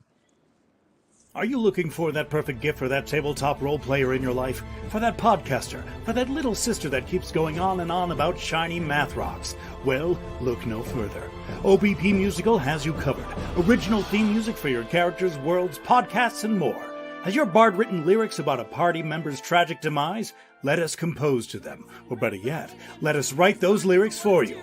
Are you looking for that perfect gift for that tabletop role player in your life? For that podcaster? For that little sister that keeps going on and on about shiny math rocks? Well, look no further. OBP Musical has you covered. Original theme music for your characters, worlds, podcasts, and more. Has your bard written lyrics about a party member's tragic demise? Let us compose to them. Or better yet, let us write those lyrics for you.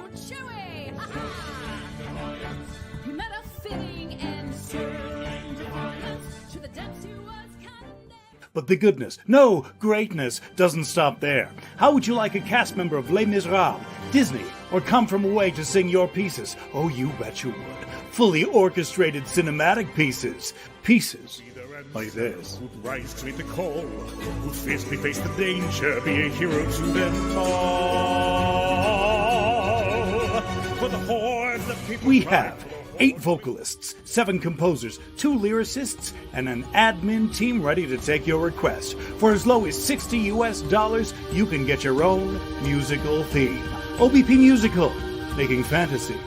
But the goodness, no, greatness, doesn't stop there. How would you like a cast member of Les Miserables, Disney, or Come From Away to sing your pieces? Oh, you bet you would. Fully orchestrated cinematic pieces. Pieces like this. Who'd rise to meet the call, who'd fiercely face the danger, be a hero to them all. For the horde that people we have 8 vocalists, 7 composers, 2 lyricists, and an admin team ready to take your request. For as low as $60 US, you can get your own musical theme. OBP Musical, making fantasy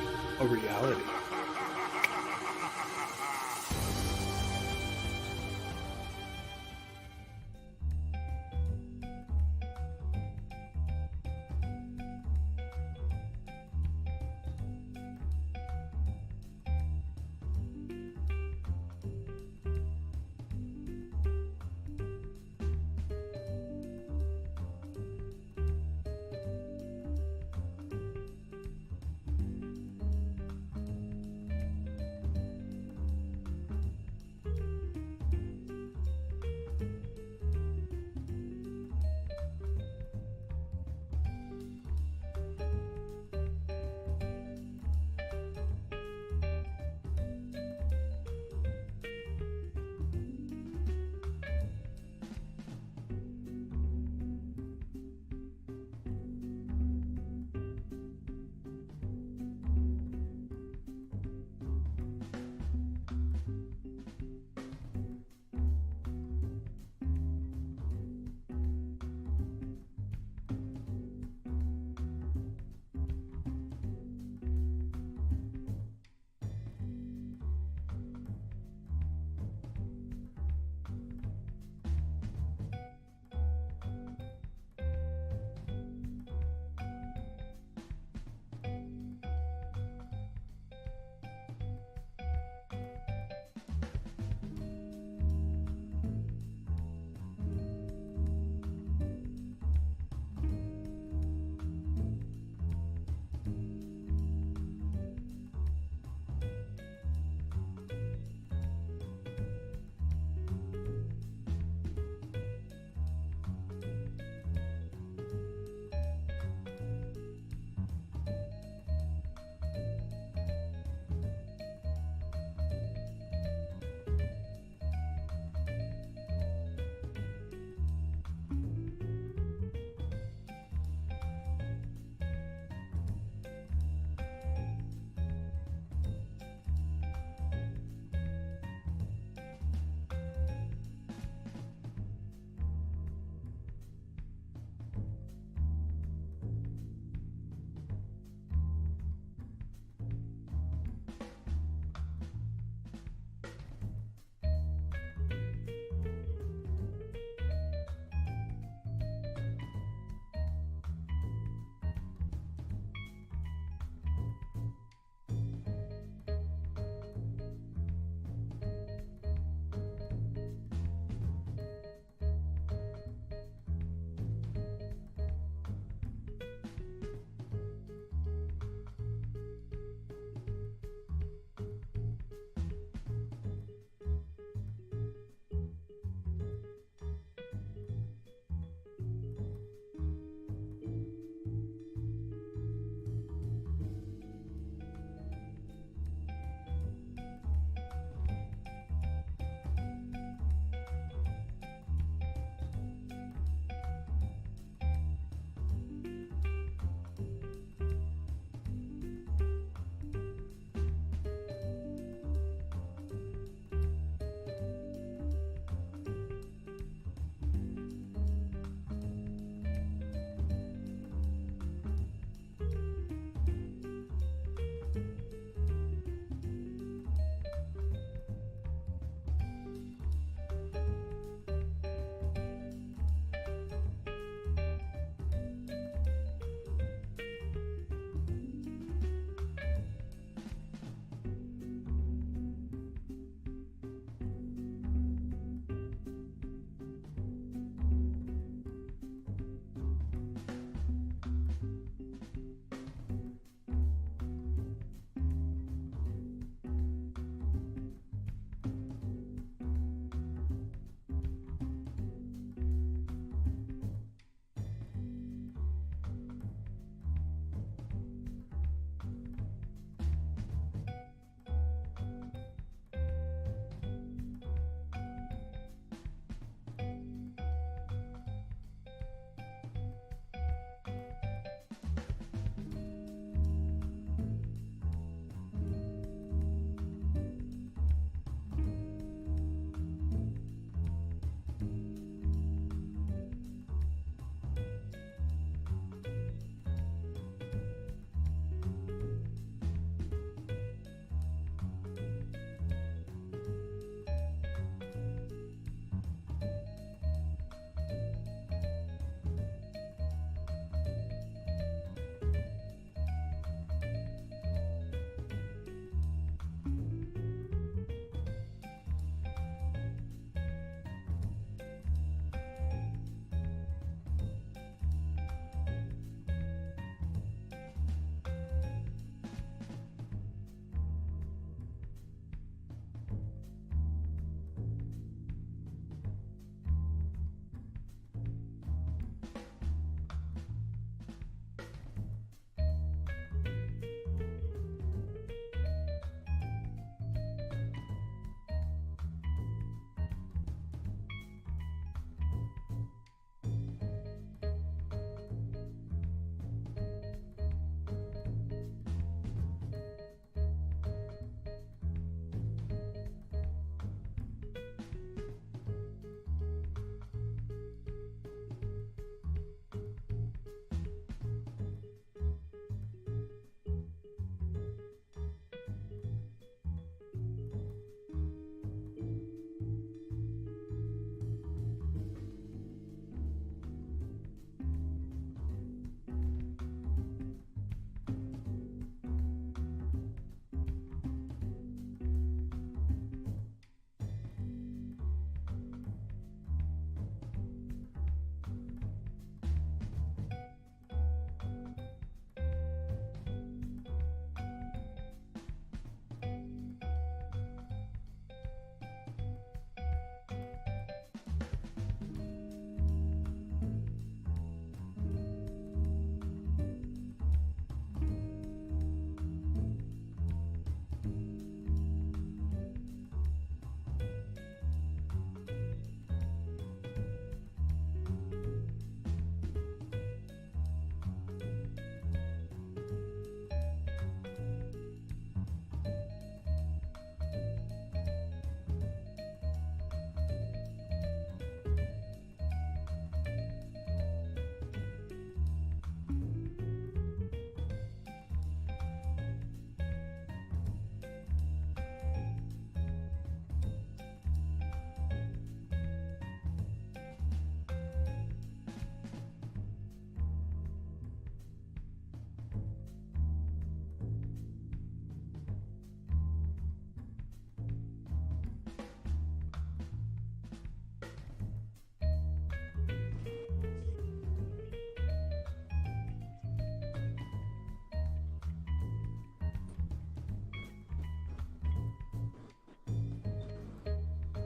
a reality.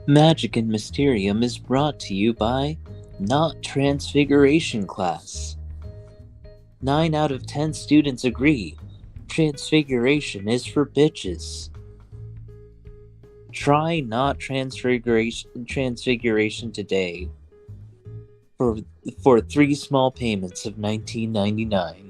Magic and Mysterium is brought to you by Not Transfiguration Class. 9 out of 10 students agree. Transfiguration is for bitches. Try Not Transfiguration today for 3 small payments of $19.99.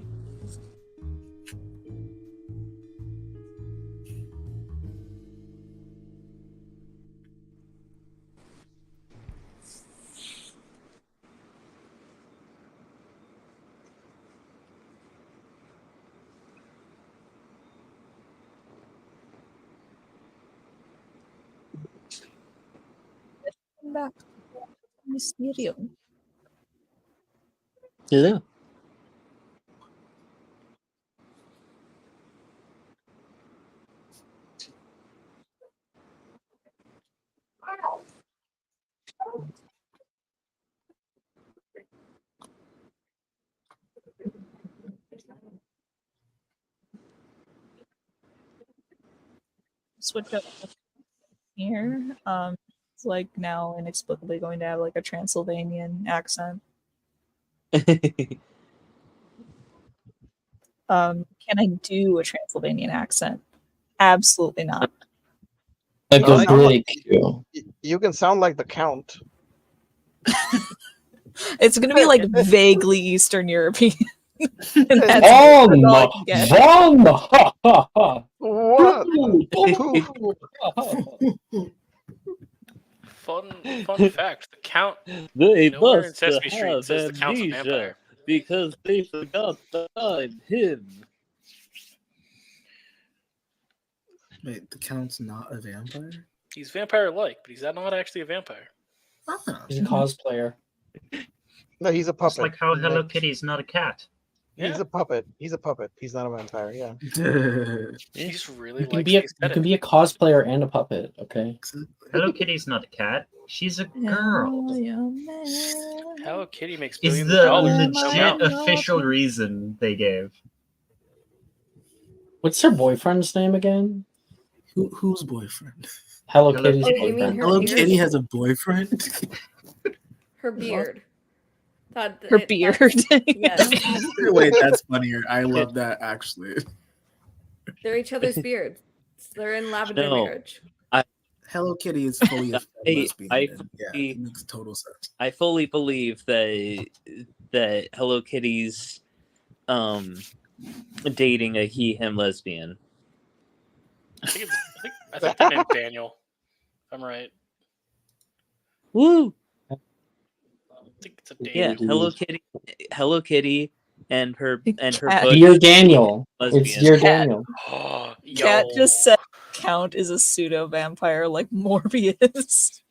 Back to Mysterium.
Hello.
Switch up here. It's like now inexplicably going to have like a Transylvanian accent. Can I do a Transylvanian accent? Absolutely not.
Like
No,
a
it sounds like-
Greek.
You can sound like the Count.
It's gonna be like vaguely Eastern European. And that's
Oh
all I
no!
can get.
Von! Ha ha ha!
What?
Fun fact: the Count
They
nowhere in
must
Sesame Street
have
says the Count's a
amnesia
vampire.
because they forgot to find him.
Wait, the Count's not a vampire?
He's vampire-like, but he's not actually a vampire.
Ah.
He's a cosplayer.
No, he's a puppet.
Just like how
He's
Hello
like-
Kitty's not a cat.
He's a puppet. He's a puppet. He's not a vampire. Yeah.
He's really
You can
likes
be
the
a you
aesthetic.
can be a cosplayer and a puppet. Okay.
Hello Kitty's not a cat. She's a girl.
Hello Kitty makes
Is
billions
the
of dollars. No
legit
doubt.
official reason they gave.
What's her boyfriend's name again?
Whose boyfriend?
Hello
Hello
Kitty's
Kitty. Oh, you mean
boyfriend.
her
Hello
beard?
Kitty has a boyfriend?
Her beard.
Her beard.
Yes.
Wait, that's funnier. I love that actually.
They're each other's beards. They're in lavender
No.
marriage.
Hello Kitty is fully a lesbian.
I
and yeah, it makes total sense.
I fully believe that Hello Kitty's dating a he/him lesbian.
I think they're named Daniel. If I'm right.
Woo!
I think it's a
Yeah,
Daniel.
Hello Kitty, and her
Cat.
buddy
Dear Daniel.
lesbian.
It's Dear
Cat.
Daniel.
Oh,
Cat
yo.
just said Count is a pseudo vampire like Morbius.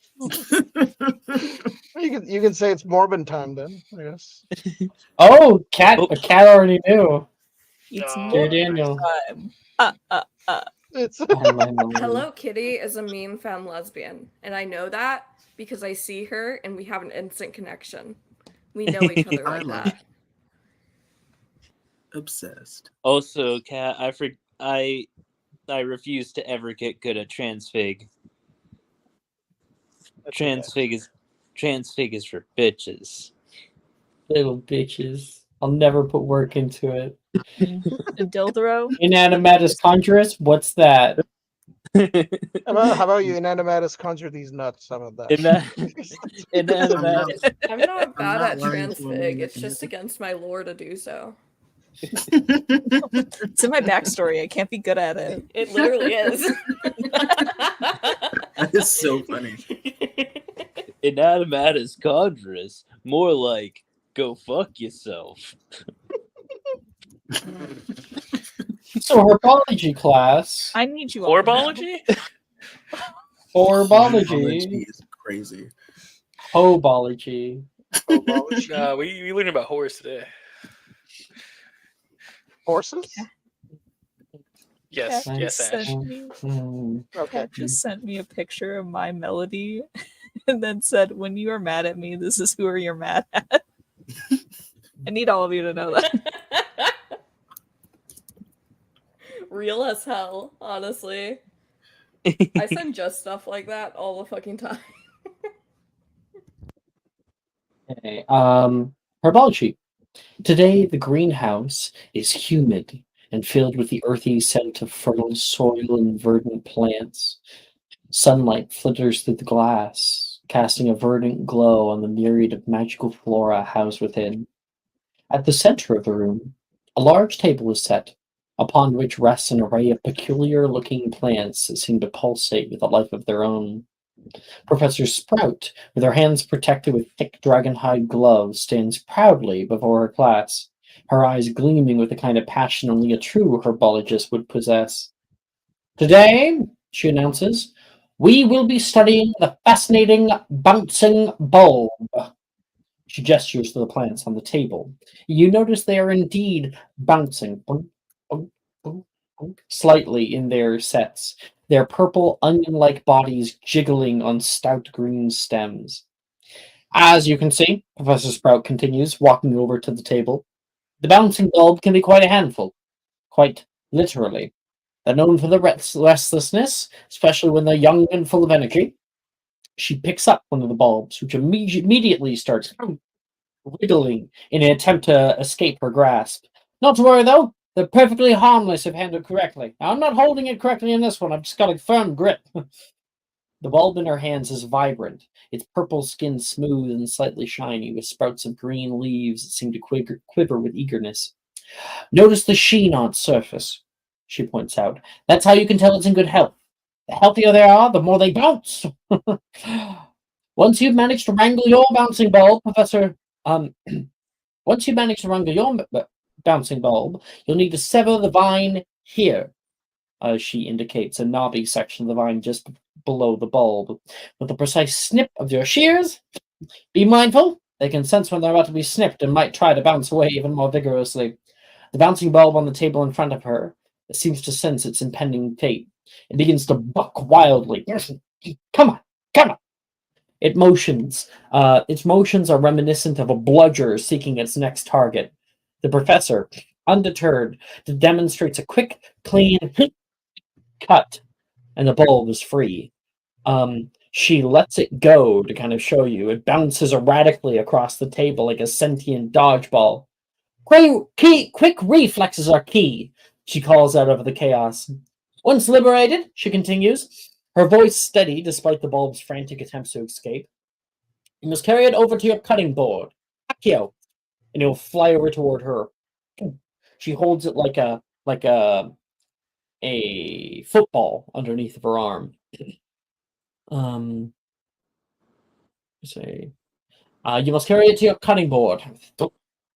You can say it's Morbin time then. I guess.
Oh, cat! A cat already knew.
It's
No.
Dear
Morbin
Daniel.
time.
It's
Hello Kitty is a mean femme lesbian, and I know that because I see her and we have an instant connection. We know each other
I
like
love
that.
Obsessed.
Also, Cat, I refuse to ever get good at transfig. Transfig is for bitches.
Little bitches. I'll never put work into it.
A Dildro.
Inanimatus conjurus? What's that?
How about you, Inanimatus, conjure these nuts? How about that?
Inanimatus.
I'm not bad
not
at
learning from
transfig.
you,
It's just
Nathan.
against my lore to do so.
It's in my backstory. I can't be good at it.
It literally is.
That is so funny.
Inanimatus conjurus. More like go fuck yourself.
So herbology class.
I need you. all to know.
Orbology?
Herbology.
is crazy.
Hobology.
No, we learned about horse today.
Horses?
Yes,
Cat
yes,
just
Ash.
sent me-
Okay.
Cat just sent me a picture of my melody and then said, "When you are mad at me, this is who you're mad at." I need all of you to know that.
Real as hell, honestly. I send just stuff like that all the fucking time.
Okay. Herbology. Today, the greenhouse is humid and filled with the earthy scent of fertile soil and verdant plants. Sunlight flitters through the glass, casting a verdant glow on the myriad of magical flora housed within. At the center of the room, a large table is set, upon which rests an array of peculiar-looking plants that seem to pulsate with a life of their own. Professor Sprout, with her hands protected with thick dragonhide gloves, stands proudly before her class, her eyes gleaming with the kind of passion only a true herbologist would possess. Today, she announces, we will be studying the fascinating bouncing bulb. She gestures to the plants on the table. You notice they are indeed bouncing boink, boink, boink, boink, slightly in their sets, their purple onion-like bodies jiggling on stout green stems. As you can see, Professor Sprout continues, walking over to the table, the bouncing bulb can be quite a handful, quite literally. They're known for their restlessness, especially when they're young and full of energy. She picks up one of the bulbs, which immediately starts wiggling in an attempt to escape her grasp. Not to worry, though. They're perfectly harmless if handled correctly. Now, I'm not holding it correctly in this one. I've just got a firm grip. The bulb in her hands is vibrant, its purple skin smooth and slightly shiny, with sprouts of green leaves that seem to quiver with eagerness. Notice the sheen on its surface, she points out. That's how you can tell it's in good health. The healthier they are, the more they bounce. Once you've managed to wrangle your bouncing bulb, Professor, once you manage to wrangle your bouncing bulb, you'll need to sever the vine here. She indicates a knobby section of the vine just below the bulb. With a precise snip of your shears, be mindful, they can sense when they're about to be snipped and might try to bounce away even more vigorously. The bouncing bulb on the table in front of her seems to sense its impending fate. It begins to buck wildly. Come on, come on. Its motions are reminiscent of a bludger seeking its next target. The professor, undeterred, demonstrates a quick, clean cut, and the bulb is free. She lets it go to kind of show you. It bounces erratically across the table like a sentient dodgeball. Quick reflexes are key, she calls out over the chaos. Once liberated, she continues, her voice steady despite the bulb's frantic attempts to escape. You must carry it over to your cutting board. Accio, and he'll fly over toward her. She holds it like a football underneath of her arm. Say, you must carry it to your cutting board.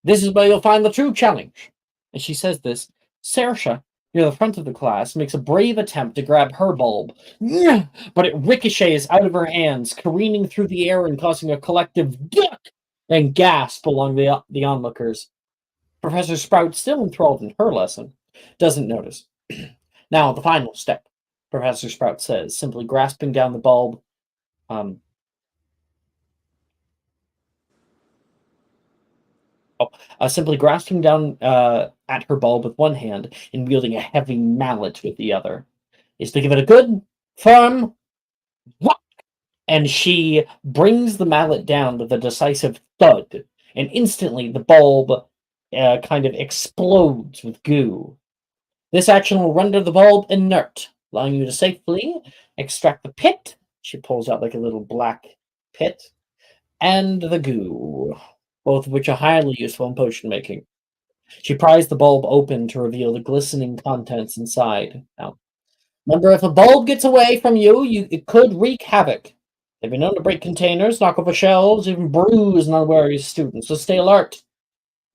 This is where you'll find the true challenge. As she says this, Saoirse, near the front of the class, makes a brave attempt to grab her bulb, but it ricochets out of her hands, careening through the air and causing a collective yuck and gasp along the onlookers. Professor Sprout, still enthralled in her lesson, doesn't notice. Now, the final step, Professor Sprout says, simply grasping down the bulb. Simply grasping down at her bulb with one hand and wielding a heavy mallet with the other, is to give it a good, firm whack. And she brings the mallet down with a decisive thud, and instantly the bulb kind of explodes with goo. This action will render the bulb inert, allowing you to safely extract the pit. She pulls out like a little black pit, and the goo, both of which are highly useful in potion making. She pries the bulb open to reveal the glistening contents inside. Now, remember, if a bulb gets away from you, it could wreak havoc. They've been known to break containers, knock over shelves, even bruise an unwary student, so stay alert.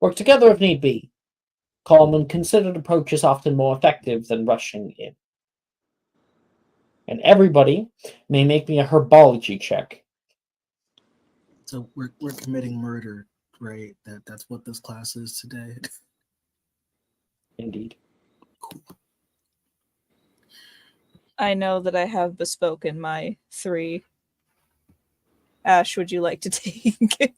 Work together if need be. Calm and considered approach is often more effective than rushing in. And everybody may make me a herbology check.
So we're committing murder, right? That's what this class is today.
Indeed.
Cool.
I know that I have bespoken my 3. Ash, would you like to take?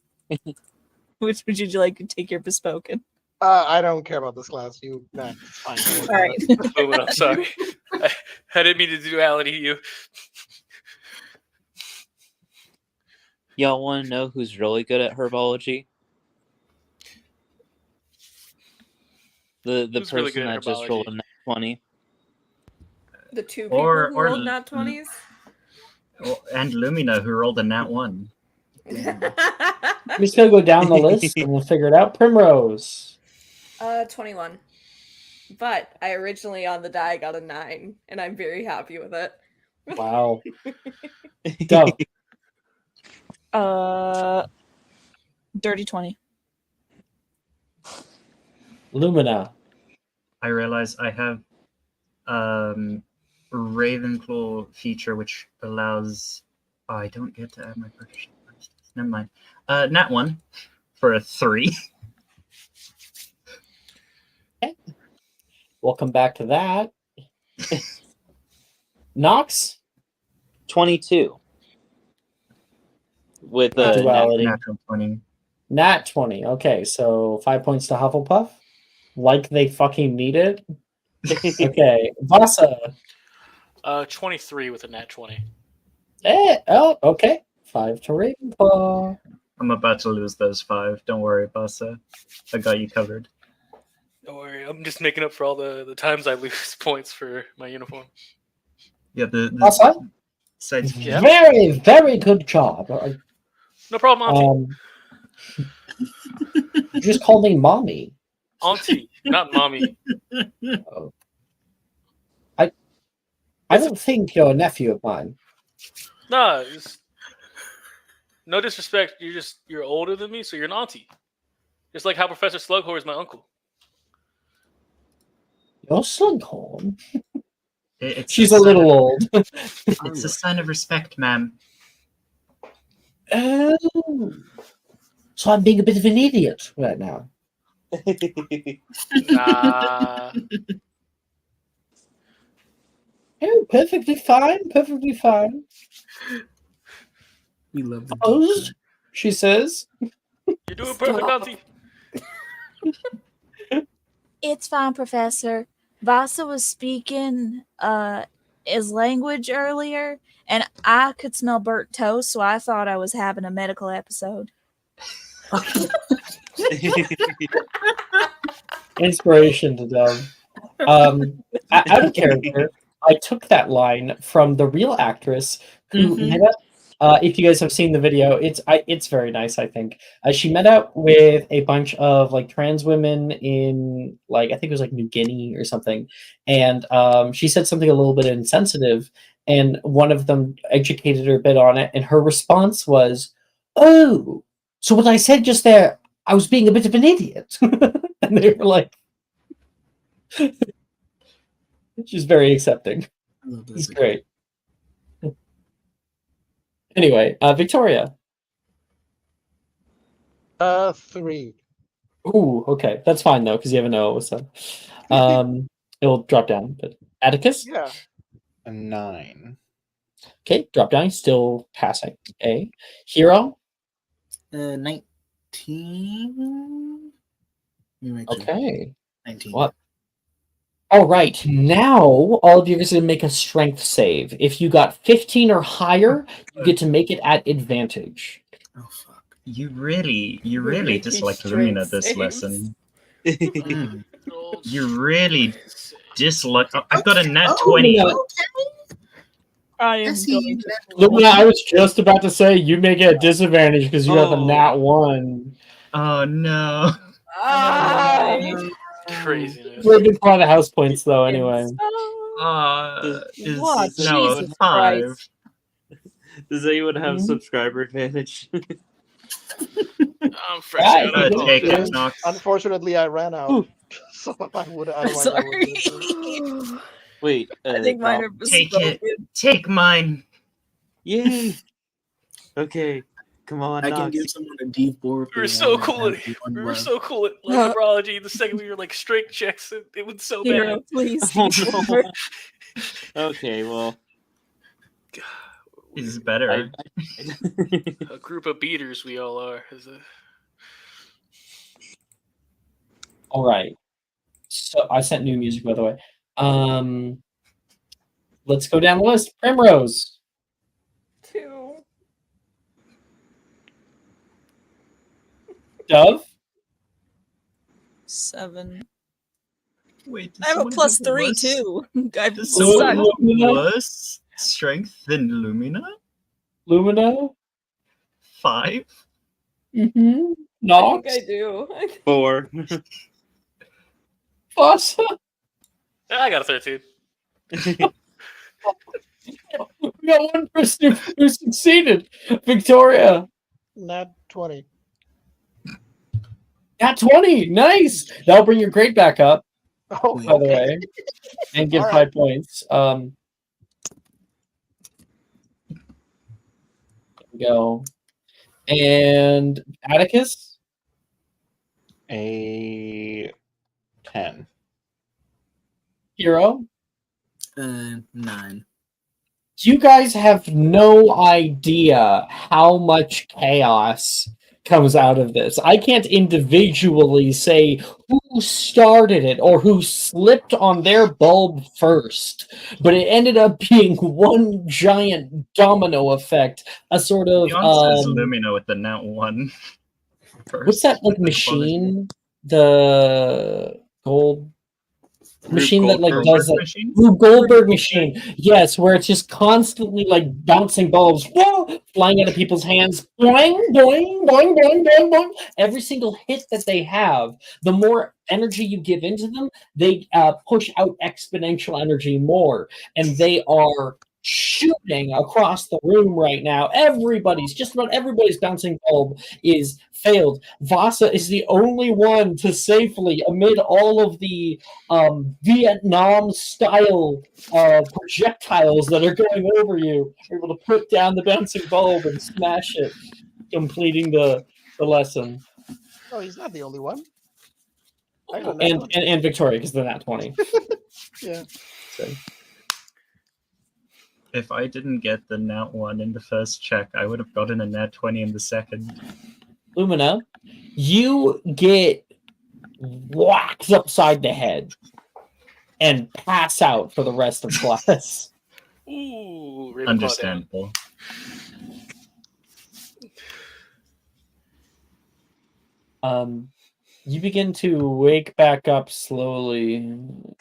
Which would you like to take your bespoken?
I don't care about this class. You, nah, it's fine.
All right.
Oh, I'm sorry. I didn't mean to duality you.
Y'all want to know who's really good at herbology? The
Who's really
person
good at
that just rolled a
herbology?
nat 20.
The two people
Or-
who
or
rolled
l-
nat 20s?
And Lumina, who rolled a nat 1.
Damn.
I'm just gonna go down the list and we'll figure it out. Primrose.
21. But I originally on the die got a 9, and I'm very happy with it.
Wow. Dove.
Dirty 20.
Lumina.
I realize I have Ravenclaw feature which allows I don't get to add my proficiency. Never mind. Nat 1 for a 3.
We'll come back to that. Nox.
22. With a
Duality.
Natural 20.
Nat 20. Okay, so 5 points to Hufflepuff. Like they fucking need it. Okay. Vasa.
23 with a nat 20.
Oh, okay. 5 to Ravenclaw.
I'm about to lose those 5. Don't worry, Bassa. I got you covered.
Don't worry, I'm just making up for all the times I lose points for my uniform.
Yeah, the
Vasa.
sides.
Yeah.
Very, very good job.
No problem, Auntie.
You just called me mommy.
Auntie, not mommy.
Oh. I don't think you're a nephew of mine.
Nah, no disrespect. You're older than me, so you're an auntie. Just like how Professor Slughorn is my uncle.
You're Slughorn.
It's
She's a little old.
It's a sign of respect, ma'am.
Oh. So I'm being a bit of an idiot right now.
Nah.
Oh, perfectly fine. Perfectly fine.
We love the
Opposed, she says.
You're doing perfect, auntie.
It's fine, Professor. Vasa was speaking his language earlier, and I could smell burnt toast, so I thought I was having a medical episode.
Inspiration to Dove. Out of character, I took that line from the real actress who met up. If you guys have seen the video, it's very nice. I think she met up with a bunch of like trans women in like I think it was like New Guinea or something, and she said something a little bit insensitive, and one of them educated her a bit on it, and her response was, "Oh, so what I said just there, I was being a bit of an idiot," and they were like. She's very accepting. It's great. Anyway, Victoria.
3.
Ooh, okay. That's fine though, because you have an O, so it'll drop down. But Atticus?
Yeah.
A 9.
Okay, drop down, still passing. A. Hero?
19.
Okay.
19.
What? All right, now all of you guys are going to make a strength save. If you got 15 or higher, you get to make it at advantage.
Oh fuck!
You really
making
dislike
strength
Lumina this
saves.
lesson.
Mm.
You really dislike. I've got a nat
Oh,
20.
Lumina,
I am
see
going to.
Lumina, I was just about to say you make it a disadvantage because you have a
Oh.
nat 1.
Oh no.
Ah!
Craziness.
Ravenclaw the house points though. Anyway,
Is
What?
no
Jesus
5.
Christ.
Does anyone have
Mhm.
subscriber advantage?
I'm fresh
Yeah,
out of the
Take
boat.
it, Nox.
Unfortunately, I ran out.
Ooh.
So I would otherwise I would do it.
Wait,
I think mine are
Take it.
bespoken.
Take mine.
Yay! Okay, come on,
I can
Nox.
give someone a deep board.
We were so cool at numerology. The second we were like strength checks, it was so
Hero,
bad.
please.
Oh,
take
no.
over.
Okay, well,
Is better.
A group of beaters we all are.
all right. So I sent new music by the way. Let's go down the list. Primrose.
2.
Dove?
7.
Wait, does
I have a
someone
plus
have
3
worse-
too. I
Does
Lu-
someone have
Lumina?
worse strength than Lumina?
Lumina?
5?
Mm-hmm.
I think
Nox?
I do.
4.
Vasa?
I got a 13.
We got one person who succeeded. Victoria.
Nat 20.
At 20. Nice. That'll bring your grade back up,
Oh,
by the
okay.
way, and give
All
5 points. Go. And Atticus?
A 10.
Hero?
9.
You guys have no idea how much chaos comes out of this. I can't individually say who started it or who slipped on their bulb first, but it ended up being one giant domino effect, a sort of
The answer is Lumina with the nat 1 first.
what's that like
with
machine? The gold machine that like
Goldberg
does like
machine?
Rube Goldberg machine. Yes, where it's just constantly like bouncing bulbs, whoa, flying out of people's hands, boing, boing, boing, boing, boing, boing. Every single hit that they have, the more energy you give into them, they push out exponential energy more, and they are shooting across the room right now. Just about everybody's bouncing bulb is failed. Vasa is the only one to safely, amid all of the Vietnam style projectiles that are going over you, are able to put down the bouncing bulb and smash it, completing the lesson.
Oh, he's not the only one. I got a nat
And
20.
and Victoria, because they're nat 20.
Yeah.
So,
If I didn't get the nat 1 in the first check, I would have gotten a nat 20 in the second.
Lumina, you get whacked upside the head and pass out for the rest of class.
Ooh, Ravenclaw down.
Understandable.
You begin to wake back up slowly. And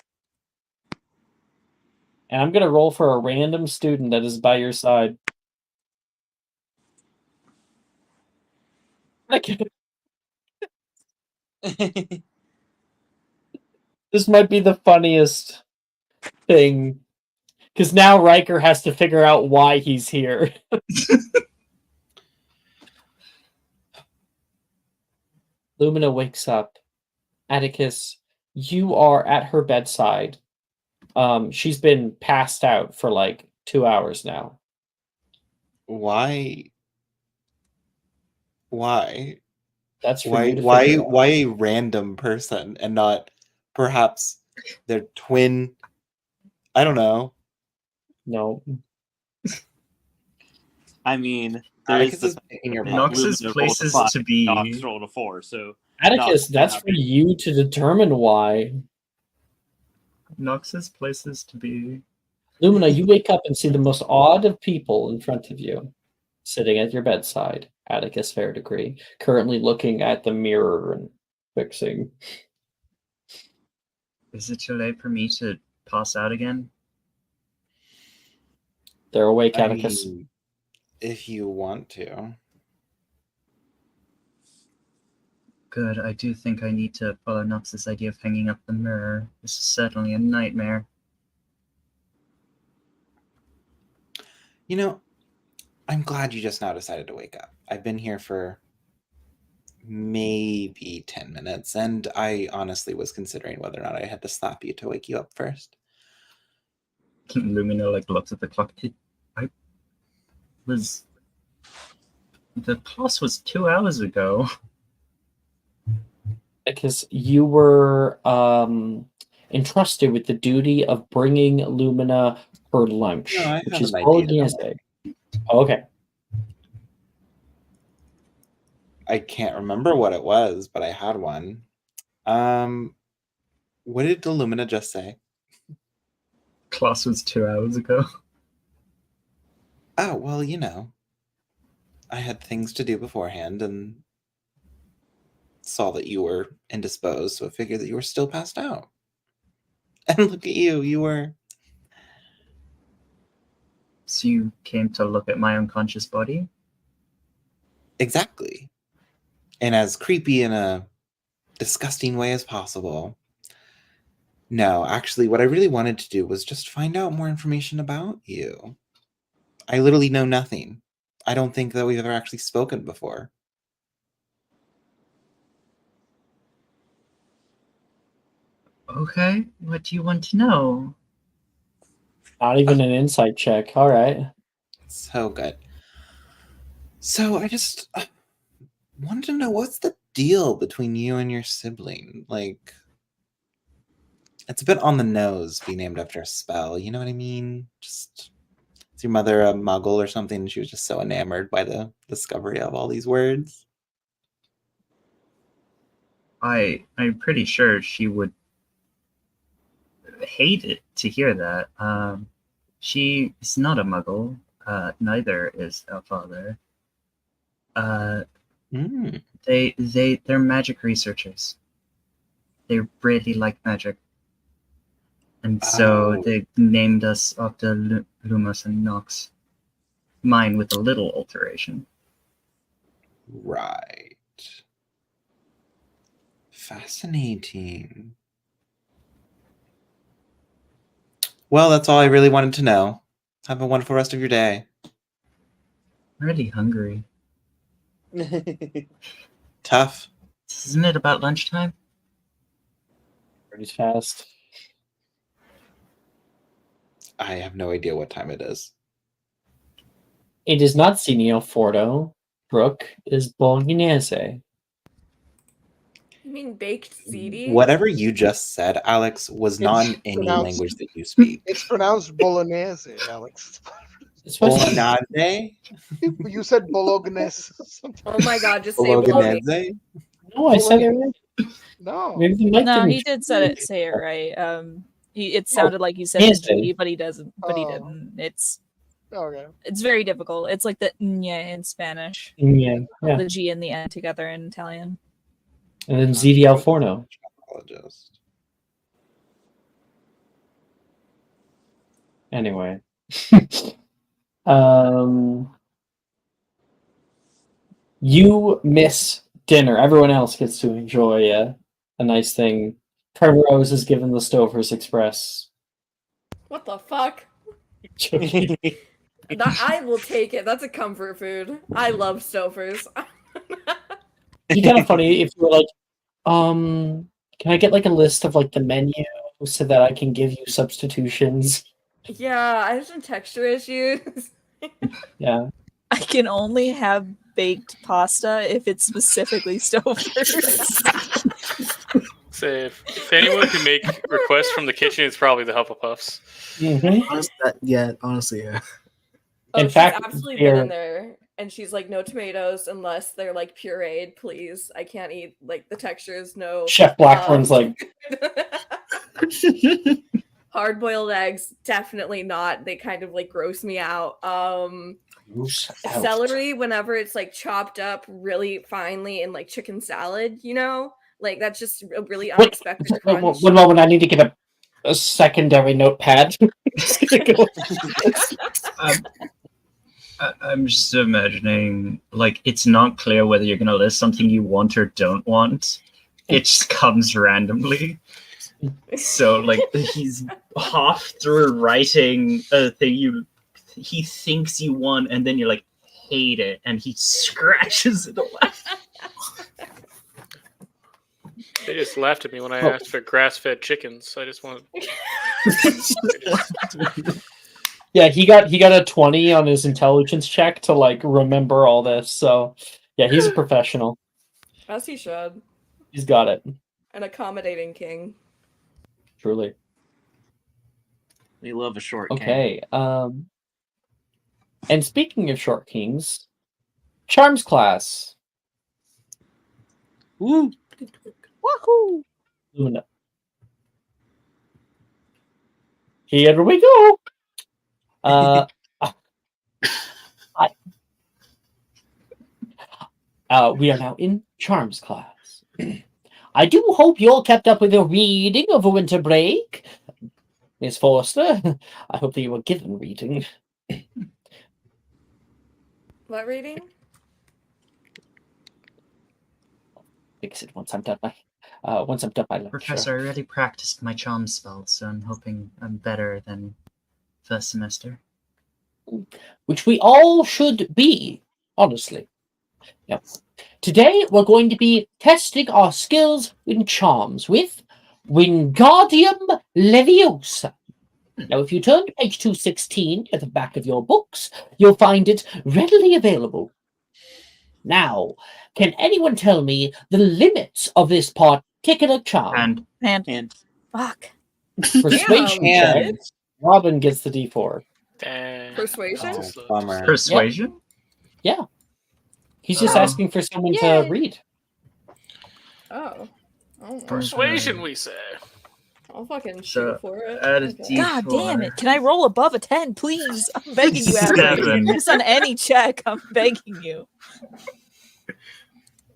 I'm going to roll for a random student that is by your side. This might be the funniest thing. Because now Riker has to figure out why he's here. Lumina wakes up. Atticus, you are at her bedside. She's been passed out for like 2 hours now.
Why?
That's for
Why?
you to
Why?
figure out.
Why a random person and not perhaps their twin? I don't know.
No.
I mean, there
Atticus
is
is picking your
Nox's
Lumina
places
rolled a 5,
to be.
Nox rolled a 4, so
Atticus,
Nox
that's
cannot
for you to determine why.
Nox's places to be.
Lumina, you wake up and see the most odd of people in front of you, sitting at your bedside. Atticus Fairdegree, currently looking at the mirror and fixing.
Is it too late for me to pass out again?
They're awake, Atticus.
If you want to.
Good, I do think I need to follow Nox's idea of hanging up the mirror. This is certainly a nightmare.
You know, I'm glad you just now decided to wake up. I've been here for maybe 10 minutes, and I honestly was considering whether or not I had to slap you to wake you up first.
Lumina looks at the clock. The class was 2 hours ago.
Because you were entrusted with the duty of bringing Lumina her lunch,
No, I
which
have
is
an idea.
bolognese. Oh, okay.
I can't remember what it was, but I had one. What did Illumina just say?
Class was 2 hours ago.
Oh, well, I had things to do beforehand, and saw that you were indisposed, so I figured that you were still passed out. And look at you, you were...
So you came to look at my unconscious body?
Exactly. And as creepy in a disgusting way as possible. No, actually, what I really wanted to do was just find out more information about you. I literally know nothing. I don't think that we've ever actually spoken before.
Okay, what do you want to know?
Not even an insight check. All right.
So good. So I just wanted to know, what's the deal between you and your sibling? Like, it's a bit on the nose being named after a spell, you know what I mean? Just, is your mother a muggle or something? And she was just so enamored by the discovery of all these words.
I'm pretty sure she would hate it to hear that. She is not a muggle. Neither is our father. They're magic researchers. They really like magic. And so they named us after Lumos and Nox. Mine with a little alteration.
Right. Fascinating. Well, that's all I really wanted to know. Have a wonderful rest of your day.
I'm really hungry.
Tough.
Isn't it about lunchtime?
Pretty fast.
I have no idea what time it is.
It is not Signor Fordo. Brooke is Bolognese.
You mean baked ziti?
Whatever you just said, Alex, was not in any
pronounced-
language that you speak.
It's pronounced Bolognese, Alex.
Bolognese?
You said Bolognese.
Oh my god, just say
Bolognese?
Bolognese.
No, I said it right.
No.
Maybe the mic
No,
didn't
he did say it right. It sounded like he said
yes,
the G, but he doesn't. But he
Oh.
didn't. It's
Okay.
very difficult. It's like the ñ in Spanish.
Yeah, yeah.
The G and the N together in Italian.
And then Ziti al Forno. Anyway. You miss dinner. Everyone else gets to enjoy a nice thing. Primrose is given the Stover's Express.
What the fuck?
Joking.
I will take it. That's a comfort food. I love Stouffer's.
It'd be kind of funny if you were like, can I get like a list of like the menu so that I can give you substitutions?
Yeah, I have some texture issues.
Yeah.
I can only have baked pasta if it's specifically Stouffer's.
So if anyone can make requests from the kitchen, it's probably the Hufflepuffs.
Mm-hmm.
Honestly, yeah.
Oh,
In
she's
fact,
absolutely been
they're-
in there, and she's like, no tomatoes unless they're like pureed, please. I can't eat like the textures. No.
Chef Blackburn's like,
hard-boiled eggs, definitely not. They kind of like gross me out. Celery, whenever it's like chopped up really finely in like chicken salad, you know, like that's just a really unexpected crunch.
One moment, I need to get a secondary notepad. Just gonna go.
I'm just imagining, like, it's not clear whether you're going to list something you want or don't want. It just comes randomly. So, like, he's half through writing a thing he thinks you want, and then you're like, hate it, and he scratches it away.
They just laughed at me when I asked for grass-fed chickens. So I just want.
Yeah, he got a 20 on his intelligence check to like remember all this. So yeah, he's a professional.
As he should.
He's got it.
An accommodating king.
Truly.
We love a short
Okay. And speaking of short kings, Charms class.
Woo!
Woohoo! Luna. Here we go. We are now in Charms class. I do hope you all kept up with your reading over winter break. Miss Forster, I hope that you were given reading.
What reading?
Fix it once I'm done my lecture.
Professor, I already practiced my charm spell, so I'm hoping I'm better than first semester.
Which we all should be, honestly. Yep. Today we're going to be testing our skills in charms with Wingardium Leviosa. Now, if you turn to page 216 at the back of your books, you'll find it readily available. Now, can anyone tell me the limits of this particular charm?
And
Fuck.
Persuasion
Damn,
check. Robin gets the D4.
Dang.
Persuasion?
That's a
Bummer.
Persuasion?
Yeah. He's just asking for someone to
Yay.
read.
Oh. Oh,
Persuasion, we say.
I'll fucking shoot
So,
for it.
add a
Okay.
God damn it! Can I roll above a 10, please? I'm begging you, Ashley.
7.
Just on any check, I'm begging you.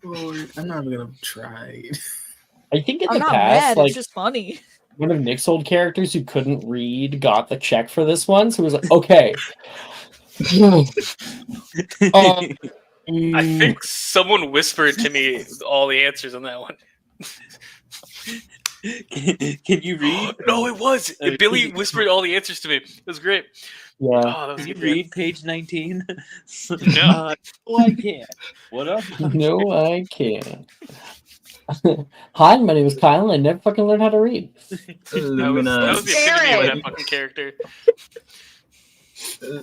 Lord, I'm not even gonna try.
I think in
I'm
the
not
past,
mad.
like,
It's just funny.
one of Nick's old characters who couldn't read got the check for this one, so he was like, okay.
I think someone whispered to me all the answers on that one.
Can you read?
No, it was. Billy whispered all the answers to me. It was great.
Yeah.
Oh, that was
Can you
good.
read page 19?
No.
Oh, I can't. What up?
No, I can't. Hi, my name is Kyle, and I never fucking learned how to read.
Lumina,
That was the epitome of that fucking character.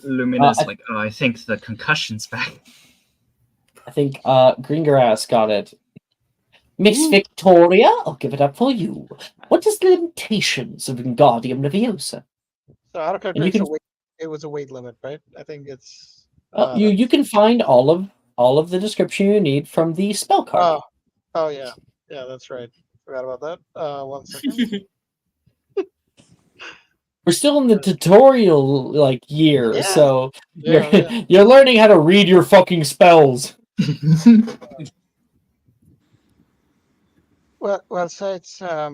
Lumina's like, oh, I think the concussion's back.
I think Greengrass got it. Miss Victoria, I'll give it up for you. What is the limitations of Wingardium Leviosa?
So out of character,
And you can-
it was a weight limit, right? I think it's.
You can find all of the description you need from the spell card.
Oh yeah, that's right. Forgot about that. 1 second.
We're still in the tutorial year,
Yeah.
so
Yeah.
you're learning how to read your fucking spells.
Well, so it's I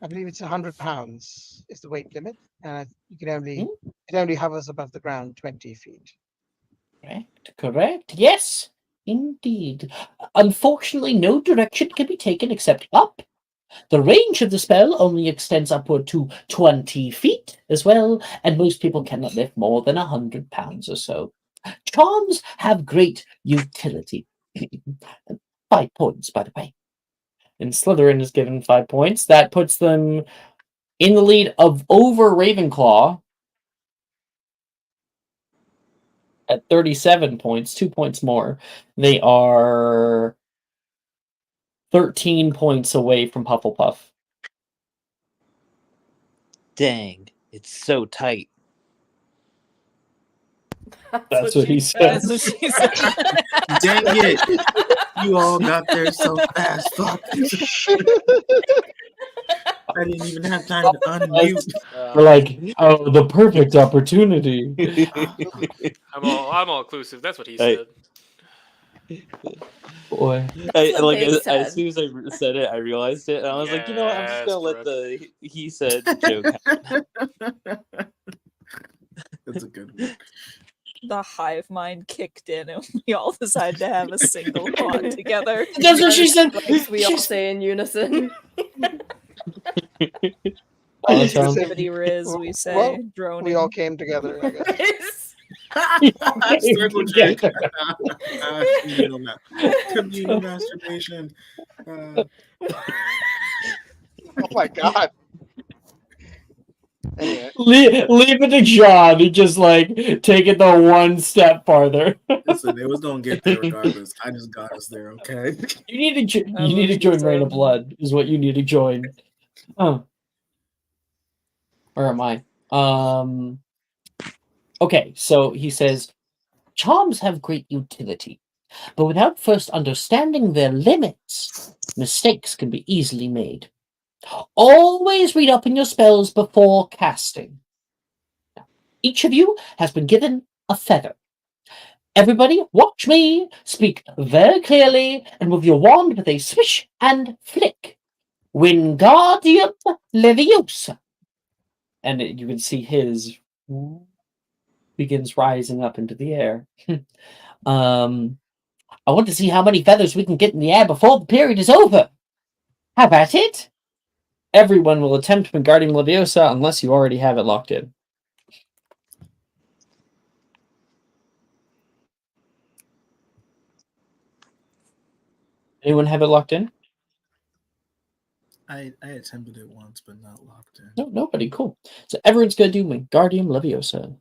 believe it's 100 pounds is the weight limit, and you can only it only hovers above the ground 20 feet.
Correct. Yes, indeed. Unfortunately, no direction can be taken except up. The range of the spell only extends upward to 20 feet as well, and most people cannot lift more than 100 pounds or so. Charms have great utility. 5 points, by the way. And Slytherin is given 5 points. That puts them in the lead of over Ravenclaw at 37 points, 2 points more. They are 13 points away from Hufflepuff.
Dang, it's so tight.
That's what he said.
That's what she said.
Dang it! You all got there so fast. Fuck. I didn't even have time to unmute.
We're like, oh, the perfect opportunity.
I'm all inclusive. That's what he said.
Boy.
As soon as I said it, I realized it, and I was like, you know what? I'm just gonna let the he said joke happen.
That's a good one.
The hive mind kicked in, and we all decided to have a single thought together.
That's what she said.
Like, we all say in unison.
Positivity Riz, we say,
Well,
droning.
we all came together, I guess.
Circle jerk. Communal masturbation.
Oh my god. Anyway.
Leave it to John. He just take it the one step farther.
Listen, it was gonna get there regardless. I just got us there, okay?
You need to join Rain of Blood is what you need to join. Oh. Where am I? Okay, so he says, charms have great utility, but without first understanding their limits, mistakes can be easily made. Always read up on your spells before casting. Each of you has been given a feather. Everybody, watch me. Speak very clearly and move your wand with a swish and flick. Wingardium Leviosa. And you can see his begins rising up into the air. I want to see how many feathers we can get in the air before the period is over. Have at it. Everyone will attempt Wingardium Leviosa unless you already have it locked in. Anyone have it locked in?
I attempted it once, but not locked in.
No, nobody. Cool. So everyone's going to do Wingardium Leviosa.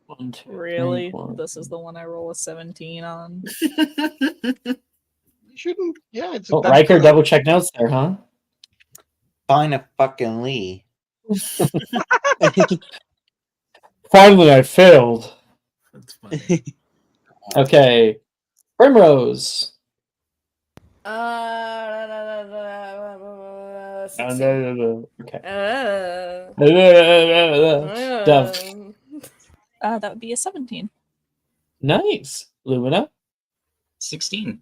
One, two,
Really?
three, four.
This is the one I roll a 17 on.
You shouldn't. Yeah, it's.
Oh,
that's
Riker
good.
double check notes there, huh?
Fine a fucking Lee.
Finally, I failed.
That's funny.
Okay. Primrose.
16.
Okay. Dove.
That would be a 17.
Nice. Lumina.
16.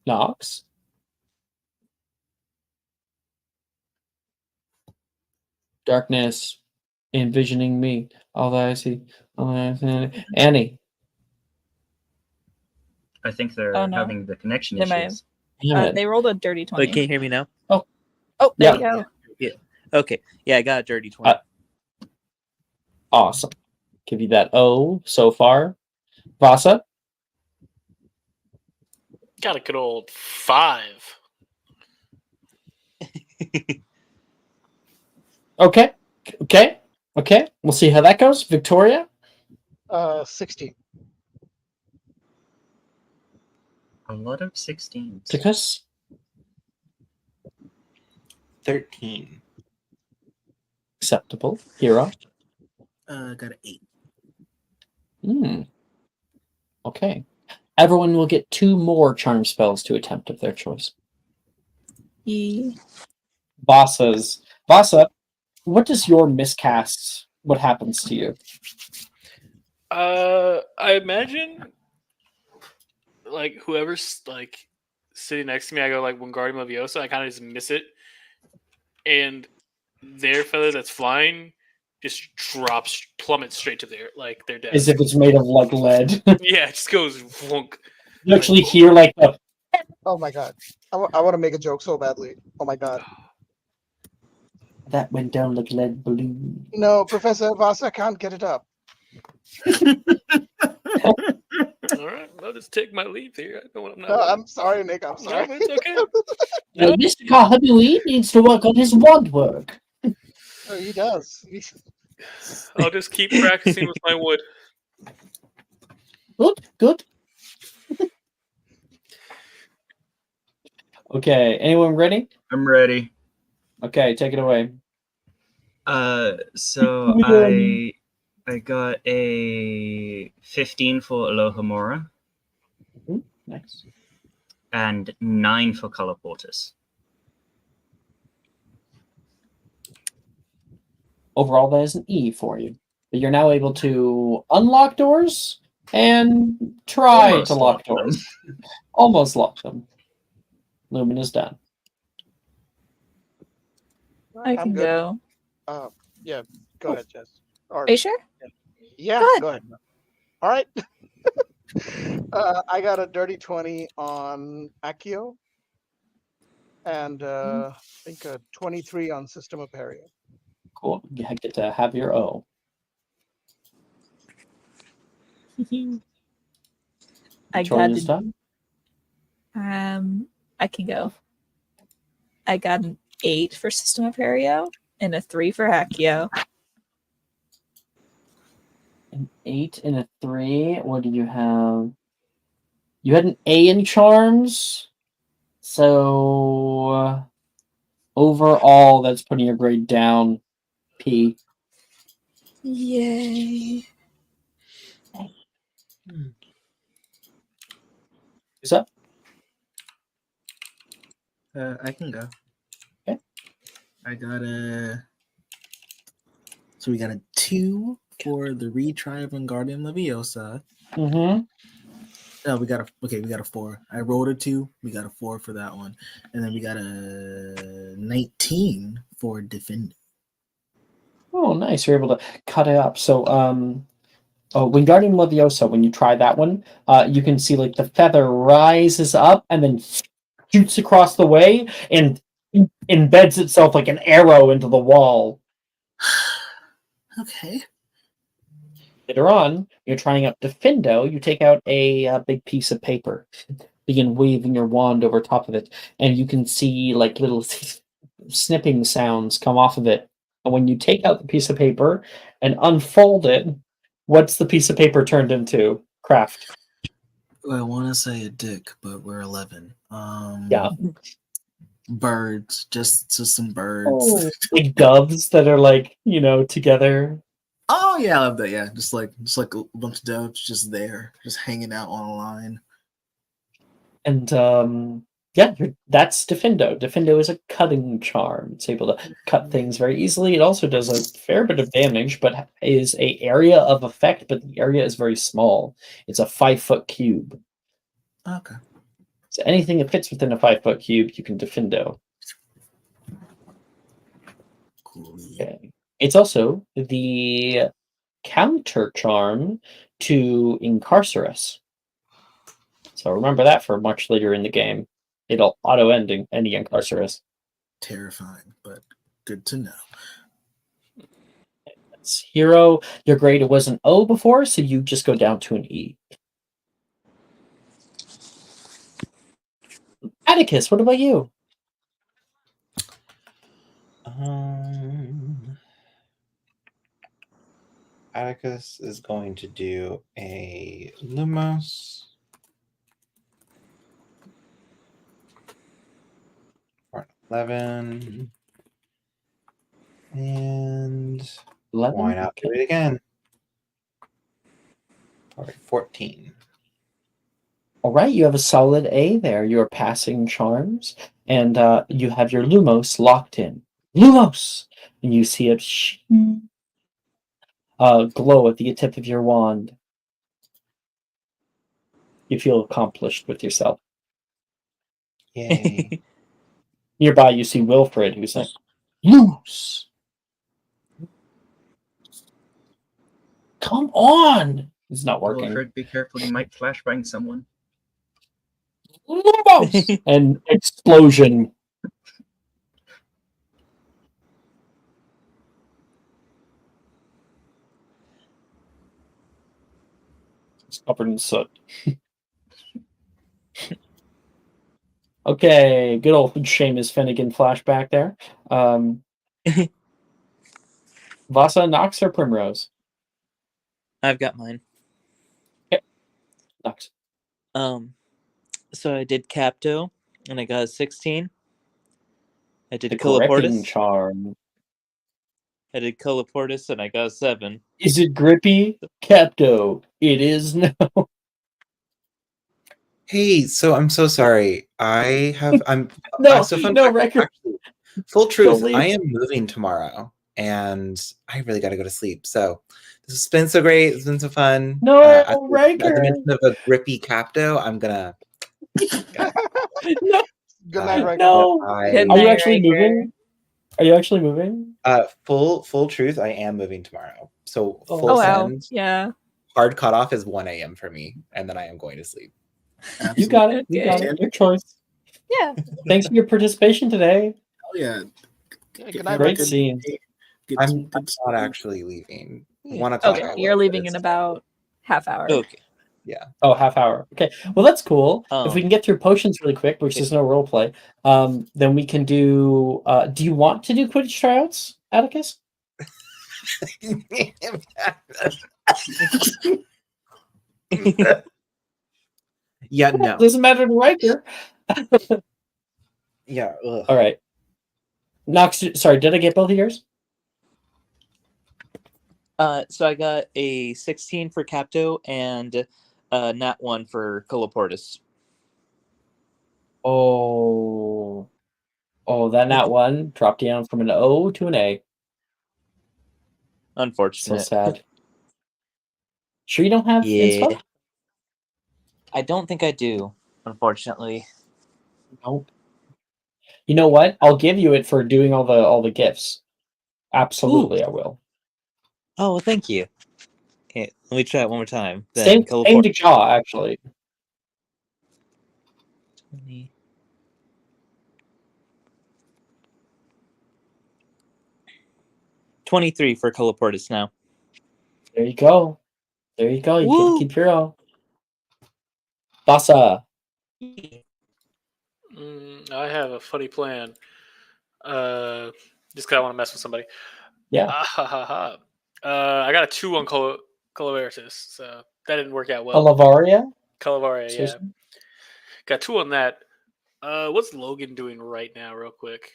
Nox. Darkness. Envisioning me. All that I see. All that I see. Annie.
I think they're
Oh, no.
having the connection
Am I-
issues.
Damn it.
They rolled a dirty 20.
Wait, can you hear me now?
Oh, there
Yeah.
you go.
Okay. Yeah, I got a dirty 20.
Awesome. Give you that O so far. Vasa.
Got a good old 5.
Okay. We'll see how that goes. Victoria.
16.
A lot of 16s.
Tickus.
13.
Acceptable. Hero.
Got an 8.
Okay. Everyone will get 2 more charm spells to attempt of their choice. Vasa, what does your miscast? What happens to you?
I imagine like whoever's like sitting next to me, I go like Wingardium Leviosa. I kind of just miss it, and their feather that's flying just plummets straight to their death.
As if it's made of like lead.
Yeah, it just goes flunk.
You actually hear like the
Oh my god. I want to make a joke so badly. Oh my god.
that went down like lead balloon.
No, Professor Vasa can't get it up.
All right, I'll just take my leave here. I know I'm not.
No, I'm sorry, Nick. I'm sorry.
No, it's okay.
No, Mr. Kahabui needs to work on his wand work.
Oh, he does.
I'll just keep practicing with my wood.
Good. Okay, anyone ready?
I'm ready.
Okay, take it away.
So I got a 15 for Alohomora
Nice.
and 9 for Color Portus.
Overall, that is an E for you. But you're now able to unlock doors and try
Almost
to lock
locked them.
doors. Almost lock them. Lumina's done.
I
I'm
can
good.
go.
Yeah, go ahead, Jess. Or,
Are you sure?
yeah,
Go ahead.
go ahead. All right. I got a dirty 20 on Accio, and I think a 23 on System of Perio.
Cool. You get to have your O.
I
Victoria's
got
done.
I can go. I got an 8 for System of Perio and a 3 for Accio.
An 8 and a 3. What do you have? You had an A in charms. So overall, that's putting your grade down. P.
Yay.
Who's up?
I can go. I got a. So we got a 2 for the retry of Wingardium Leviosa.
Mm-hmm.
No, we got a 4. I rolled a 2. We got a 4 for that one, and then we got a 19 for Defend.
Oh, nice. You're able to cut it up. So, Wingardium Leviosa, when you try that one, you can see like the feather rises up and then shoots across the way and embeds itself like an arrow into the wall.
Okay.
Later on, you're trying out Defendo. You take out a big piece of paper, begin waving your wand over top of it, and you can see like little snipping sounds come off of it. And when you take out the piece of paper and unfold it, what's the piece of paper turned into? Craft.
I want to say a dick, but we're 11.
Yeah.
Birds, just some birds.
Oh, like doves that are like, together.
Oh yeah, I love that. Yeah, just like a bunch of doves just there, just hanging out on a line.
And that's Defendo. Defendo is a cutting charm. It's able to cut things very easily. It also does a fair bit of damage, but is a area of effect, but the area is very small. It's a 5-foot cube.
Okay.
So anything that fits within a 5-foot cube, you can Defendo.
Cool.
Okay. It's also the counter charm to Incarcerus. So remember that for much later in the game. It'll auto-end any Incarcerus.
Terrifying, but good to know.
That's Hero. Your grade was an O before, so you just go down to an E. Atticus, what about you?
Atticus is going to do a Lumos for 11. And
11?
why not do it again? All right, 14.
All right, you have a solid A there. You're passing charms, and you have your Lumos locked in. Lumos! And you see it glow at the tip of your wand. You feel accomplished with yourself.
Yay.
Nearby, you see Wilfred, who's like, Lumos! Come on! It's not working.
Wilfred, be careful, you might flashbang someone.
Lumos! And explosion. It's covered in soot. Okay, good old Seamus Finnegan flashback there. Vasa, Nox, or Primrose?
I've got mine.
Nox.
So I did Capto, and I got a 16. I did
The gripping
Coloportus.
charm.
I did Coloportus, and I got a 7.
Is it grippy? Capto. It is no.
Hey, so I'm so sorry. I'm
No,
so fun
no
fact,
record.
actually, full truth,
leave.
I am moving tomorrow and I really gotta go to sleep. So this has been so great. It's been so fun.
No,
As the
Riker.
mention of a grippy Capto, I'm gonna
No.
Good night, Riker.
No.
Good
Are you
night,
actually
Riker.
moving? Are you actually moving?
full truth, I am moving tomorrow. So
Oh,
full
Oh wow.
send.
Yeah.
Hard cutoff is 1 a.m. for me, and then I am going to sleep.
You got it. You got
Okay.
it. Your choice.
Yeah.
Thanks for your participation today.
Oh yeah.
Good night,
Great
Riker.
scene.
I'm not actually leaving.
Yeah.
1 o'clock.
Okay.
I
You're
will,
leaving
but
in
it's-
about half hour.
Okay.
Yeah.
Oh, half hour. Okay. Well, that's cool. If we can get through potions really quick, which is no role play, then we can do. Do you want to do Quidditch tryouts, Atticus?
Yeah, no.
Doesn't matter to Riker.
Yeah. Ugh.
All right. Nox, sorry, did I get both of yours?
So I got a 16 for Capto and nat 1 for Coloportus.
Oh. Oh, that nat one dropped down from an O to an A. So
Unfortunate.
sad. Sure you don't have inspo?
I don't think I do, unfortunately.
Nope. You know what? I'll give you it for doing all the gifts. Absolutely, I will.
Oh, thank you. Okay, let me try it one more time.
Same to Jaw, actually.
20. 23 for Coloportus now.
There you go. There you go. You
Woo!
can keep your own. Basa.
I have a funny plan. Just because I want to mess with somebody.
Yeah.
I got a 2 on Coloversis, so that didn't work out well.
Calavaria?
Calavaria, yeah. Got 2 on that. What's Logan doing right now, real quick?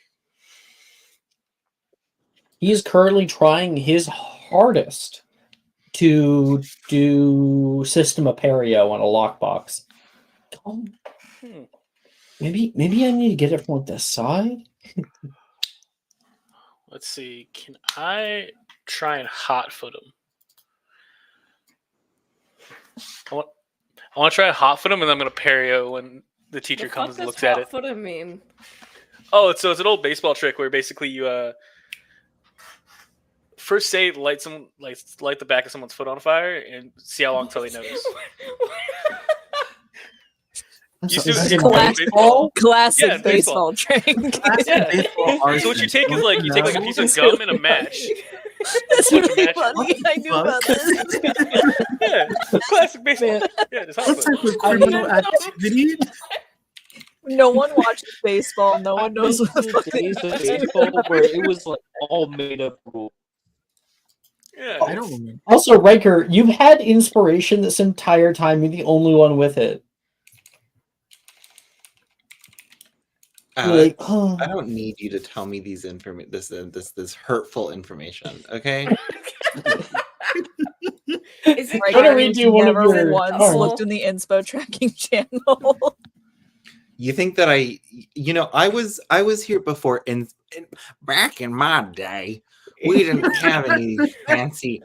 He is currently trying his hardest to do System Aperio on a lockbox. Maybe I need to get it from this side.
Let's see. Can I try and hotfoot him? I want to try and hotfoot him, and then I'm going to Perio when the teacher comes and looks at it.
What does hotfoot mean?
Oh, it's an old baseball trick where basically you first say light the back of someone's foot on fire and see how long until they notice.
Classic baseball trick.
So what you take is you take a piece of gum and a match.
That's really funny. I knew about this.
Yeah, classic baseball. Yeah, just
what type of criminal activity?
No one watches baseball. No one knows what the fuck
days of baseball where it was all made up rules.
Yeah,
I don't remember.
Also, Riker, you've had inspiration this entire time. You're the only one with it.
Alex, I don't need you to tell me these this hurtful information, okay?
Is it
Try to redo one of your
once
cards.
looked in the inspo tracking channel?
You think that I was here before in back in my day. We didn't have any fancy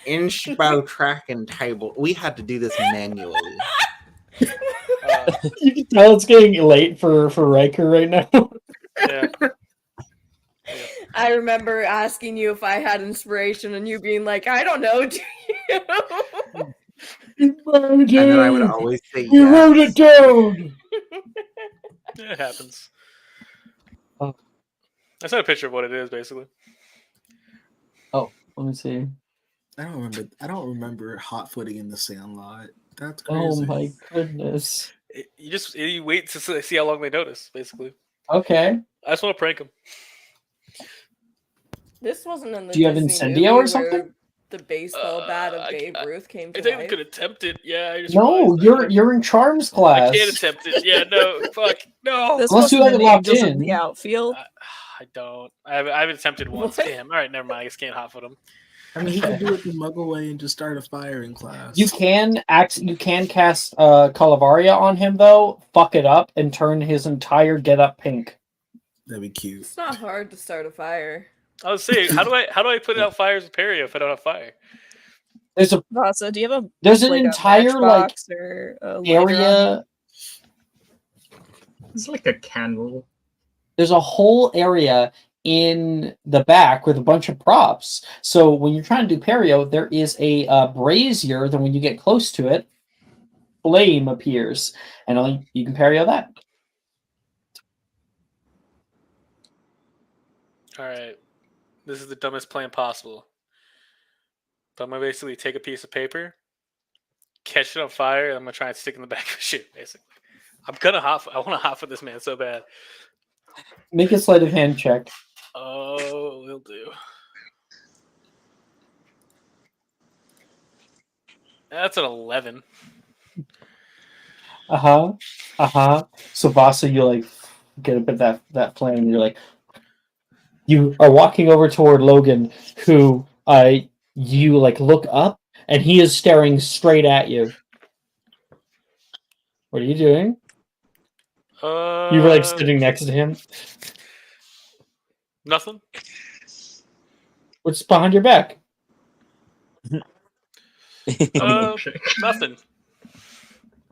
inspo tracking table. We had to do this manually.
You can tell it's getting late for Riker right now.
Yeah.
I remember asking you if I had inspiration and you being like, I don't know, do you?
And then I would always say
We wrote it down.
It happens. That's not a picture of what it is, basically.
Oh, let me see.
I don't remember hot footing in the Sandlot. That's crazy.
Oh my goodness.
You wait to see how long they notice, basically.
Okay.
I just want to prank them.
This wasn't in the
Do you have
Disney
Incendio
movie
or something?
where the baseball bat of Babe Ruth came to
I think
life.
I could attempt it. Yeah, I just
No,
realized
you're in Charms class.
I can't attempt it. Yeah, no, fuck, no.
This
Unless you
wasn't
have it
in
locked
Angels
in.
in the outfield.
I don't. I haven't attempted once.
What?
Damn. All right, never mind. I guess can't hotfoot them.
I mean, he could do it the Muggle way and just start a fire in class.
You can cast Calavaria on him though, fuck it up, and turn his entire get up pink.
That'd be cute.
It's not hard to start a fire.
I was saying, how do I put out fires with Perio if I don't have fire?
Vasa, do you have
There's an
a
entire
matchbox or a lighter on
area.
It's like a candle.
There's a whole area in the back with a bunch of props. So when you're trying to do Perio, there is a brazier. Then when you get close to it, flame appears, and you can Perio that.
All right, this is the dumbest plan possible. But I'm gonna basically take a piece of paper, catch it on fire, and I'm gonna try and stick it in the back of the shit. Basically, I want to hotfoot this man so bad.
Make a sleight of hand check.
Oh, will do. That's an 11.
So Vasa, you get up at that flame, and you're like, you are walking over toward Logan, who you look up, and he is staring straight at you. What are you doing? You were sitting next to him.
Nothing.
What's behind your back?
Nothing.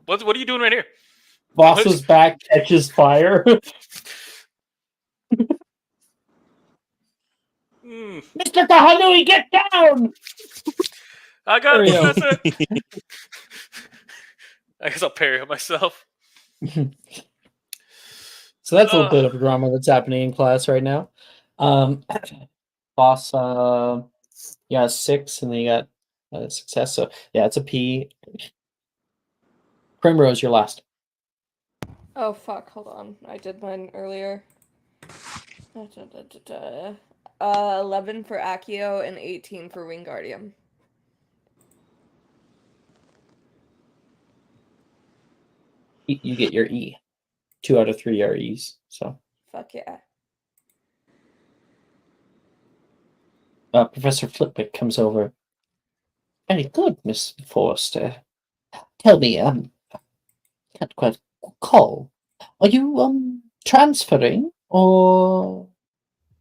What are you doing right here?
Boss's back catches fire. Mr. Kahanui, get down!
I got
There
it,
we go.
Professor. I guess I'll parry it myself.
So that's a little bit of drama that's happening in class right now. Boss, you got 6, and then you got success. So yeah, it's a P. Primrose, you're last.
Oh fuck, hold on. I did mine earlier. 11 for Accio and 18 for Wingardium.
You get your E. 2 out of 3 are E's. So
Fuck yeah.
Professor Flitwick comes over. Very good, Miss Forrester. Tell me, can't quite recall. Are you transferring or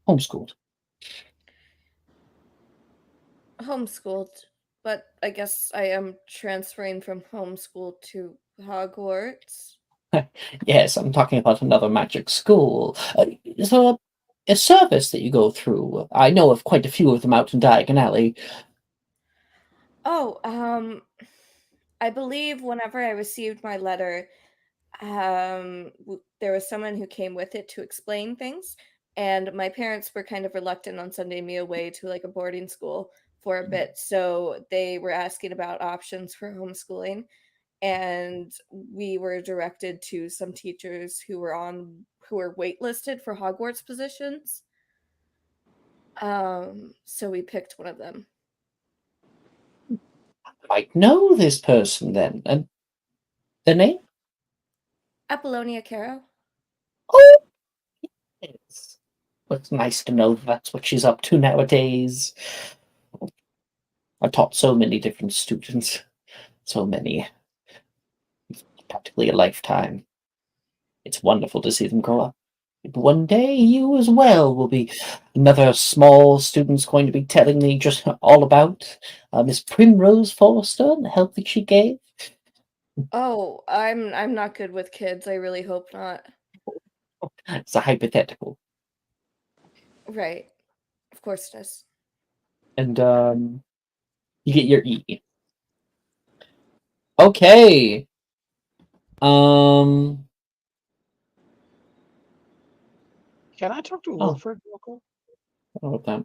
homeschooled?
Homeschooled, but I guess I am transferring from homeschool to Hogwarts.
Yes, I'm talking about another magic school. Is there a service that you go through? I know of quite a few of them out in Diagon Alley.
Oh, I believe whenever I received my letter, there was someone who came with it to explain things, and my parents were kind of reluctant on sending me away to like a boarding school for a bit, so they were asking about options for homeschooling, and we were directed to some teachers who were waitlisted for Hogwarts positions. So we picked one of them.
Might know this person then. And the name?
Apollonia Caro.
Oh, yes. Well, it's nice to know that's what she's up to nowadays. I taught so many different students. So many. It's practically a lifetime. It's wonderful to see them grow up. One day you as well will be another small student's going to be telling me just all about Miss Primrose Forrester and the help that she gave.
Oh, I'm not good with kids. I really hope not.
It's a hypothetical.
Right. Of course it is.
And you get your E. Okay.
Can I talk to Wilfred real quick?
What that?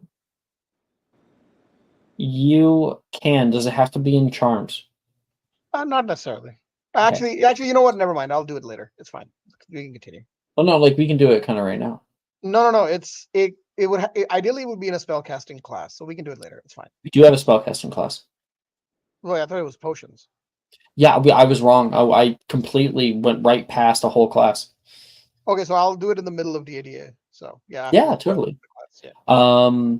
You can. Does it have to be in charms?
Not necessarily. Actually, you know what? Never mind. I'll do it later. It's fine. We can continue.
Well, no, like we can do it kind of right now.
No. It would ideally it would be in a spellcasting class, so we can do it later. It's fine.
We do have a spellcasting class.
Well, I thought it was potions.
Yeah, I was wrong. I completely went right past a whole class.
Okay, so I'll do it in the middle of DADA. So yeah.
Yeah, totally.
Class, yeah.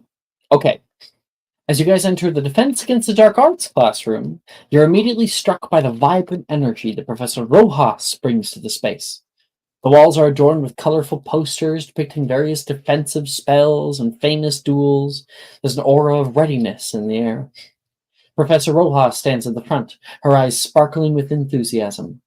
Okay. As you guys enter the Defense Against the Dark Arts classroom, you're immediately struck by the vibrant energy that Professor Rojas brings to the space. The walls are adorned with colorful posters depicting various defensive spells and famous duels. There's an aura of readiness in the air. Professor Rojas stands at the front, her eyes sparkling with enthusiasm.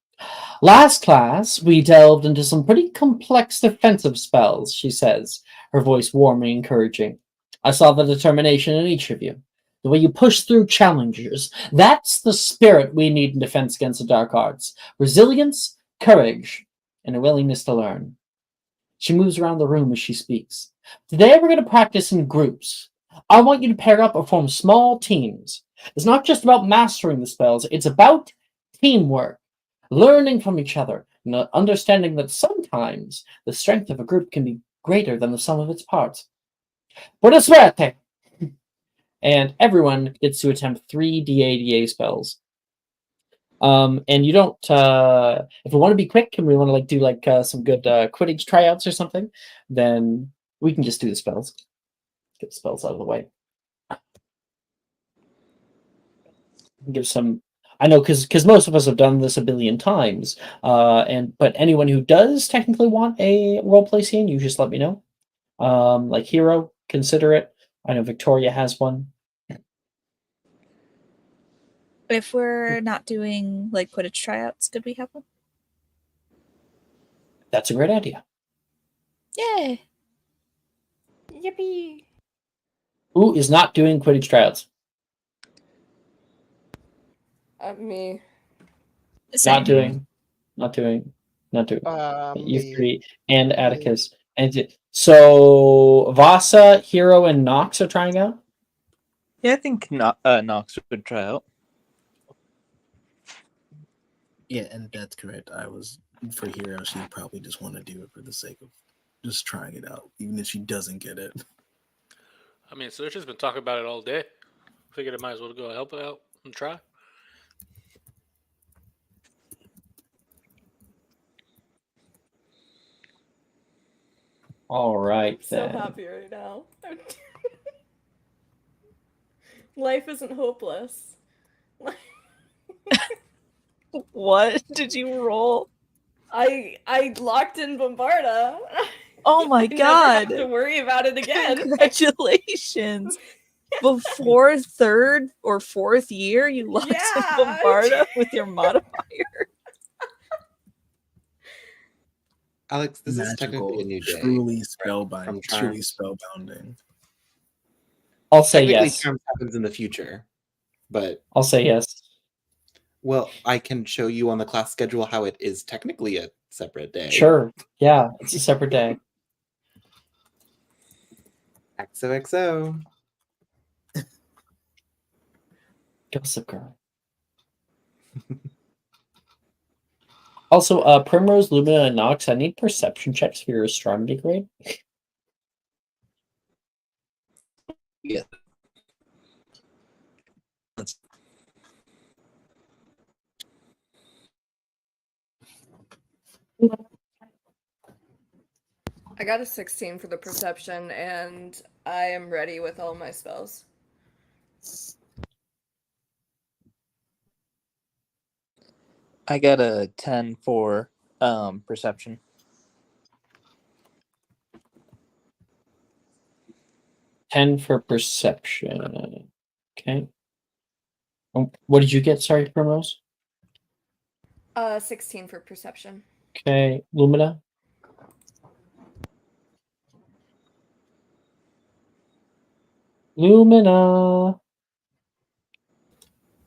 Last class, we delved into some pretty complex defensive spells, she says, her voice warm and encouraging. I saw the determination in each of you. The way you push through challenges. That's the spirit we need in Defense Against the Dark Arts. Resilience, courage, and a willingness to learn. She moves around the room as she speaks. Today we're going to practice in groups. I want you to pair up or form small teams. It's not just about mastering the spells, it's about teamwork, learning from each other, and understanding that sometimes the strength of a group can be greater than the sum of its parts. Buena suerte! And everyone gets to attempt 3 DADA spells. And you don't, if we want to be quick and we want to do some good Quidditch tryouts or something, then we can just do the spells. Get the spells out of the way. Give some, I know because most of us have done this a billion times. But anyone who does technically want a roleplay scene, you just let me know. Like hero, consider it. I know Victoria has one.
If we're not doing like Quidditch tryouts, could we have one?
That's a great idea.
Yay!
Yippee!
Who is not doing Quidditch tryouts?
Me.
Same.
Not doing. You
Me.
three and Atticus. So Vasa, Hero, and Nox are trying out?
Yeah, I think Nox would try out.
Yeah, and that's correct. I was for Hero. She'd probably just want to do it for the sake of just trying it out, even if she doesn't get it.
I mean, Search has been talking about it all day. Figured I might as well go help out and try.
All right,
So
then.
happy right now. Life isn't hopeless.
What did you roll?
I locked in Bombarda.
Oh my
I never
god!
have to worry about it again.
Congratulations! Before third or fourth year, you locked in Bombarda with your modifier.
Alex, this is
Magical,
technically a new day.
truly
from
spellbinding.
Charms.
Truly spellbounding.
I'll say
Technically,
yes.
Charms happens in the future, but
I'll say yes.
well, I can show you on the class schedule how it is technically a separate day.
Sure. Yeah, it's a separate day.
XOXO.
Gossip Girl. Also, Primrose, Lumina, and Nox, I need perception checks for your astronomy grade.
Yeah.
I got a 16 for the perception, and I am ready with all my spells.
I got a 10 for perception.
Ten for perception. Okay. What did you get? Sorry, Primrose.
16 for perception.
Okay, Lumina. Lumina.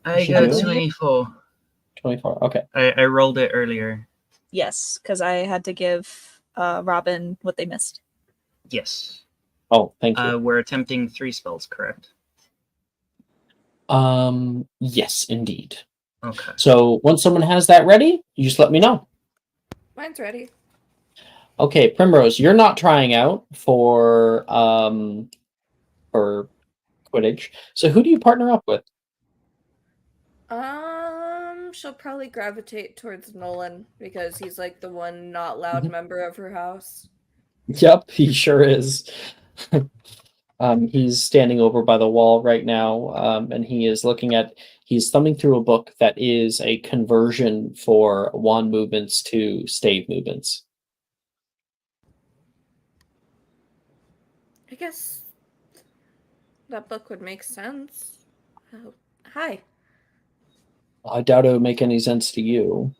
I
She
got
do?
24.
24. Okay.
I rolled it earlier.
Yes, because I had to give Robin what they missed.
Yes.
Oh, thank you.
We're attempting 3 spells, correct?
Yes, indeed.
Okay.
So once someone has that ready, you just let me know.
Mine's ready.
Okay, Primrose, you're not trying out for Quidditch. So who do you partner up with?
She'll probably gravitate towards Nolan because he's like the one not loud member of her house.
Yep, he sure is. He's standing over by the wall right now, and he's thumbing through a book that is a conversion for wand movements to stave movements.
I guess that book would make sense. Oh, hi.
I doubt it would make any sense to you.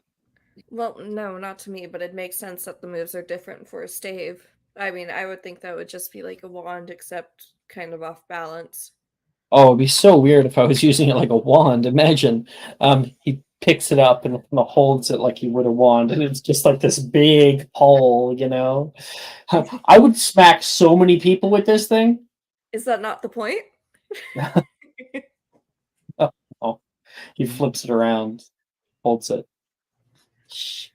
Well, no, not to me, but it makes sense that the moves are different for a stave. I mean, I would think that would just be like a wand, except kind of off balance.
Oh, it'd be so weird if I was using it like a wand. Imagine, he picks it up and holds it like he would a wand, and it's just like this big pole, you know? I would smack so many people with this thing.
Is that not the point?
Oh, he flips it around, holds it. He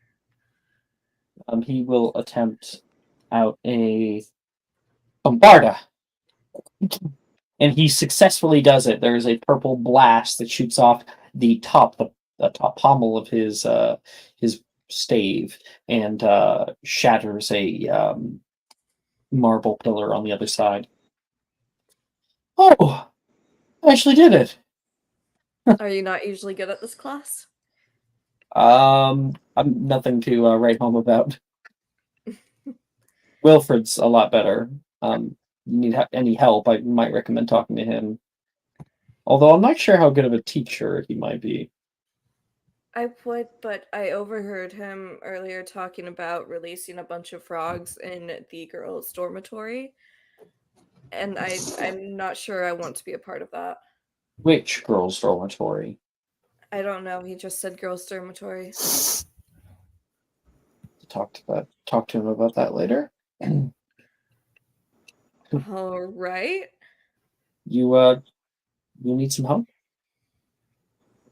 will attempt out a Bombarda. And he successfully does it. There is a purple blast that shoots off the top pommel of his stave and shatters a marble pillar on the other side. Oh, I actually did it.
Are you not usually good at this class?
I'm nothing to write home about. Wilfred's a lot better. need any help, I might recommend talking to him. Although I'm not sure how good of a teacher he might be.
I would, but I overheard him earlier talking about releasing a bunch of frogs in the girls' dormitory, and I'm not sure I want to be a part of that.
Which girls' dormitory?
I don't know. He just said girls' dormitory.
Talk to him about that later.
All right.
You need some help?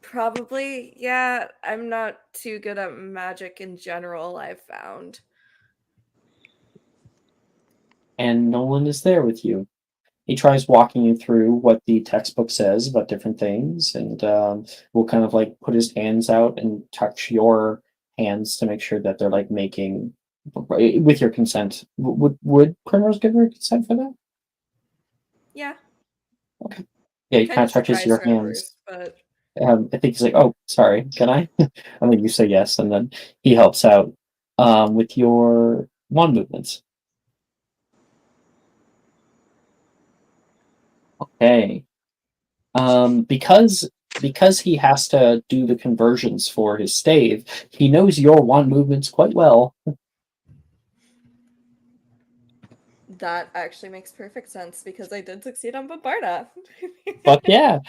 Probably, yeah. I'm not too good at magic in general, I've found.
And Nolan is there with you. He tries walking you through what the textbook says about different things, and will kind of like put his hands out and touch your hands to make sure that they're like making with your consent. Would Primrose give her consent for that?
Yeah.
Okay. Yeah, he
Kind
kind
of
of touches
surprised
your
her at
hands.
first, but
I think he's like, "Oh, sorry, can I?" And then you say yes, and then he helps out with your wand movements. Okay. Because he has to do the conversions for his stave, he knows your wand movements quite well.
that actually makes perfect sense because I did succeed on Bombarda.
Fuck yeah!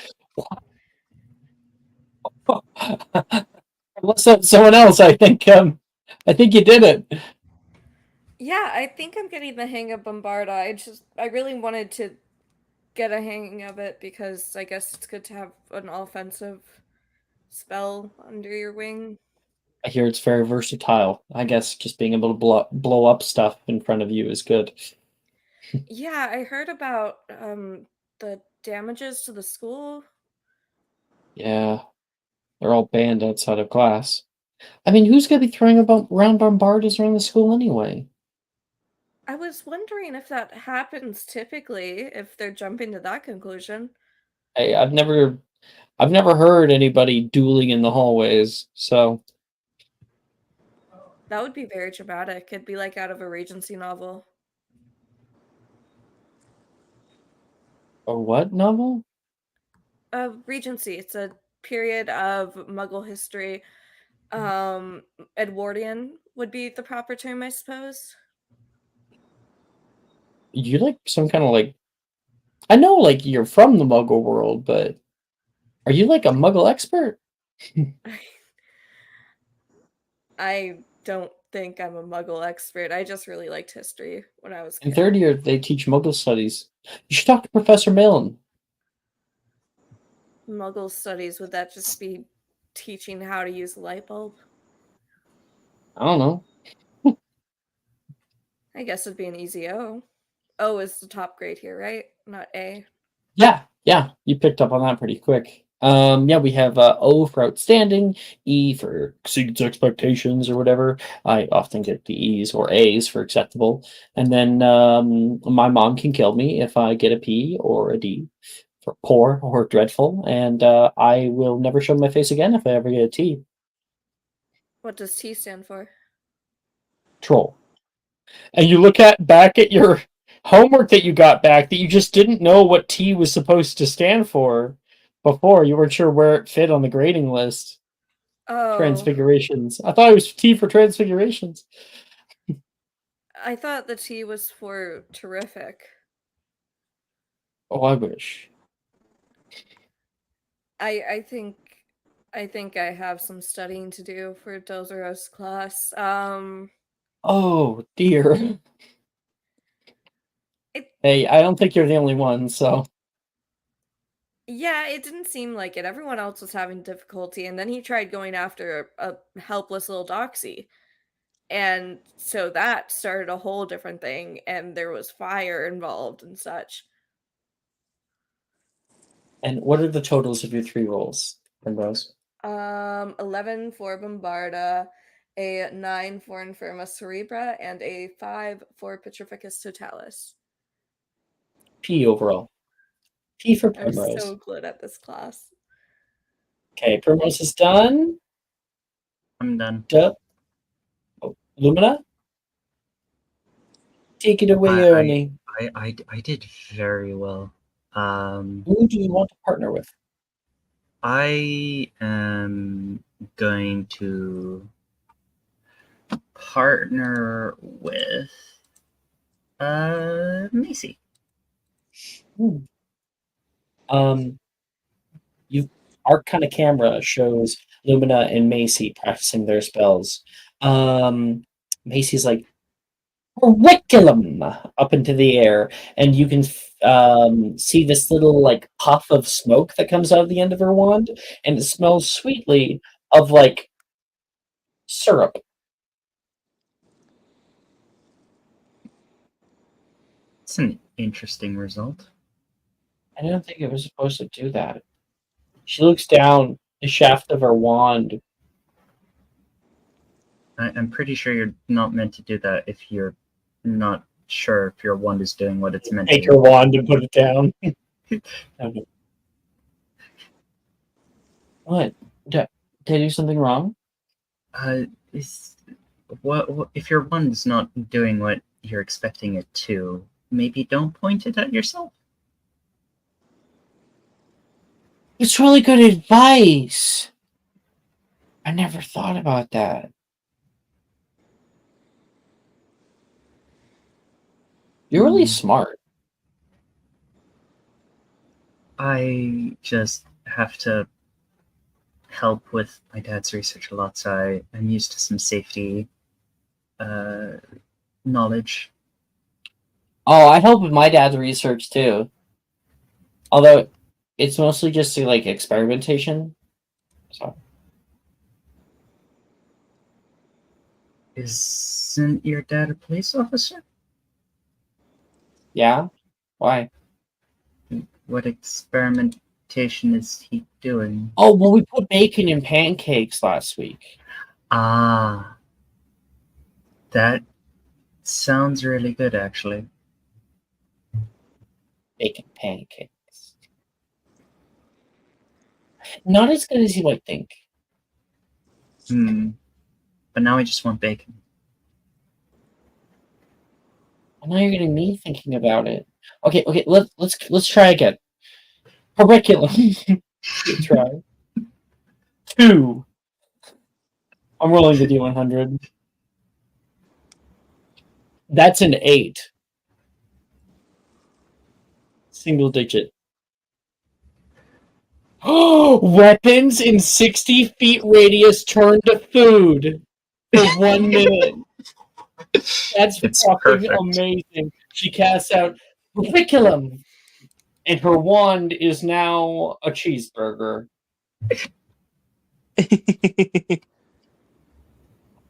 Unless that's someone else, I think you did it.
Yeah, I think I'm getting the hang of Bombarda. I really wanted to get a hang of it because I guess it's good to have an offensive spell under your wing.
I hear it's very versatile. I guess just being able to blow up stuff in front of you is good.
Yeah, I heard about the damages to the school.
Yeah, they're all banned outside of class. I mean, who's gonna be throwing about round bombardas around the school anyway?
I was wondering if that happens typically, if they're jumping to that conclusion.
I've never heard anybody dueling in the hallways. So,
That would be very dramatic. It'd be like out of a Regency novel.
a what novel?
Regency, it's a period of Muggle history. Edwardian would be the proper term, I suppose.
You like some kind of like I know like you're from the Muggle world, but are you like a Muggle expert?
I don't think I'm a Muggle expert. I just really liked history when I was a
In
kid.
third year, they teach Muggle studies. You should talk to Professor Malin.
Muggle studies, would that just be teaching how to use a light bulb?
I don't know.
I guess it'd be an easy O. O is the top grade here, right? Not A.
Yeah, you picked up on that pretty quick. Yeah, we have O for outstanding, E for exceeds expectations or whatever. I often get the E's or A's for acceptable, and then my mom can kill me if I get a P or a D for poor or dreadful, and I will never show my face again if I ever get a T.
What does T stand for?
Troll. And you look at back at your homework that you got back that you just didn't know what T was supposed to stand for before. You weren't sure where it fit on the grading list.
Oh,
Transfigurations. I thought it was T for transfigurations.
I thought the T was for terrific.
Oh, I wish.
I think I have some studying to do for Dozeros class.
Oh dear.
It,
Hey, I don't think you're the only one, so
yeah, it didn't seem like it. Everyone else was having difficulty, and then he tried going after a helpless little doxy. And so that started a whole different thing, and there was fire involved and such.
and what are the totals of your 3 rolls, Penrose?
11 for Bombarda, a 9 for Infirma Cerebra, and a 5 for Petrificus Totalis.
P overall. P for
I'm
Primrose.
so good at this class.
Okay, Primrose is done.
I'm done.
Oh, Lumina? Take it away, Ernie.
I did very well.
Who do you want to partner with?
I am going to partner with Macy.
Our kind of camera shows Lumina and Macy practicing their spells. Macy's like curriculum up into the air, and you can see this little like puff of smoke that comes out of the end of her wand, and it smells sweetly of like syrup.
It's an interesting result.
I didn't think it was supposed to do that. She looks down the shaft of her wand.
I'm pretty sure you're not meant to do that if you're not sure if your wand is doing what it's meant to.
Take her wand and put it down. What? Did I do something wrong?
What if your wand's not doing what you're expecting it to? Maybe don't point it at yourself.
It's really good advice. I never thought about that. You're really smart.
I just have to help with my dad's research a lot, so I'm used to some safety knowledge.
Oh, I help with my dad's research too. Although it's mostly just like experimentation. So.
Isn't your dad a police officer?
Yeah? Why?
What experimentation is he doing?
Oh, well, we put bacon in pancakes last week.
Ah. That sounds really good, actually.
Bacon pancakes. Not as good as you might think.
But now I just want bacon.
Well, now you're getting me thinking about it. Okay, let's try again. Curriculum. Good try. 2. I'm rolling the D100. That's an 8. Single digit. Weapons in 60 feet radius turn to food for 1 minute. That's fucking perfect. Amazing. She casts out curriculum, and her wand is now a cheeseburger. I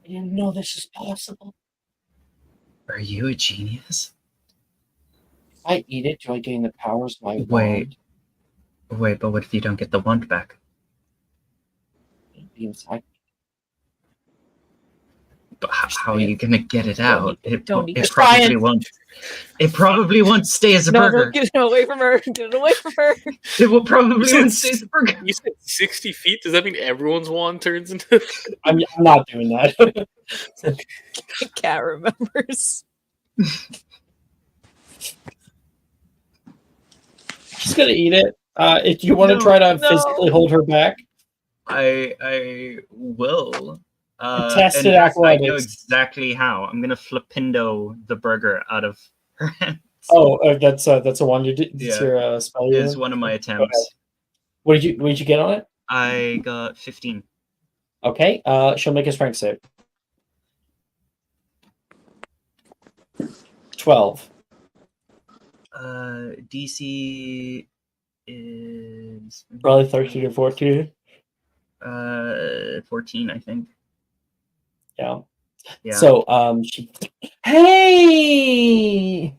didn't know this is possible.
Are you a genius?
If I eat it, do I gain the powers of my wand?
Wait, but what if you don't get the wand back?
It'll be inside.
But how are you gonna get it out? It probably won't. It probably won't stay as a burger.
No, get it away from her. Get it away from her.
It will probably won't stay as a burger.
You said 60 feet? Does that mean everyone's wand turns into...
I'm not doing that.
Cat remembers.
She's gonna eat it. If you want to try to physically hold her back,
I will.
Tested athletics.
I know exactly how. I'm gonna flipindo the burger out of her hands.
Oh, that's a one you did.
Yeah.
Your spell.
Is one of my attempts.
What did you get on it?
I got 15.
Okay. She'll make a strength save. 12.
DC is
probably 13 or 14.
14, I think.
Yeah.
Yeah.
So she hey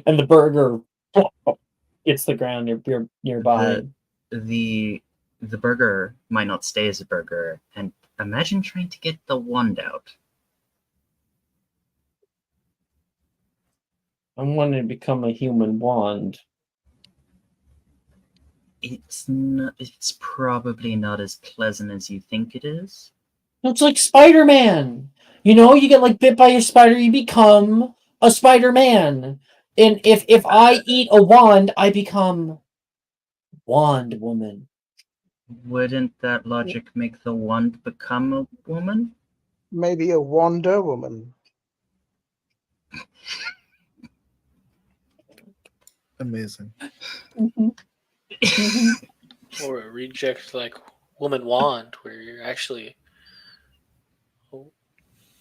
and the burger hits the ground nearby.
The burger might not stay as a burger, and imagine trying to get the wand out.
I wanted to become a human wand.
It's probably not as pleasant as you think it is.
It's like Spider-Man. You know, you get like bit by a spider, you become a Spider-Man. And if I eat a wand, I become Wand Woman.
Wouldn't that logic make the wand become a woman?
Maybe a Wonder Woman.
Amazing.
Or a reject like woman wand, where you're actually.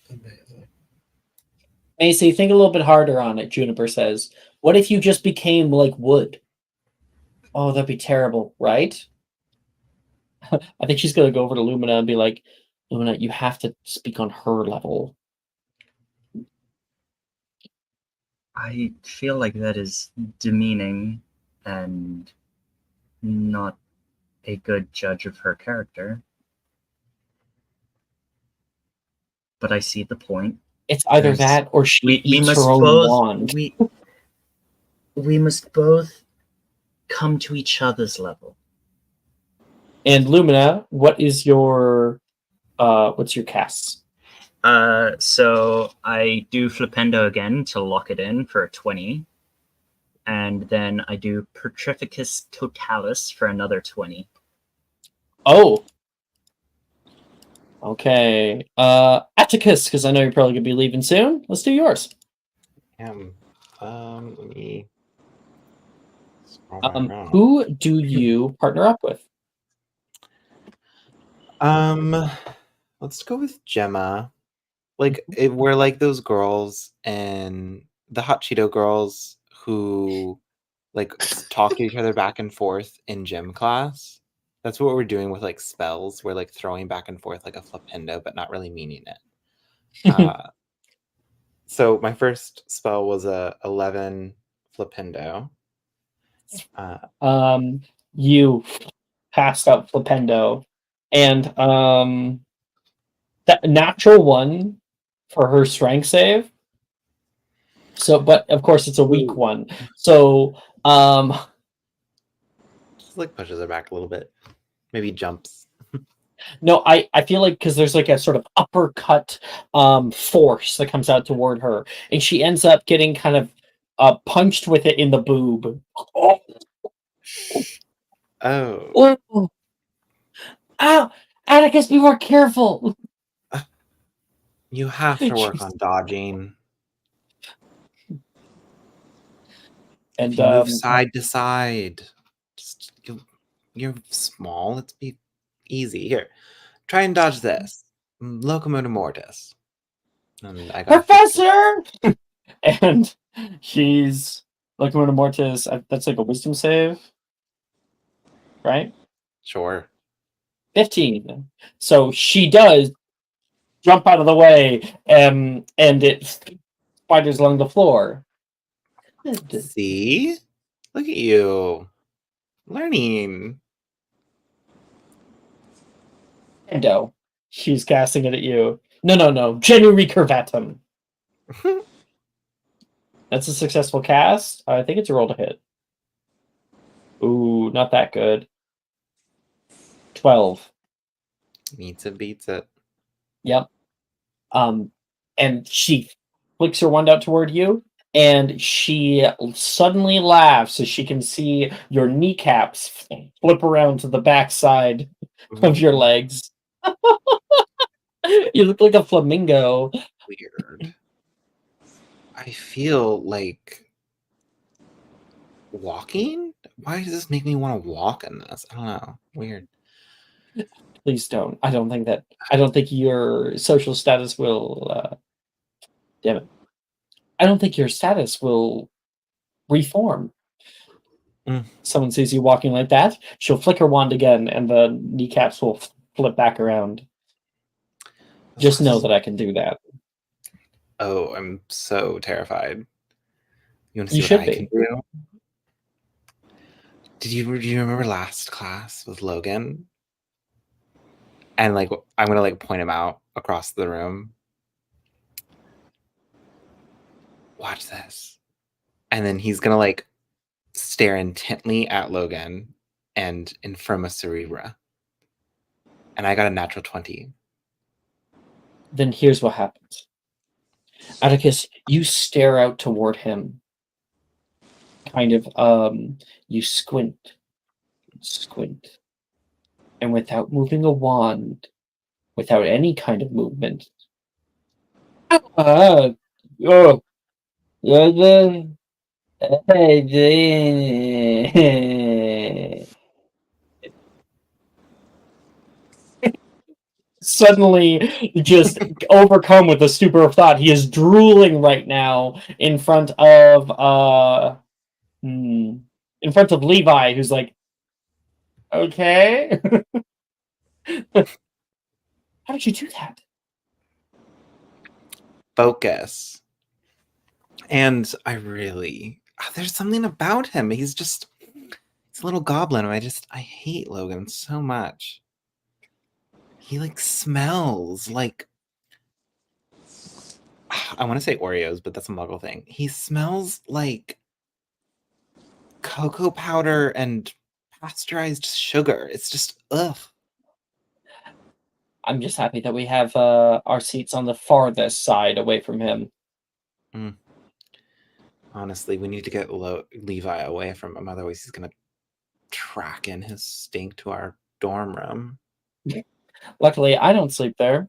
Amazing.
Macy, think a little bit harder on it, Juniper says. What if you just became like wood? Oh, that'd be terrible, right? I think she's gonna go over to Lumina and be like, Lumina, you have to speak on her level.
I feel like that is demeaning and not a good judge of her character. But I see the point.
It's either that or she
we
eats
must
her own
both
wand.
we must both come to each other's level.
And Lumina, what is your what's your cast?
So I do Flipendo again to lock it in for a 20. And then I do Petrificus Totalis for another 20.
Oh. Okay. Atticus, because I know you're probably gonna be leaving soon. Let's do yours.
Let me scroll around.
Who do you partner up with?
Let's go with Gemma. Like we're like those girls and the Hot Cheeto girls who like talk to each other back and forth in gym class. That's what we're doing with like spells. We're like throwing back and forth like a flipendo, but not really meaning it. So my first spell was a 11 flipendo.
You passed up Flipendo, and that natural one for her strength save. So, but of course it's a weak one. So,
just like pushes her back a little bit, maybe jumps.
No, I feel like because there's like a sort of uppercut force that comes out toward her, and she ends up getting kind of punched with it in the boob. Oh.
Oh.
Ow! Atticus, be more careful.
You have to work on dodging.
And
if you move side to side, just you're small. Let's be easy here. Try and dodge this. Locomotive Mortis. And I got
Professor! And she's Locomotive Mortis. That's like a wisdom save, right?
Sure.
15. So she does jump out of the way, and it spiders along the floor.
See? Look at you. Learning.
Endo. She's casting it at you. No. Genu Recurvatum. That's a successful cast. I think it's a roll to hit. Ooh, not that good. 12.
Meets it, beats it.
Yep. And she flicks her wand out toward you, and she suddenly laughs as she can see your kneecaps flip around to the backside of your legs. You look like a flamingo.
Weird. I feel like walking? Why does this make me want to walk in this? I don't know. Weird.
Please don't. I don't think your social status will damn it. I don't think your status will reform. Someone sees you walking like that, she'll flick her wand again, and the kneecaps will flip back around. Just know that I can do that.
Oh, I'm so terrified. You want to
You
see
should
what I
be.
can do? Do you remember last class with Logan? And like I'm gonna like point him out across the room. Watch this. And then he's gonna like stare intently at Logan and Infirma Cerebra. And I got a natural 20.
Then here's what happens. Atticus, you stare out toward him. Kind of, you squint, and without moving a wand, without any kind of movement. Oh, suddenly just overcome with the stupor of thought. He is drooling right now in front of Levi, who's like, okay. How did you do that?
Focus. And I really, there's something about him. He's a little goblin. I hate Logan so much. He like smells like, I want to say Oreos, but that's a muggle thing. He smells like cocoa powder and pasteurized sugar. It's just, ugh.
I'm just happy that we have our seats on the farthest side away from him.
Honestly, we need to get Levi away from him. Otherwise, he's going to track in his stink to our dorm room.
Luckily, I don't sleep there.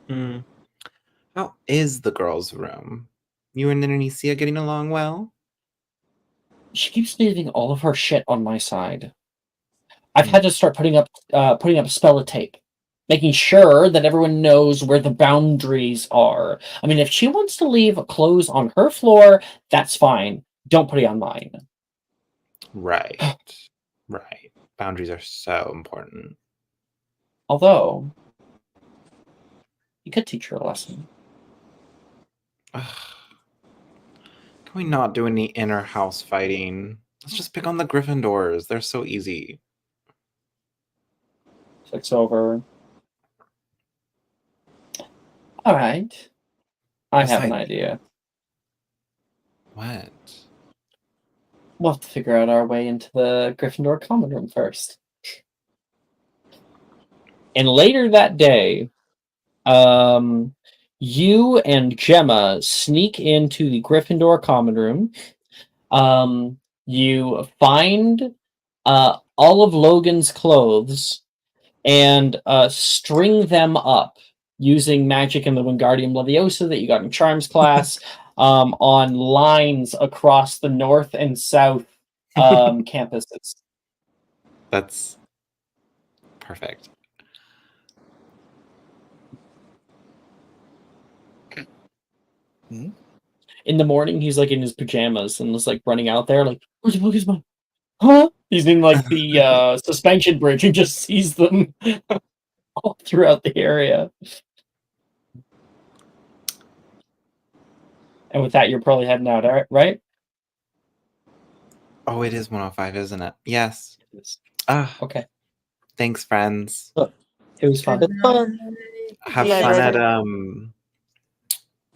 How is the girls' room? You and Anicia getting along well?
She keeps leaving all of her shit on my side. I've had to start putting up spell tape, making sure that everyone knows where the boundaries are. I mean, if she wants to leave clothes on her floor, that's fine. Don't put it on mine.
Right. Right. Boundaries are so important.
Although, you could teach her a lesson.
Ugh. Can we not do any inner house fighting? Let's just pick on the Gryffindors. They're so easy.
Looks over. All right. I have an idea.
What?
We'll have to figure out our way into the Gryffindor common room first. And later that day, you and Gemma sneak into the Gryffindor common room. You find all of Logan's clothes and string them up using magic in the Wingardium Leviosa that you got in Charms class on lines across the north and south campuses.
That's perfect.
In the morning, he's like in his pajamas and is like running out there, like, where's my? Huh? He's in like the suspension bridge and just sees them all throughout the area. And with that, you're probably heading out, right?
Oh, it is 105, isn't it? Yes.
Okay.
Thanks, friends.
It was fun.
Have
Yeah,
fun
brother.
at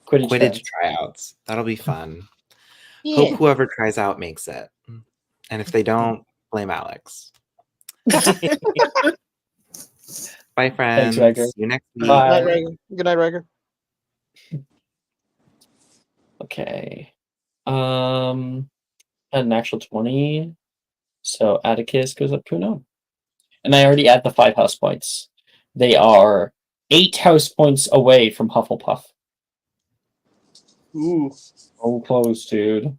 Quidditch
tryouts. That'll be fun.
Yeah.
Hope whoever tries out makes it. And if they don't, blame Alex. Bye, friends.
Thanks, Rager.
See you next week.
Good night, Rager. Good night, Rager.
Okay. An actual 20. So Atticus goes up to a 9. And I already add the 5 house points. They are 8 house points away from Hufflepuff.
Ooh.
So close, dude.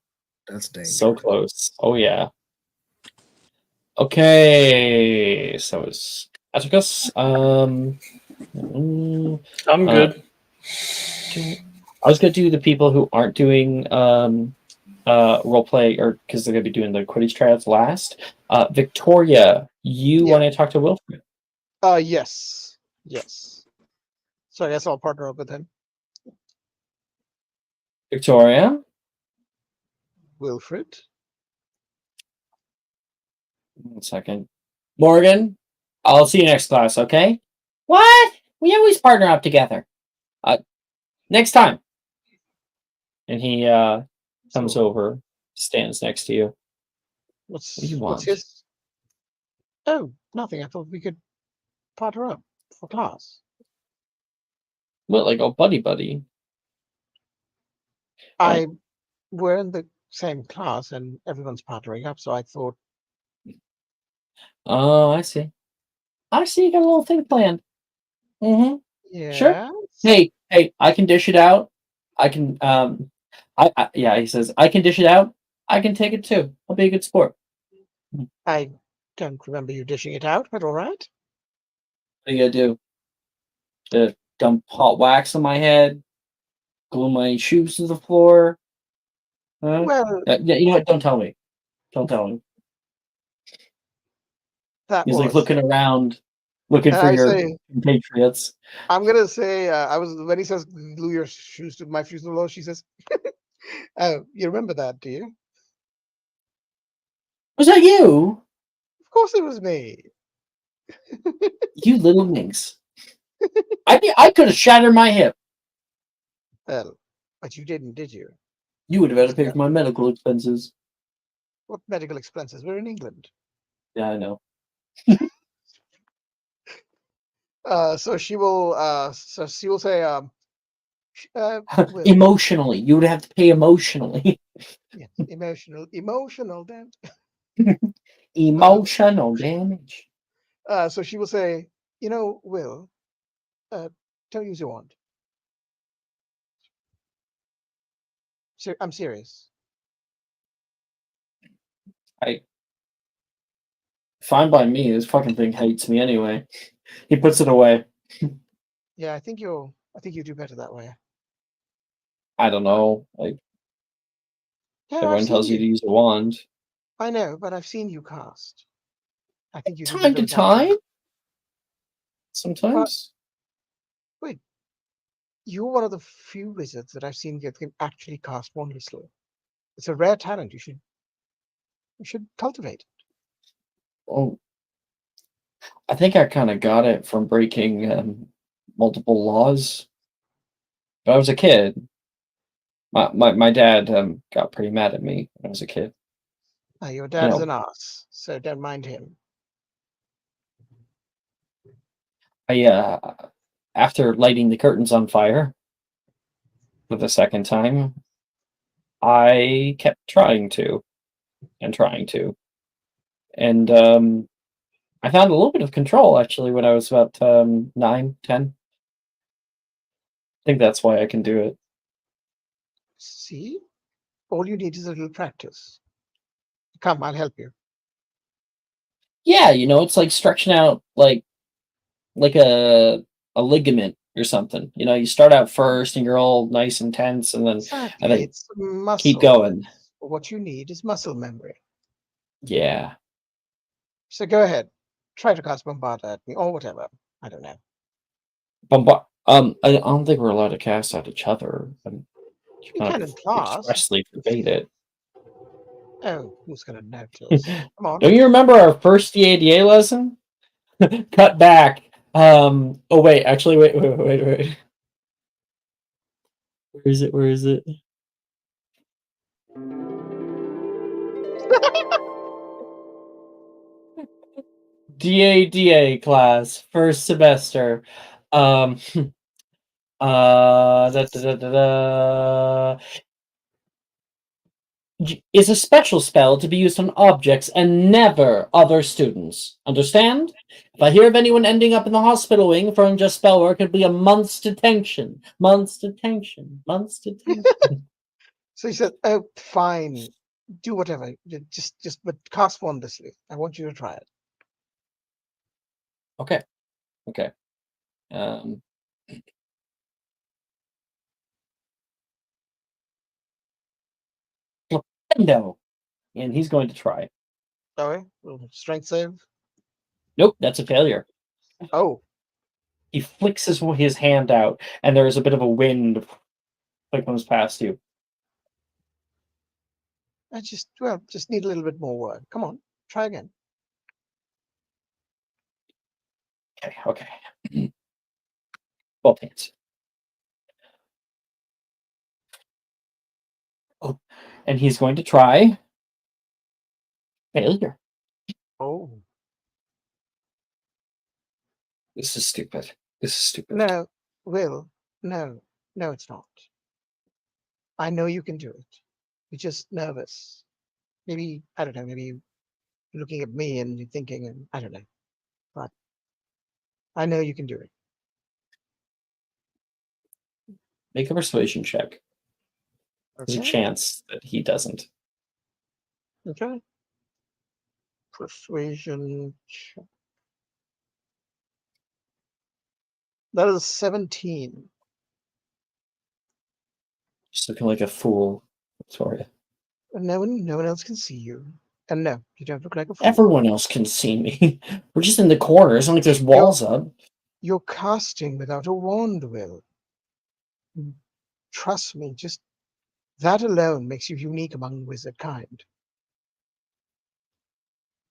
That's dangerous.
So close. Oh, yeah. Okay. So it's Atticus.
I'm good.
I was going to do the people who aren't doing roleplay, or because they're going to be doing the Quidditch tryouts last. Victoria, you want to talk to Wilfred?
Yes. So I guess I'll partner up with him.
Victoria?
Wilfred?
1 second. Morgan, I'll see you next class, okay? What? We always partner up together. Next time. And he comes over, stands next to you. What do you want?
What's his? Oh, nothing. I thought we could partner up for class.
What, like, oh, buddy?
We're in the same class and everyone's partnering up, so I thought,
Oh, I see. I see you got a little thing planned. Mm-hmm. Sure.
yeah,
Hey, I can dish it out. I can yeah, he says, I can dish it out. I can take it too. I'll be a good sport.
I don't remember you dishing it out, but all right.
What are you gonna do? Dump hot wax on my head, glue my shoes to the floor. Huh?
Well,
Yeah, you know what? Don't tell me. Don't tell me.
that
He's like
was.
looking around, looking for
I
your
say,
compatriots.
I'm gonna say, I was when he says glue your shoes to my shoes to the floor. She says, "Oh, you remember that, do you?"
Was that you?
Of course, it was me.
You little minx. I could have shattered my hip.
Well, but you didn't, did you?
You would have had to pay for my medical expenses.
What medical expenses? We're in England.
Yeah, I know.
So she will. So she will say, well,
Emotionally, you would have to pay emotionally.
yes, emotional damage.
Emotional damage.
So she will say, Will, don't use your wand. I'm serious.
Fine by me. This fucking thing hates me anyway. He puts it away.
Yeah, I think you do better that way.
I don't know. Like
Yeah, I've
everyone
seen
tells you to
you.
use a wand.
I know, but I've seen you cast. I think you do
Time
better
to
with that way.
time. Sometimes.
Wait, you're one of the few wizards that I've seen that can actually cast wondrously. It's a rare talent. You should cultivate it.
Well, I think I kind of got it from breaking multiple laws. When I was a kid, my dad got pretty mad at me when I was a kid.
Your
You
dad's
know,
an ass, so don't mind him.
after lighting the curtains on fire for the second time, I kept trying to and trying to, and I found a little bit of control actually when I was about 9, 10. I think that's why I can do it.
See? All you need is a little practice. Come, I'll help you.
Yeah, it's like stretching out like a ligament or something. You start out first and you're all nice and tense, and then
Exactly. It's
keep
muscle.
going.
What you need is muscle memory.
Yeah.
So go ahead. Try to cast bombard at me or whatever. I don't know.
I don't think we're allowed to cast at each other.
You can in class.
Expressly forbade it.
Oh, who's gonna notice? Come on.
Don't you remember our first DADA lesson? Cut back. Oh wait, actually, wait. Where is it? DADA class, first semester. Da, da, da, da, da. Is a special spell to be used on objects and never other students. Understand? If I hear of anyone ending up in the hospital wing for unjust spell work, it'd be a month's detention. Months detention. Months detention.
So he said, "Oh, fine. Do whatever. Just, but cast wondrously. I want you to try it."
Okay. Okay. Um. No. And he's going to try.
Sorry. Strength save.
Nope, that's a failure.
Oh.
He flicks his hand out, and there's a bit of a wind that comes past you.
I just need a little bit more work. Come on, try again.
Okay. Both hands. Oh, and he's going to try. Failure.
Oh.
This is stupid. This is stupid.
No, Will. No, it's not. I know you can do it. You're just nervous. Maybe, I don't know, maybe you're looking at me and you're thinking, and I don't know. But I know you can do it.
Make a persuasion check. There's a
Okay.
chance that he doesn't.
Okay. Persuasion check. That is 17.
Just looking like a fool, Victoria.
And no one else can see you. And no, you don't look like a fool.
Everyone else can see me. We're just in the corner. It's not like there's walls up.
You're casting without a wand, Will. Trust me, just that alone makes you unique among wizard kind.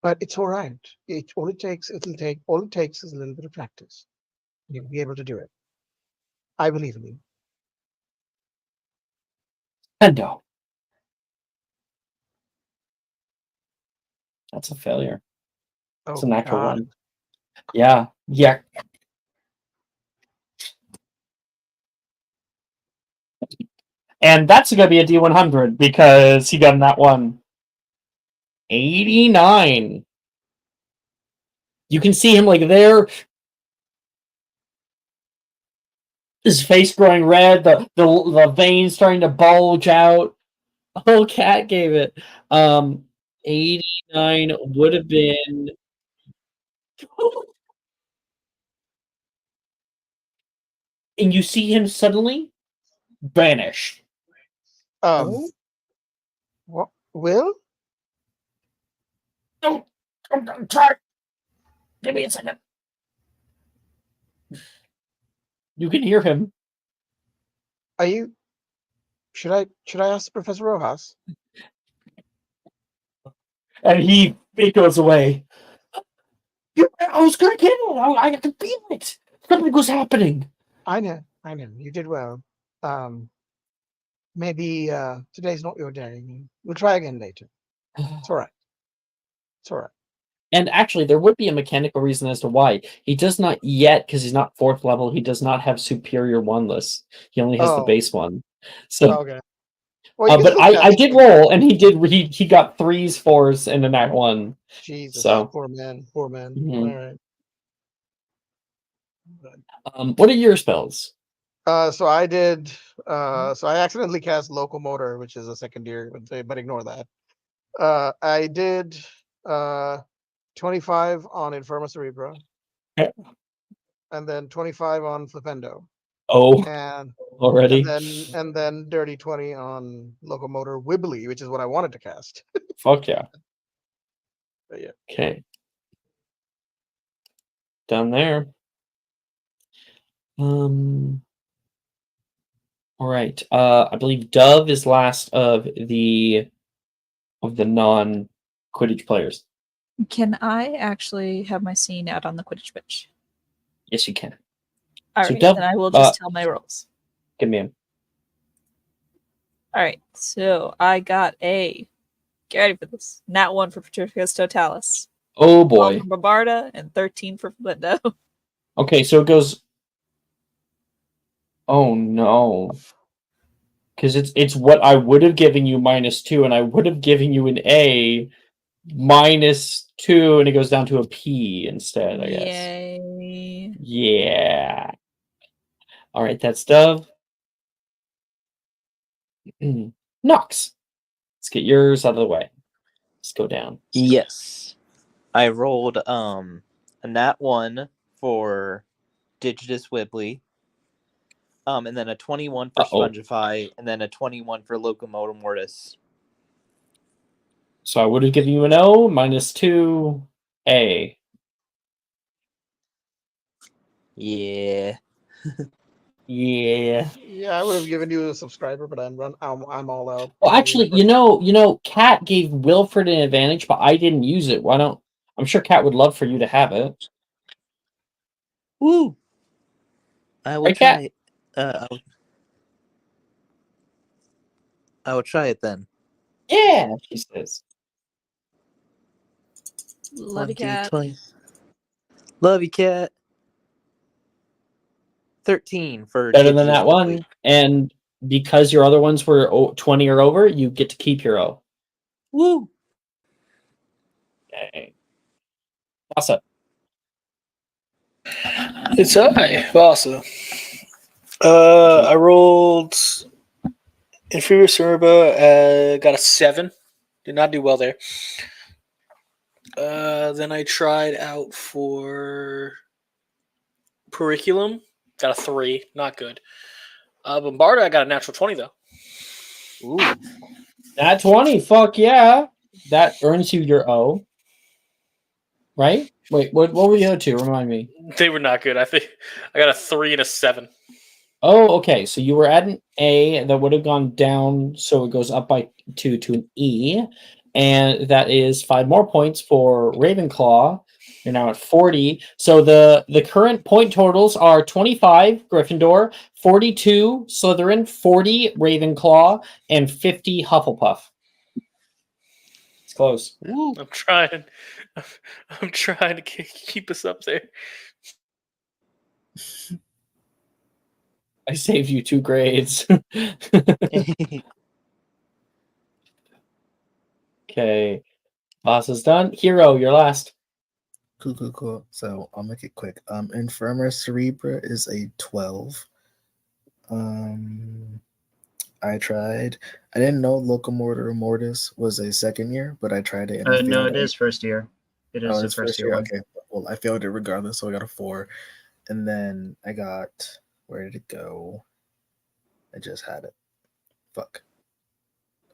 But it's all right. All it takes is a little bit of practice. You'll be able to do it. I believe in you.
Endo. That's a failure. It's a natural one. Yeah. Yeah. And that's going to be a D100 because he got in that one. 89. You can see him like there. His face growing red, the veins starting to bulge out. Oh, Cat gave it. 89 would have been. And you see him suddenly vanish.
What? Will?
No, I'm trying. Give me a second. You can hear him.
Are you? Should I ask Professor Rojas?
And it goes away. I was gonna get it. I can feel it. Something was happening.
I know. You did well. Maybe today's not your day. We'll try again later. It's all right. It's all right.
And actually, there would be a mechanical reason as to why. He does not yet, because he's not 4th level, he does not have superior one list. He only has the base one. So,
okay. Well,
but I did roll, and he got 3s, 4s, and a nat 1.
Jesus,
so,
poor man.
Mm-hmm.
All right.
What are your spells?
So I did. So I accidentally cast Locomotor, which is a secondary, but ignore that. I did 25 on Infirma Cerebra, and then 25 on Flipendo.
Oh,
and
already.
And then dirty 20 on Locomotor Wibbly, which is what I wanted to cast.
Fuck yeah.
But yeah.
Okay. Down there. All right. I believe Dove is last of the non Quidditch players.
Can I actually have my scene out on the Quidditch pitch?
Yes, you can.
All right, then I will just tell my rolls.
Give me them.
All right, so I got a. Get ready for this. Nat 1 for Patricius Totalis.
Oh boy.
12 for Babarda and 13 for Flipendo.
Okay, so it goes. Oh no. Because it's what I would have given you -2, and I would have given you an A -2, and it goes down to a P instead, I guess.
Yay.
Yeah. All right, that's Dove. Nox. Let's get yours out of the way. Let's go down.
Yes. I rolled a nat 1 for Digitus Wibbly. And then a 21 for Spongify, and then a 21 for Locomotor Mortis.
So I would have given you an O, -2, A.
Yeah.
Yeah.
Yeah, I would have given you a subscriber, but I'm all out.
Well, actually, you know, Kat gave Wilfred an advantage, but I didn't use it. Why don't? I'm sure Kat would love for you to have it.
Woo! I will try. I will try it then.
Yeah, she says.
Love you, Cat.
Love you, Cat. 13 for
better than that one. And because your other ones were 20 or over, you get to keep your O.
Woo!
Okay. Awesome.
It's I, Vasa. I rolled Inferior Cerebra, got a 7. Did not do well there. Then I tried out for Periculum. Got a 3. Not good. Bombarda, I got a natural 20, though.
Ooh.
Nat 20, fuck yeah. That earns you your O. Right? Wait, what were the other two? Remind me.
They were not good. I think I got a 3 and a 7.
Oh, okay. So you were at an A that would have gone down, so it goes up by 2 to an E. And that is 5 more points for Ravenclaw. You're now at 40. So the current point totals are 25 Gryffindor, 42 Slytherin, 40 Ravenclaw, and 50 Hufflepuff. It's close.
Woo.
I'm trying. I'm trying to keep us up there.
I saved you 2 grades. Okay. Boss is done. Hero, you're last.
Cool. So I'll make it quick. Infirma Cerebra is a 12. I tried. I didn't know Locomotor Mortis was a second year, but I tried it. And
No, it is first year. It is the first year one.
Okay. Well, I failed it regardless, so I got a 4. And then I got, where did it go? I just had it. Fuck.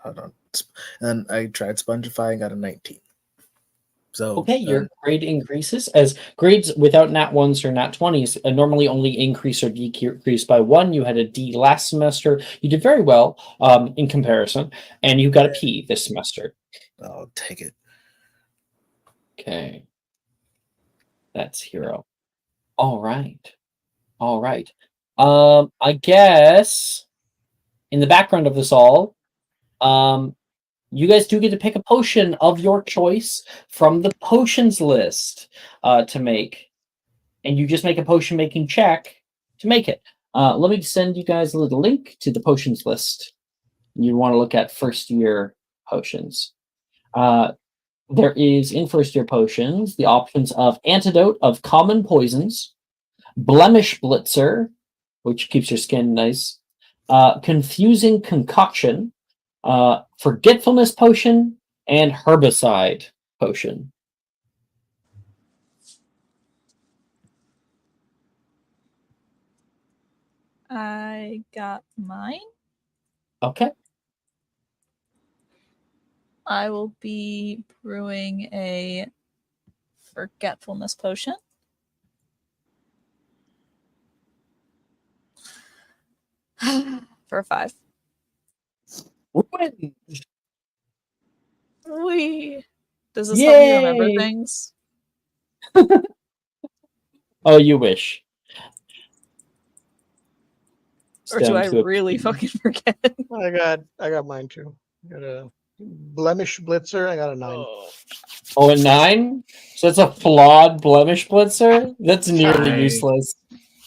Hold on. And I tried Spongify and got a 19. So
okay, your grade increases as grades without nat 1s or nat 20s normally only increase or decrease by 1. You had a D last semester. You did very well in comparison, and you got a P this semester.
I'll take it.
Okay. That's Hero. All right. I guess in the background of this all, you guys do get to pick a potion of your choice from the potions list to make. And you just make a potion making check to make it. Let me send you guys a little link to the potions list. You want to look at first year potions. There is in first year potions the options of Antidote of Common Poisons, Blemish Blitzer, which keeps your skin nice, Confusing Concoction, Forgetfulness Potion, and Herbicide Potion.
I got mine.
Okay.
I will be brewing a forgetfulness potion. For 5.
Win.
Wee. Does this help me remember things?
Oh, you wish.
Or do I really fucking forget?
I got mine too. I got a Blemish Blitzer. I got a 9.
Oh, a 9? So it's a flawed Blemish Blitzer? That's nearly useless.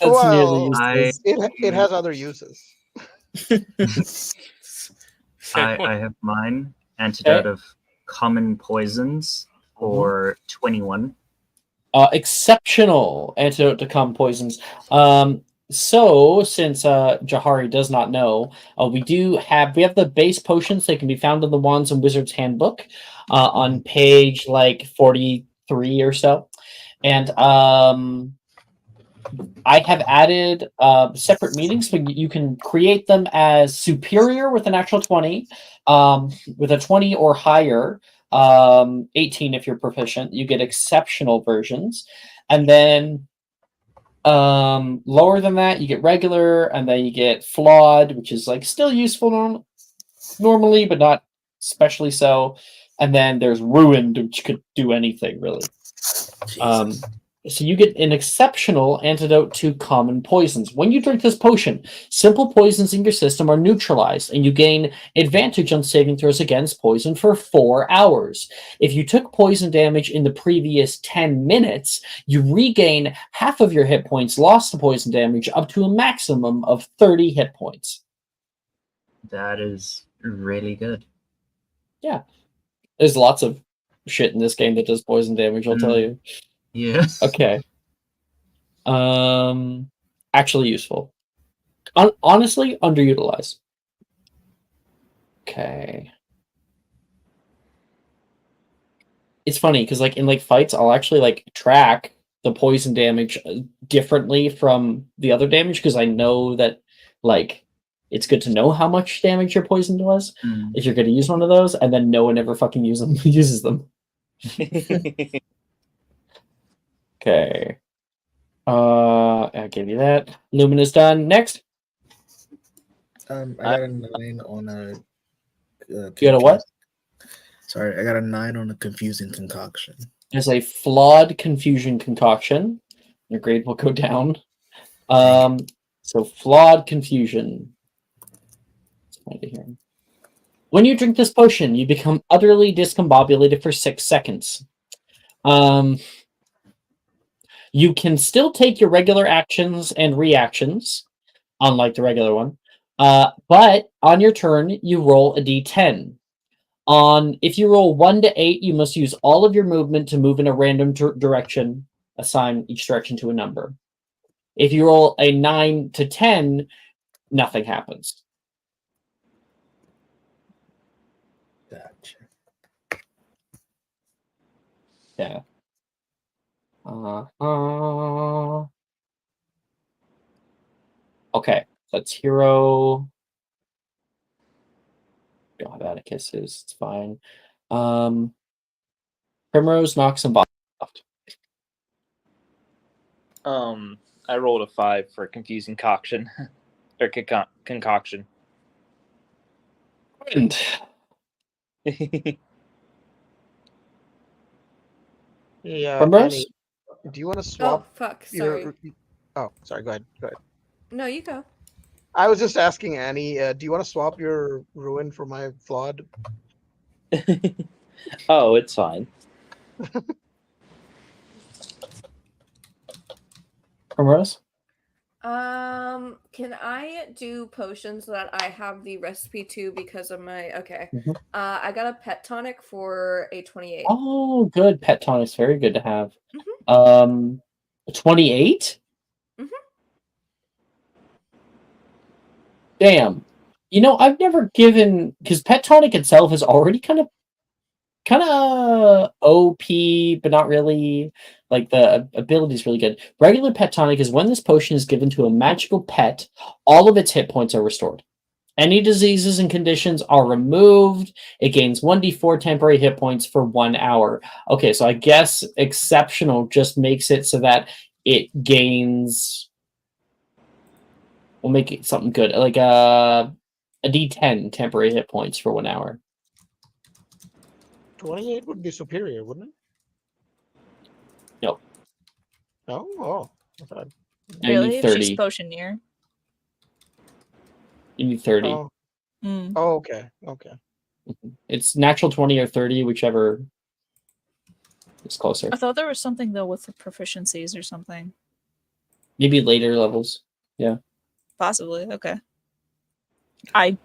That's nearly useless.
It has other uses.
I have mine. Antidote of Common Poisons for 21.
Exceptional Antidote to Common Poisons. So, since Jahari does not know, we have the base potions. They can be found in the Wands and Wizards Handbook on page 43 or so. And I have added separate meetings, so you can create them as superior with a natural 20, with a 20 or higher, 18 if you're proficient. You get exceptional versions, and then lower than that you get regular, and then you get flawed, which is still useful normally, but not especially so. And then there's ruined, which could do anything really. So you get an exceptional antidote to common poisons. When you drink this potion, simple poisons in your system are neutralized, and you gain advantage on saving throws against poison for 4 hours. If you took poison damage in the previous 10 minutes, you regain half of your hit points lost to poison damage up to a maximum of 30 hit points.
That is really good.
Yeah. There's lots of shit in this game that does poison damage, I'll tell you.
Yes.
Okay. Actually useful. Honestly, underutilized. Okay. It's funny because like in like fights, I'll actually like track the poison damage differently from the other damage because I know that like it's good to know how much damage your poison does if you're going to use one of those, and then no one ever fucking uses them. Okay. I'll give you that. Lumina's done. Next.
I got a 9 on a.
You got a what?
Sorry, I got a 9 on a confusing concoction.
There's a flawed confusion concoction. Your grade will go down. So flawed confusion. When you drink this potion, you become utterly discombobulated for 6 seconds. You can still take your regular actions and reactions, unlike the regular one. But on your turn, you roll a d10. If you roll 1 to 8, you must use all of your movement to move in a random direction. Assign each direction to a number. If you roll a 9 to 10, nothing happens.
Gotcha.
Yeah. Okay, that's hero. Don't have Atticus's. It's fine. Primrose, Nox, and Bob.
I rolled a 5 for confusing concoction or concoction.
And
Yeah,
Primrose?
Annie, do you want to swap?
Oh, fuck. Sorry.
Oh, sorry. Go ahead. Go ahead.
No, you go.
I was just asking Annie. Do you want to swap your ruin for my flawed?
Oh, it's fine.
Primrose?
Can I do potions that I have the recipe to because of my okay.
Mhm.
I got a pet tonic for a 28.
Oh, good. Pet tonic's very good to have.
Mhm.
28?
Mhm.
Damn. You know, I've never given because pet tonic itself is already kind of OP, but not really. Like the ability is really good. Regular pet tonic is when this potion is given to a magical pet, all of its hit points are restored. Any diseases and conditions are removed. It gains 1d4 temporary hit points for 1 hour. Okay, so I guess exceptional just makes it so that it gains. We'll make it something good, like a d10 temporary hit points for 1 hour.
28 would be superior, wouldn't it?
Nope.
No. Oh. Okay.
Really? If she's
30.
potioneer.
You need 30.
Oh.
Mm.
Oh, okay. Okay.
It's natural 20 or 30, whichever is closer.
I thought there was something though with the proficiencies or something.
Maybe later levels. Yeah.
Possibly. Okay. I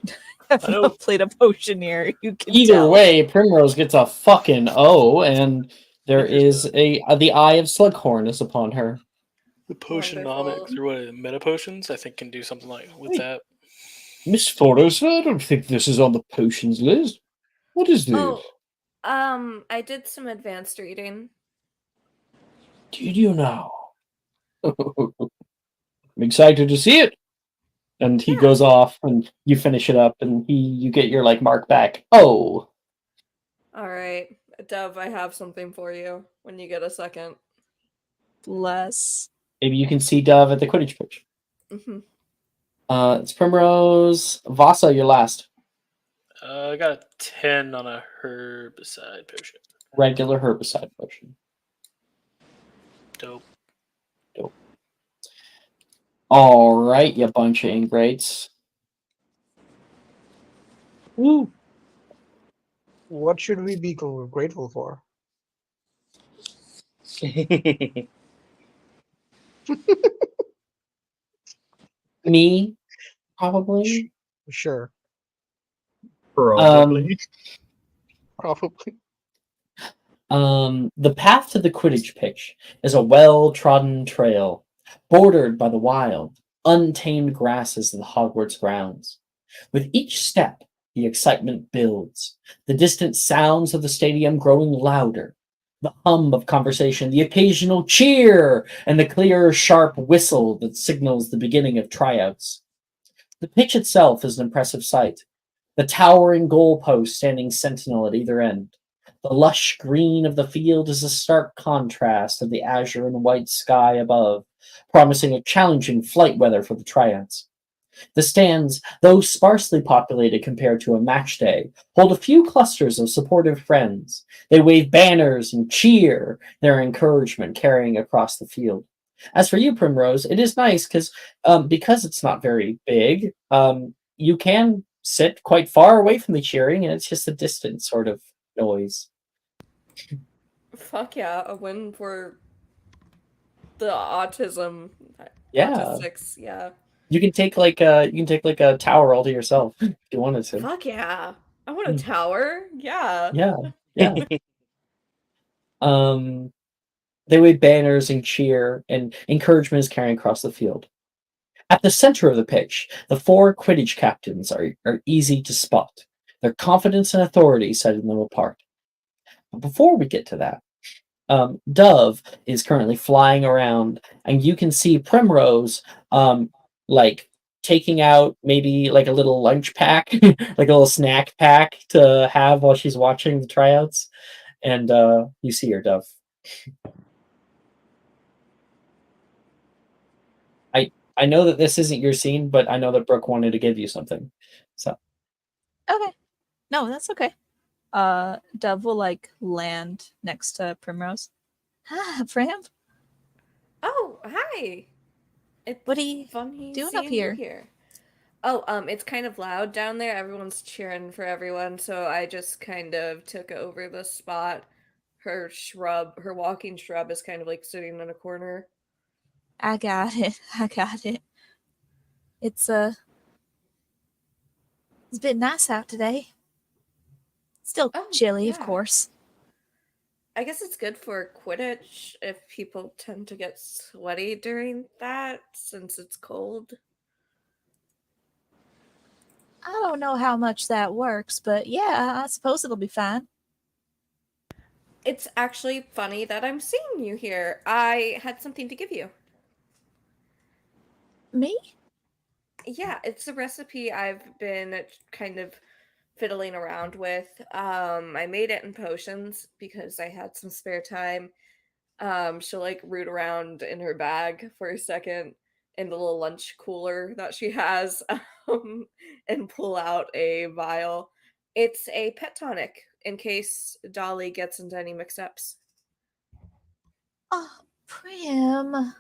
have not played a potioneer. You can
Either
tell.
way, Primrose gets a fucking O, and there is the eye of Slughorn is upon her.
The potionomics or what? Meta potions, I think, can do something like with that.
Miss Forrest, I don't think this is on the potions list. What is this?
Oh, I did some advanced reading.
Did you know? I'm excited to see it. And he goes off, and you finish it up, and you get your like mark back. Oh.
All right, Dove, I have something for you when you get a second.
Bless.
Maybe you can see Dove at the Quidditch pitch.
Mm-hmm.
It's Primrose. Vasa, you're last.
I got a 10 on a herbicide potion.
Regular herbicide potion.
Dope.
All right, you bunch of ingrates.
Woo. What should we be grateful for?
Me, probably.
Sure.
Probably.
Probably.
The path to the Quidditch pitch is a well-trodden trail, bordered by the wild, untamed grasses of the Hogwarts grounds. With each step, the excitement builds, the distant sounds of the stadium growing louder, the hum of conversation, the occasional cheer, and the clear, sharp whistle that signals the beginning of tryouts. The pitch itself is an impressive sight, the towering goalpost standing sentinel at either end. The lush green of the field is a stark contrast of the azure and white sky above, promising a challenging flight weather for the tryouts. The stands, though sparsely populated compared to a match day, hold a few clusters of supportive friends. They wave banners and cheer, their encouragement carrying across the field. As for you, Primrose, it is nice because it's not very big, you can sit quite far away from the cheering, and it's just a distant sort of noise.
Fuck yeah, a win for the autism.
Yeah.
Autistics, yeah.
You can take a tower all to yourself if you wanted to.
Fuck yeah. I want a tower. Yeah.
Yeah. They wave banners and cheer, and encouragement is carrying across the field. At the center of the pitch, the four Quidditch captains are easy to spot. Their confidence and authority setting them apart. But before we get to that, Dove is currently flying around, and you can see Primrose, like taking out maybe like a little lunch pack, like a little snack pack to have while she's watching the tryouts. And you see her, Dove. I know that this isn't your scene, but I know that Brooke wanted to give you something. So
Okay. No, that's okay. Dove will like land next to Primrose. Ah, Prim.
Oh, hi. It's
What are you
funny
doing
seeing
up
you
here?
here. Oh, it's kind of loud down there. Everyone's cheering for everyone, so I just kind of took over the spot. Her walking shrub is kind of like sitting in a corner.
I got it. I got it. It's a bit nice out today. Still chilly, of
yeah.
course.
I guess it's good for Quidditch if people tend to get sweaty during that since it's cold.
I don't know how much that works, but yeah, I suppose it'll be fine.
It's actually funny that I'm seeing you here. I had something to give you.
Me?
Yeah, it's a recipe I've been kind of fiddling around with. I made it in potions because I had some spare time. She'll like root around in her bag for a second in the little lunch cooler that she has, and pull out a vial. It's a pet tonic in case Dolly gets into any mix-ups.
Oh, Prim.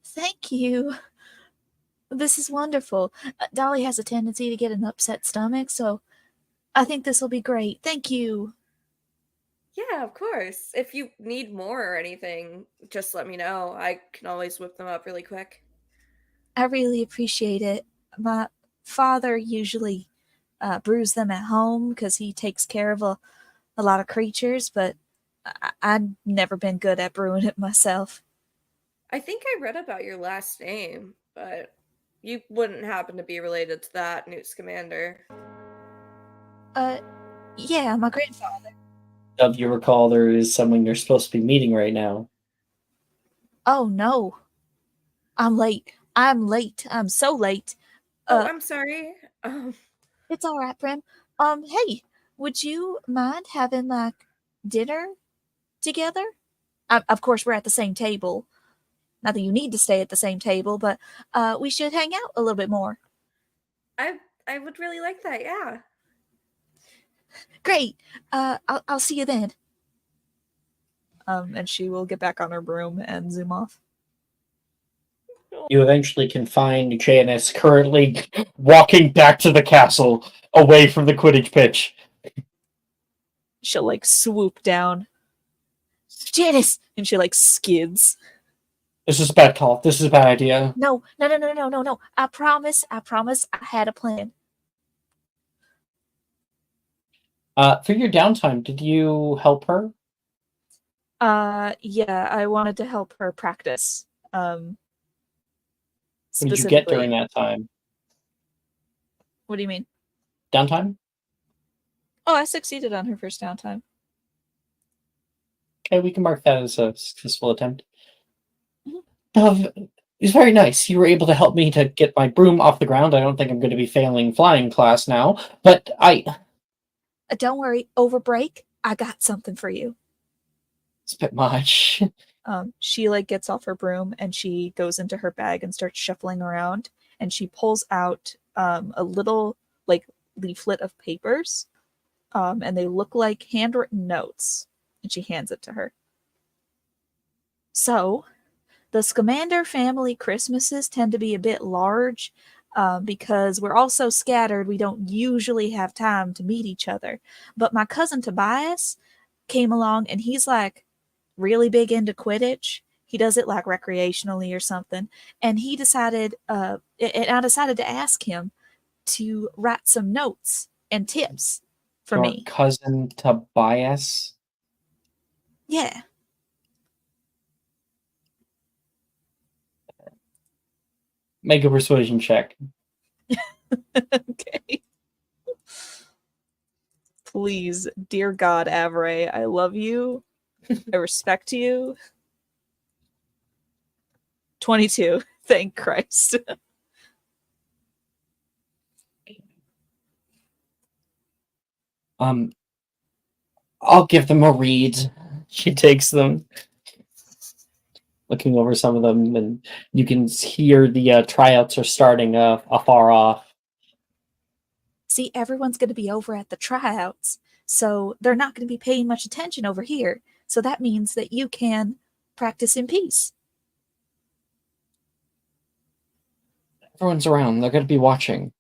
Thank you. This is wonderful. Dolly has a tendency to get an upset stomach, so I think this will be great. Thank you.
Yeah, of course. If you need more or anything, just let me know. I can always whip them up really quick.
I really appreciate it. My father usually brews them at home because he takes care of a lot of creatures, but I've never been good at brewing it myself.
I think I read about your last name, but you wouldn't happen to be related to that, Newt Scamander.
Yeah, my grandfather.
Dove, you recall there is someone you're supposed to be meeting right now.
Oh no. I'm late. I'm so late.
I'm sorry.
It's all right, Prim. Hey, would you mind having like dinner together? Of course, we're at the same table. Not that you need to stay at the same table, but we should hang out a little bit more.
I would really like that. Yeah.
Great. I'll see you then. And she will get back on her broom and zoom off.
You eventually can find Janice currently walking back to the castle away from the Quidditch pitch.
She'll like swoop down. Janice! And she like skids.
This is a bad call. This is a bad idea.
No. I promise I had a plan.
For your downtime, did you help her?
Yeah, I wanted to help her practice.
What did you get
Specifically.
during that time?
What do you mean?
Downtime?
Oh, I succeeded on her first downtime.
Okay, we can mark that as a successful attempt. It's very nice. You were able to help me to get my broom off the ground. I don't think I'm going to be failing flying class now, but
Don't worry, over break, I got something for you.
It's a bit much.
She like gets off her broom and she goes into her bag and starts shuffling around, and she pulls out a little like leaflet of papers, and they look like handwritten notes, and she hands it to her. So, the Scamander family Christmases tend to be a bit large because we're all so scattered we don't usually have time to meet each other. But my cousin Tobias came along and he's like really big into Quidditch. He does it like recreationally or something. And he decided, and I decided to ask him to write some notes and tips for
Your
me.
cousin Tobias?
Yeah.
Make a persuasion check.
Okay. Please, dear God, Avery, I love you. I respect you. 22. Thank Christ.
I'll give them a read. She takes them, looking over some of them, and you can hear the tryouts are starting afar off.
See, everyone's going to be over at the tryouts, so they're not going to be paying much attention over here. So that means that you can practice in peace.
Everyone's around. They're going to be watching.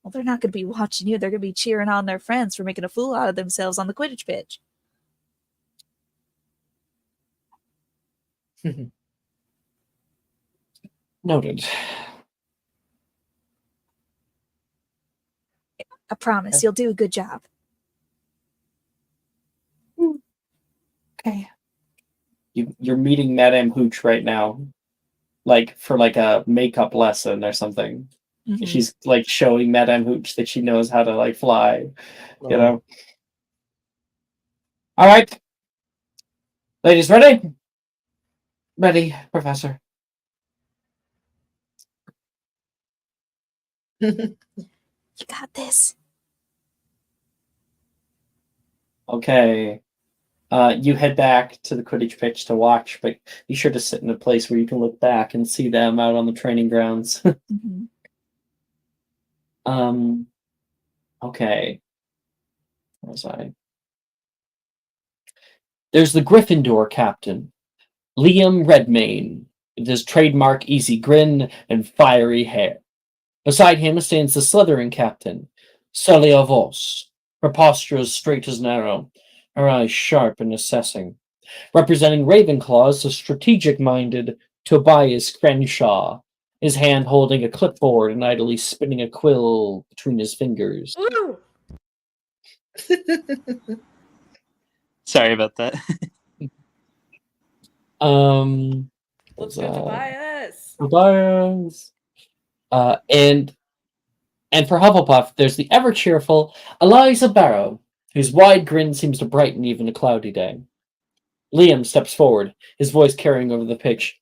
Well, they're not going to be watching you. They're going to be cheering on their friends for making a fool out of themselves on the Quidditch pitch.
Noted.
I promise you'll do a good job.
Okay. You're meeting Madame Hooch right now, like for like a makeup lesson or something.
Mhm.
She's like showing Madame Hooch that she knows how to like fly. You know. All right, ladies, ready? Ready, Professor.
You got this.
Okay. You head back to the Quidditch pitch to watch, but be sure to sit in a place where you can look back and see them out on the training grounds.
Mm-hmm.
Okay. Where was I? There's the Gryffindor captain, Liam Redmayne, with his trademark easy grin and fiery hair. Beside him stands the Slytherin captain, Celia Voss, her posture as straight as an arrow, her eyes sharp and assessing. Representing Ravenclaw, the strategic-minded Tobias Crenshaw, his hand holding a clipboard and idly spinning a quill between his fingers.
Ooh.
Sorry about that.
Let's go, Tobias.
Tobias. And for Hufflepuff, there's the ever cheerful Eliza Barrow, whose wide grin seems to brighten even a cloudy day. Liam steps forward, his voice carrying over the pitch.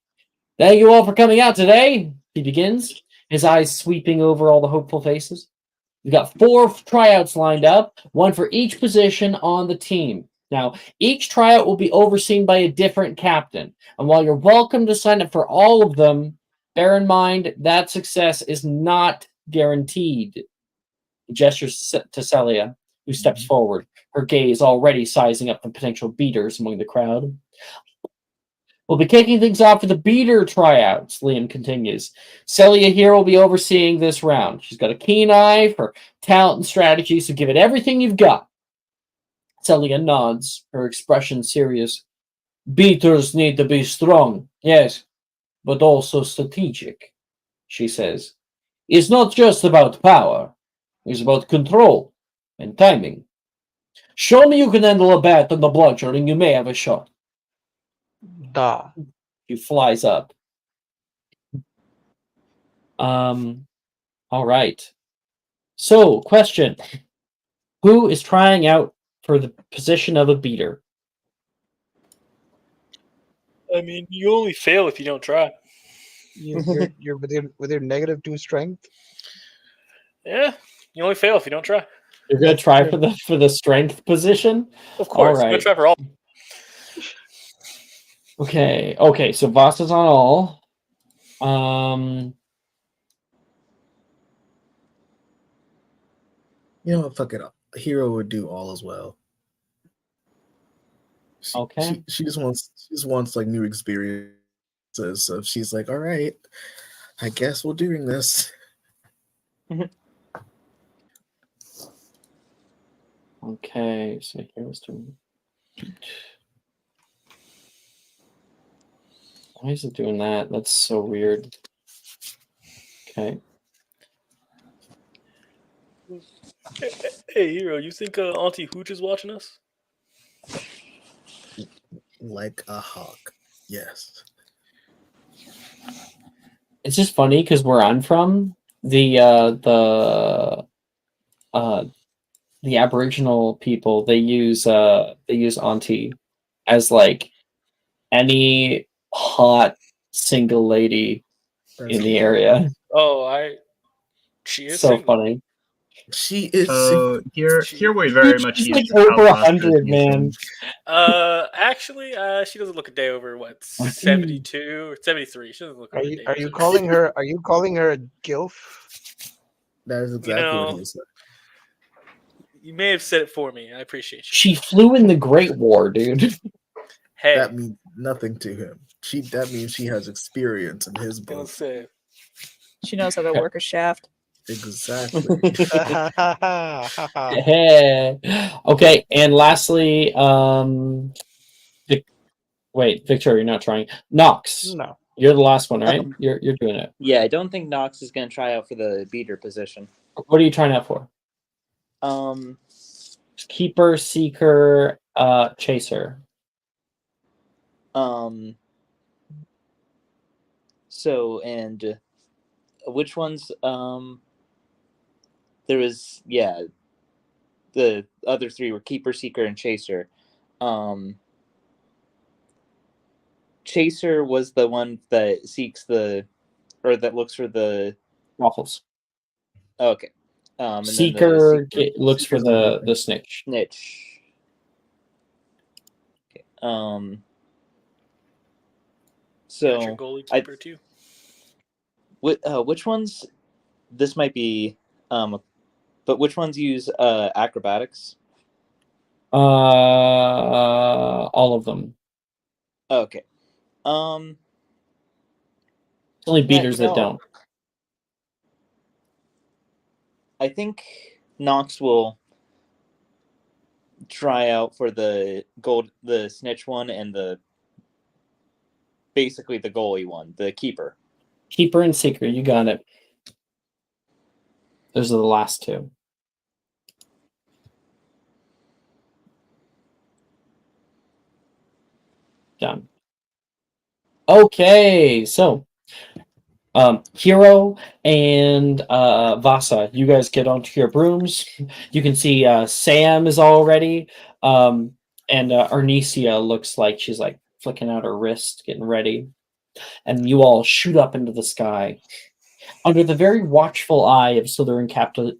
Thank you all for coming out today, he begins, his eyes sweeping over all the hopeful faces. We've got 4 tryouts lined up, one for each position on the team. Now, each tryout will be overseen by a different captain, and while you're welcome to sign up for all of them, bear in mind that success is not guaranteed. He gestures to Celia, who steps forward, her gaze already sizing up the potential beaters among the crowd. We'll be kicking things off with the beater tryouts, Liam continues. Celia here will be overseeing this round. She's got a keen eye for talent and strategy, so give it everything you've got. Celia nods, her expression serious. Beaters need to be strong, yes, but also strategic, she says. It's not just about power. It's about control and timing. Show me you can handle a bat and the bludger, and you may have a shot.
Da.
He flies up. All right. So, question: who is trying out for the position of a beater?
I mean, you only fail if you don't try.
You're with your -2 strength.
Yeah, you only fail if you don't try.
You're gonna
That's
try
true.
for the strength position.
Of
All
course, I'm gonna
right.
try for all.
Okay. Okay. So Voss is on all.
You know what? Fuck it. Hero would do all as well.
Okay.
She just wants like new experiences. So she's like, all right, I guess we're doing this.
Okay. So here's doing. Why is it doing that? That's so weird. Okay.
Hey, Hero, you think Auntie Hooch is watching us?
Like a hawk. Yes.
It's just funny because where I'm from, the Aboriginal people, they use auntie as like any hot single lady in the area.
Oh, she is
So
single.
funny.
She is.
So here
She-
we very much
She's
use
like
how
over
Foster's
100, man.
using.
Actually, she doesn't look a day over what
I
72 or 73. She doesn't look
Are
over a
you
day.
are you
over
calling her? Are you calling her a gilf?
That is exactly what he said.
You may have said it for me. I appreciate you.
She flew in the Great War, dude.
Hey,
That means nothing to him. That means she has experience in his
gonna
book.
say
She knows how to work a shaft.
Exactly.
Okay, and lastly, wait, Victor, you're not trying. Nox,
No.
you're the last one, right? You're doing it.
Yeah, I don't think Nox is going to try out for the beater position.
What are you trying out for? Keeper, seeker, chaser.
So, and which ones? There was, yeah, the other three were keeper, seeker, and chaser. Chaser was the one that seeks or that looks for the
waffles.
Oh, okay. And
seeker
then
looks for the snitch.
Snitch. Okay. So
got your goalie keeper too.
Which ones? This might be, but which ones use acrobatics?
All of them.
Okay.
It's only beaters that don't.
I think Nox will try out for the snitch one, and basically the goalie one, the keeper.
Keeper and seeker, you got it. Those are the last two. Done. Okay, so Hero and Vasa, you guys get onto your brooms. You can see Sam is all ready, and Arnesia looks like she's like flicking out her wrist, getting ready, and you all shoot up into the sky. Under the very watchful eye of Slytherin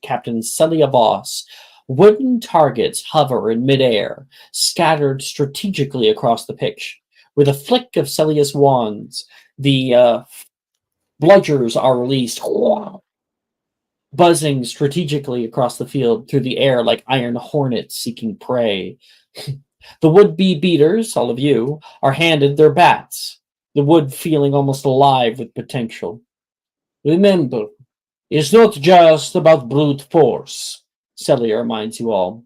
Captain Celia Voss, wooden targets hover in midair, scattered strategically across the pitch. With a flick of Celia's wands, the bludgers are released, buzzing strategically across the field through the air like iron hornets seeking prey. The would-be beaters, all of you, are handed their bats, the wood feeling almost alive with potential. Remember, it's not just about brute force, Celia reminds you all.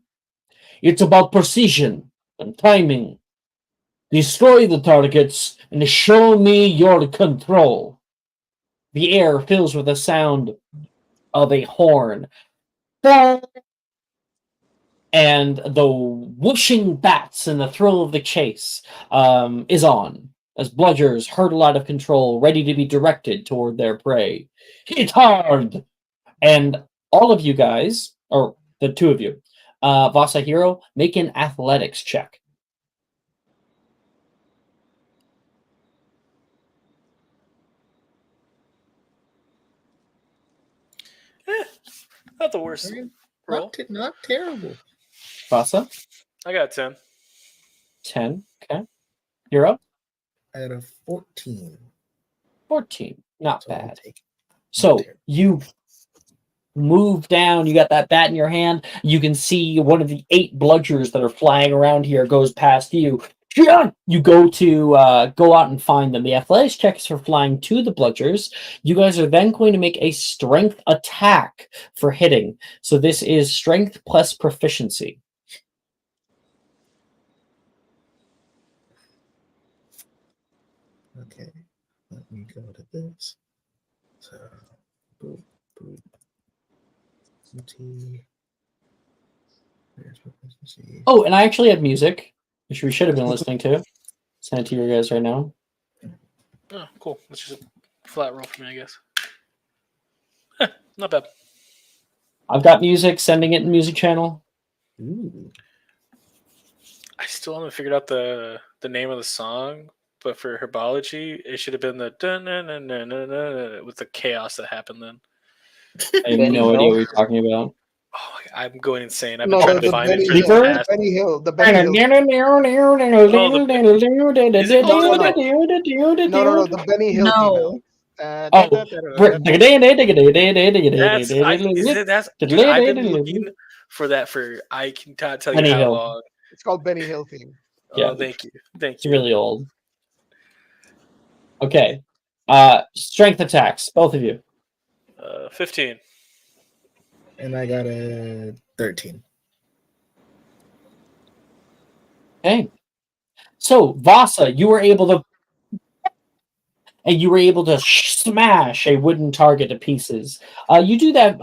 It's about precision and timing. Destroy the targets and show me your control. The air fills with the sound of a horn. and the whooshing bats and the thrill of the chase is on as bludgers hurtle out of control, ready to be directed toward their prey. Hit hard! And all of you guys, or the two of you, Vasa Hero, make an athletics check.
Not the worst roll.
Not terrible.
Vasa,
I got 10.
10. Okay. Hero,
I had a 14.
14. Not
So I'll
bad.
take it.
So
terrible.
you move down, you got that bat in your hand. You can see one of the 8 bludgers that are flying around here goes past you. You go to go out and find them. The athletics checks for flying to the bludgers. You guys are then going to make a strength attack for hitting. So this is strength plus proficiency.
Okay, let me go to this. So, boop, boop. CT. There's proficiency.
Oh, and I actually have music, which we should have been listening to. Send it to you guys right now.
Oh, cool. That's just a flat roll for me, I guess. Not bad.
I've got music, sending it in music channel.
Ooh.
I still haven't figured out the name of the song, but for Herbology, it should have been the dun-dun-dun-dun-dun-dun with the chaos that happened then.
I have no idea what you're talking about.
Oh, I'm going insane. I've been
No,
trying
the
to find
Benny
it for
Hill.
the
The
past.
Benny Hill. The Benny Hill.
Is it? Oh,
No. The Benny Hill
No.
theme.
Oh,
that's dude, I've been looking for that for I cannot tell you
Benny
how
Hill.
long.
It's called Benny Hill theme.
Yeah.
Oh, thank you.
It's really old. Okay. Strength attacks, both of you.
15.
And I got a 13.
Okay. So, Vasa, you were able to smash a wooden target to pieces. You do that,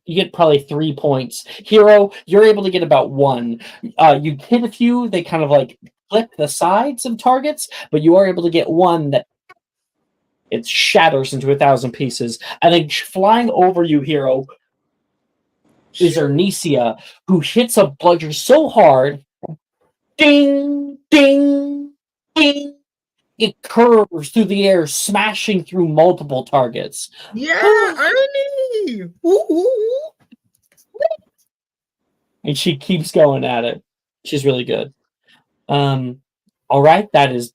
you get probably 3 points. Hero, you're able to get about 1. You hit a few, they kind of like clip the sides of targets, but you are able to get 1 that it shatters into 1,000 pieces. And then flying over you, Hero, is Ernesia, who hits a bludger so hard, ding, ding, ding, it curves through the air, smashing through multiple targets.
Yeah, Ernie! Woo-hoo!
And she keeps going at it. She's really good. All right, that is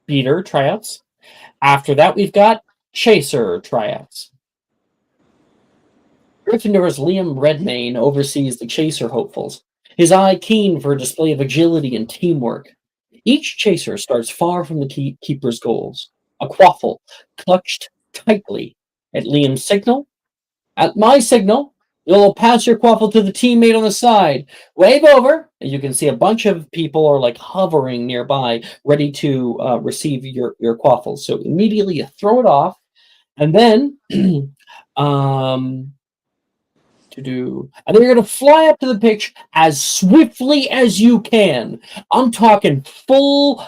beater tryouts. After that, we've got chaser tryouts. Gryffindor's Liam Redmayne oversees the chaser hopefuls, his eye keen for a display of agility and teamwork. Each chaser starts far from the keeper's goals, a quaffle clutched tightly at Liam's signal. At my signal, you'll pass your quaffle to the teammate on the side. Wave over, and you can see a bunch of people are like hovering nearby, ready to receive your quaffle. So immediately you throw it off, and then and then you're going to fly up to the pitch as swiftly as you can. I'm talking full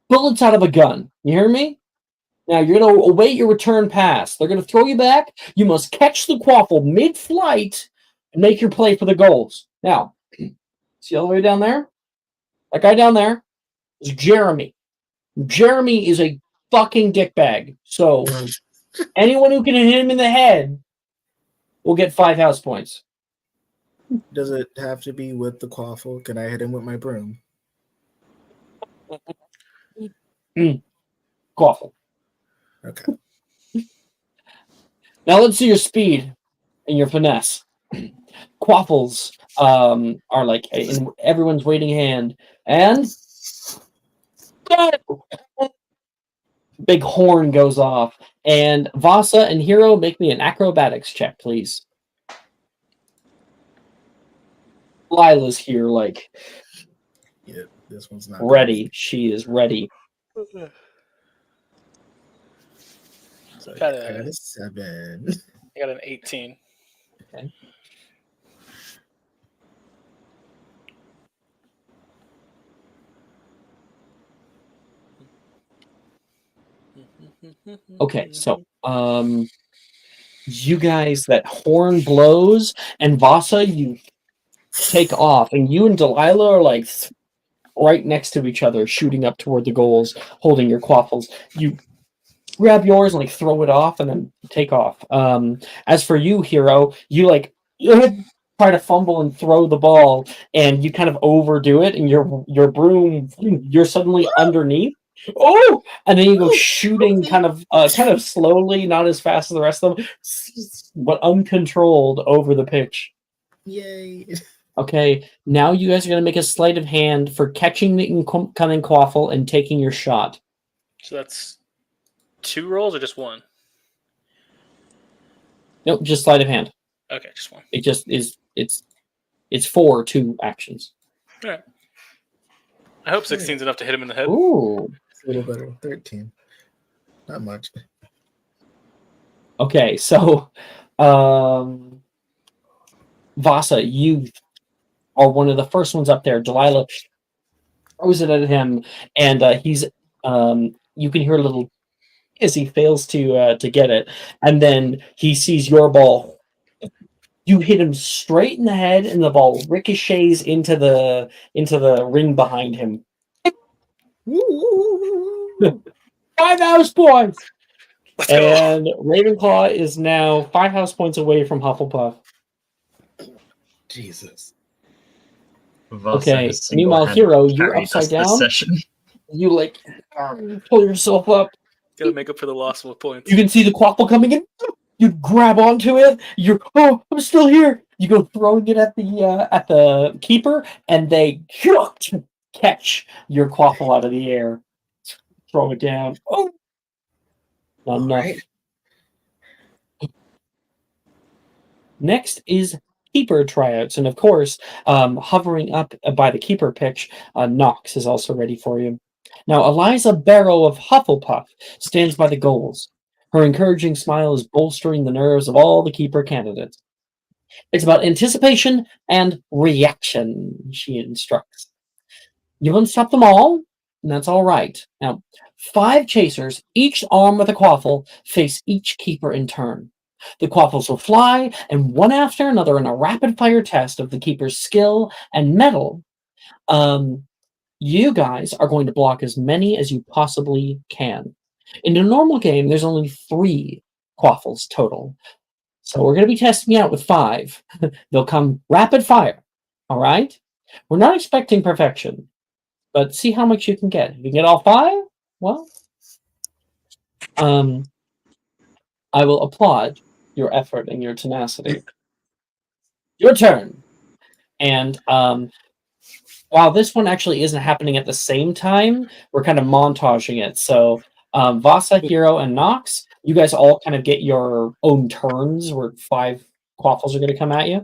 bullets out of a gun. You hear me? Now you're going to await your return pass. They're going to throw you back. You must catch the quaffle mid-flight and make your play for the goals. Now, see all the way down there? That guy down there is Jeremy. Jeremy is a fucking dickbag. So anyone who can hit him in the head will get 5 house points.
Does it have to be with the quaffle? Can I hit him with my broom?
Quaffle.
Okay.
Now let's see your speed and your finesse. Quaffles are like in everyone's waiting hand. And big horn goes off. And Vasa and Hero, make me an acrobatics check, please. Lila's here, like
Yeah, this one's not
ready. She is ready.
So
I got
I got a 7.
I got an 18.
Okay. Okay, so you guys, that horn blows, and Vasa, you take off, and you and Delilah are like right next to each other, shooting up toward the goals, holding your quaffles. You grab yours and like throw it off, and then take off. As for you, Hero, you like try to fumble and throw the ball, and you kind of overdo it, and your broom, you're suddenly underneath. Oh, and then you go shooting kind of slowly, not as fast as the rest of them, but uncontrolled over the pitch.
Yay.
Okay, now you guys are going to make a sleight of hand for catching the incoming quaffle and taking your shot.
So that's 2 rolls or just 1?
Nope, just sleight of hand.
Okay, just 1.
It just is. It's 4 2 actions.
All right. I hope 16's enough to hit him in the head.
Ooh,
It's a little better. 13. Not much.
okay, so Vasa, you are one of the first ones up there. Delilah throws it at him, and he's you can hear a little as he fails to get it, and then he sees your ball. You hit him straight in the head, and the ball ricochets into the ring behind him. 5 house points.
Let's go.
And Ravenclaw is now 5 house points away from Hufflepuff.
Jesus.
Vasa
Okay.
has
Meanwhile,
single-handedly
Hero, you're
carried us
upside
this
down.
session.
You like pull yourself up.
Gotta make up for the loss of points.
You can see the quaffle coming in. You grab onto it. You're I'm still here. You go throwing it at the keeper, and they catch your quaffle out of the air. Throw it down. Oh, not enough.
Right.
Next is keeper tryouts, and of course, hovering up by the keeper pitch, Nox is also ready for you. Now, Eliza Barrow of Hufflepuff stands by the goals. Her encouraging smile is bolstering the nerves of all the keeper candidates. It's about anticipation and reaction, she instructs. You won't stop them all, and that's all right. Now, 5 chasers, each armed with a quaffle, face each keeper in turn. The quaffles will fly, and one after another, in a rapid-fire test of the keeper's skill and mettle, you guys are going to block as many as you possibly can. In a normal game, there's only 3 quaffles total. So we're going to be testing out with 5. They'll come rapid fire. All right? We're not expecting perfection, but see how much you can get. If you can get all 5, well, I will applaud your effort and your tenacity. Your turn. And while this one actually isn't happening at the same time, we're kind of montaging it. So Vasa, Hero, and Nox, you guys all kind of get your own turns where 5 quaffles are going to come at you.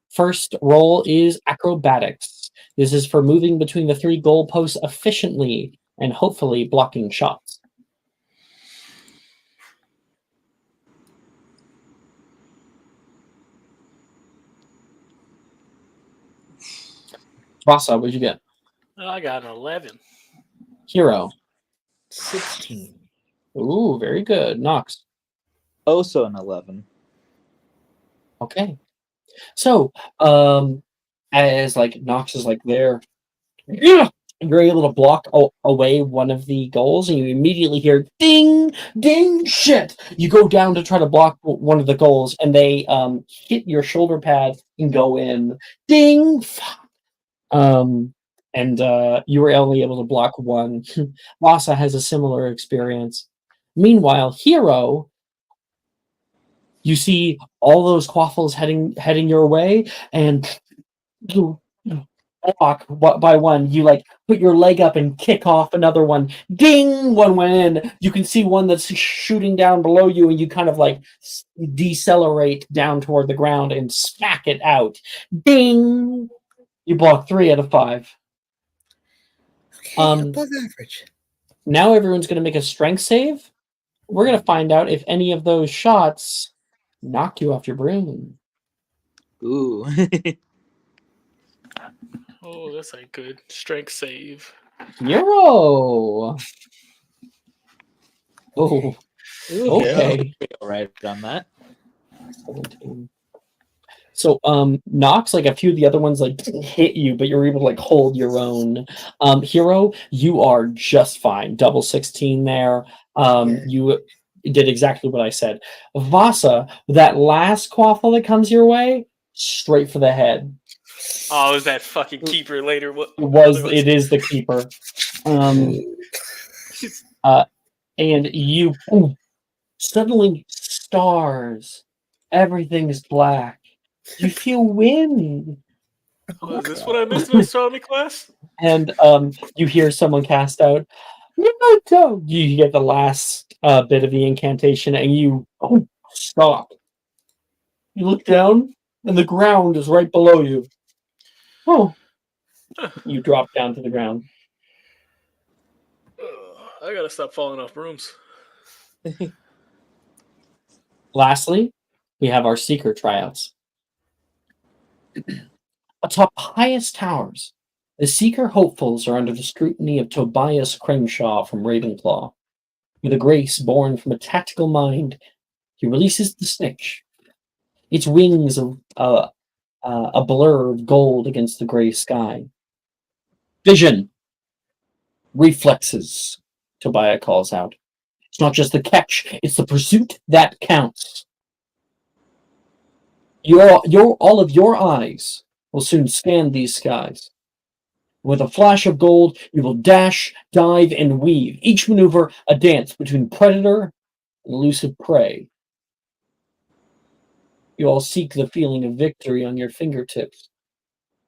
First roll is acrobatics. This is for moving between the 3 goalposts efficiently and hopefully blocking shots. Vasa, what'd you get?
I got an 11.
Hero.
16.
Ooh, very good. Nox.
Also an 11.
Okay. So, as like Nox is like there, you're able to block away one of the goals, and you immediately hear ding, ding, shit. You go down to try to block one of the goals, and they hit your shoulder pad and go in. Ding, fuck. And you were only able to block one. Vasa has a similar experience. Meanwhile, Hero, you see all those quaffles heading your way, and you block by one. You like put your leg up and kick off another one. Ding! One went in. You can see one that's shooting down below you, and you kind of like decelerate down toward the ground and smack it out. Ding! You block 3 out of 5.
Okay, above average.
Now everyone's going to make a strength save. We're going to find out if any of those shots knock you off your broom.
Ooh.
Oh, that's a good strength save.
Hero. Oh, okay.
Right on that.
17. So, Nox, like a few of the other ones, like hit you, but you're able to like hold your own. Hero, you are just fine. Double 16 there. You did exactly what I said. Vasa, that last quaffle that comes your way, straight for the head.
Oh, it was that fucking keeper later? What?
It is the keeper. And you suddenly stars. Everything's black. You feel wind.
Oh, is this what I missed in astronomy class?
And you hear someone cast out, "Naruto!" You get the last bit of the incantation, and you stop. You look down, and the ground is right below you. Oh, you drop down to the ground.
I gotta stop falling off brooms.
Lastly, we have our seeker tryouts. Atop highest towers, the seeker hopefuls are under the scrutiny of Tobias Crenshaw from Ravenclaw. With a grace born from a tactical mind, he releases the snitch. Its wings a blur of gold against the gray sky. Vision! Reflexes, Tobias calls out. It's not just the catch, it's the pursuit that counts. All of your eyes will soon scan these skies. With a flash of gold, you will dash, dive, and weave, each maneuver a dance between predator and elusive prey. You all seek the feeling of victory on your fingertips.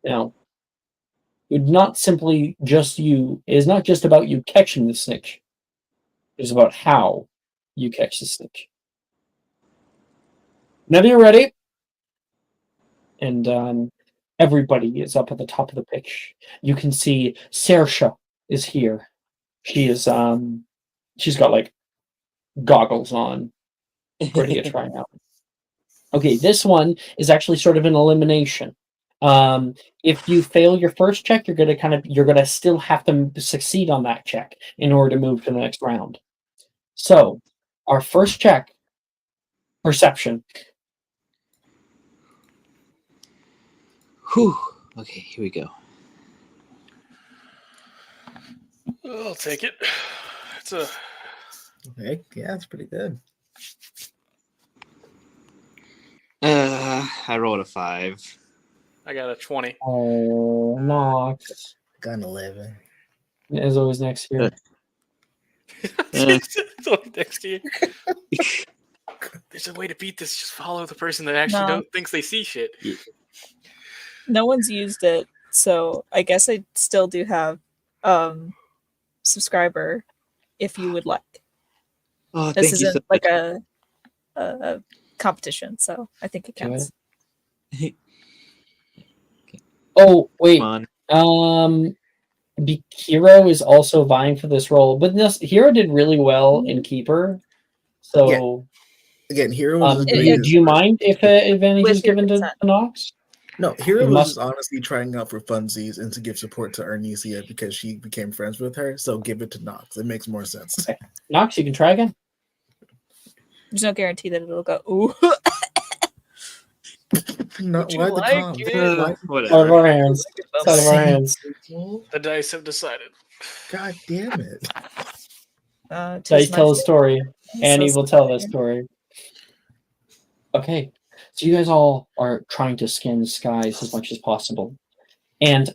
Now, it's not simply just you. It is not just about you catching the snitch. It's about how you catch the snitch. Whenever you're ready, and everybody is up at the top of the pitch. You can see Saoirse is here. She is she's got like goggles on, ready to try out. Okay, this one is actually sort of an elimination. If you fail your first check, you're gonna still have to succeed on that check in order to move to the next round. So, our first check, perception.
Whew. Okay, here we go.
I'll take it. It's a
okay. Yeah, it's pretty good.
I rolled a 5.
I got a 20.
Oh, Nox.
Got an 11.
As always, next year.
It's only next year. There's a way to beat this. Just follow the person that actually thinks they see shit.
No one's used it, so I guess I still do have subscriber if you would like.
Oh,
this
thank you
isn't
so
like
much.
a competition, so I think it counts.
Oh wait, Hero is also vying for this role, but Hero did really well in Keeper. So
again, Hero was
do you mind if advantage is given to Nox?
No, Hero was just honestly trying out for funsies and to give support to Arnesia because she became friends with her. So give it to Nox. It makes more sense.
Okay. Nox, you can try again.
There's no guarantee that it'll go. Ooh.
Not why the comms?
Out of our hands. It's out of our hands.
The dice have decided.
God damn it.
Dice tell a story. Annie will tell that story. Okay. So you guys all are trying to scan the skies as much as possible. And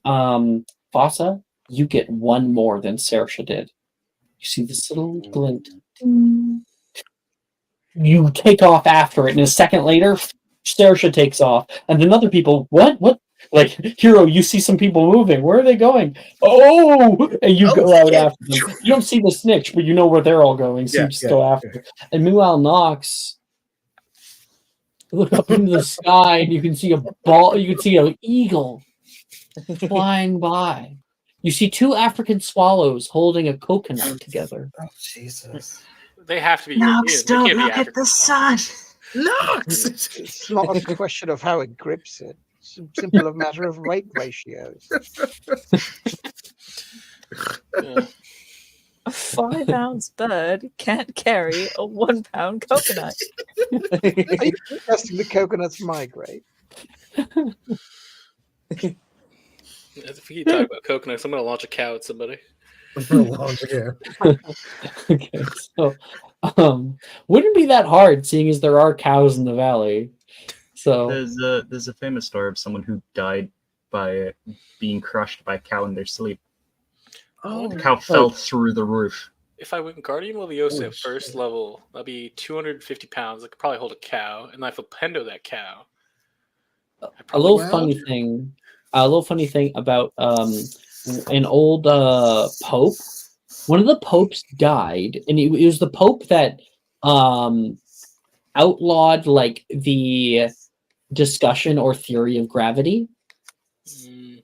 Vasa, you get one more than Saoirse did. You see this little glint. You take off after it, and a second later, Saoirse takes off. And then other people, what? Like, Hero, you see some people moving. Where are they going? Oh! And you go out after them. You don't see the snitch, but you know where they're all going, so you just go after. And meanwhile, Nox, look up into the sky, and you can see a ball. You can see an eagle flying by. You see two African swallows holding a coconut together.
Oh Jesus!
They have to be
Nox,
European. They
don't
can't be
look at
African.
the sun.
Nox!
It's not a question of how it grips it. It's a simple matter of weight ratios.
Yeah.
A 5 ounce bird can't carry a 1 pound coconut.
Are you suggesting the coconuts migrate?
If we keep talking about coconuts, I'm gonna launch a cow at somebody.
Okay, so wouldn't be that hard, seeing as there are cows in the valley. So
There's a famous story of someone who died by being crushed by a cow in their sleep. The cow fell through the roof.
If I went Guardian Leviosa
Oh,
at first
shit.
level, that'd be 250 pounds. I could probably hold a cow, and if I pendo that cow, I
a
probably
little funny thing, about an old pope. One of the popes died, and it was the pope that outlawed like the discussion or theory of gravity.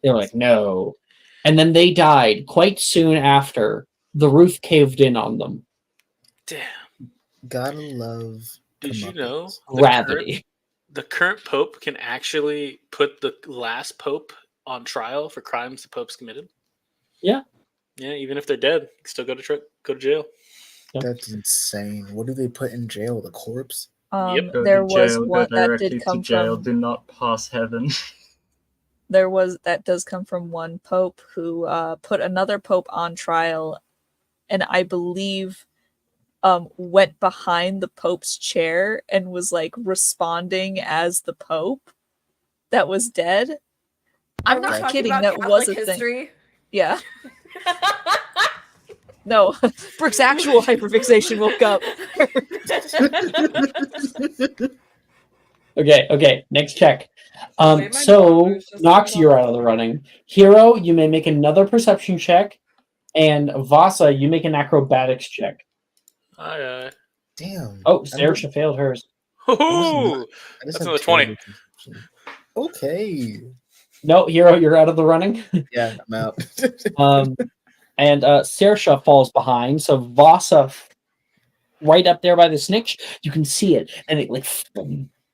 They were like, no. And then they died quite soon after. The roof caved in on them.
Damn.
Gotta love.
Did you know
Gravity.
the current pope can actually put the last pope on trial for crimes the pope's committed?
Yeah.
Yeah, even if they're dead, you can still go to jail.
That's insane. What do they put in jail? The corpse?
Yep.
Go
There
to
was
jail,
one
go
that
directly
did
to
come
jail.
from.
Do not pass heaven.
That does come from one pope who put another pope on trial, and I believe went behind the pope's chair and was like responding as the pope that was dead. I'm
Are we
not
talking
kidding.
about
That was
Catholic
a thing.
history?
Yeah. No, Brooke's actual hyperfixation woke up.
Okay, next check.
my
So
dog was just
Nox,
in
you're
the
out of the running. Hero, you may make another perception check, and Vasa, you make an acrobatics check.
Aye.
Damn.
Oh, Saoirse failed hers.
Ooh,
I just
that's
have
another 20.
terrible conception. Okay.
No, Hero, you're out of the running.
Yeah, I'm out.
And Saoirse falls behind, so Vasa, right up there by the snitch, you can see it, and it like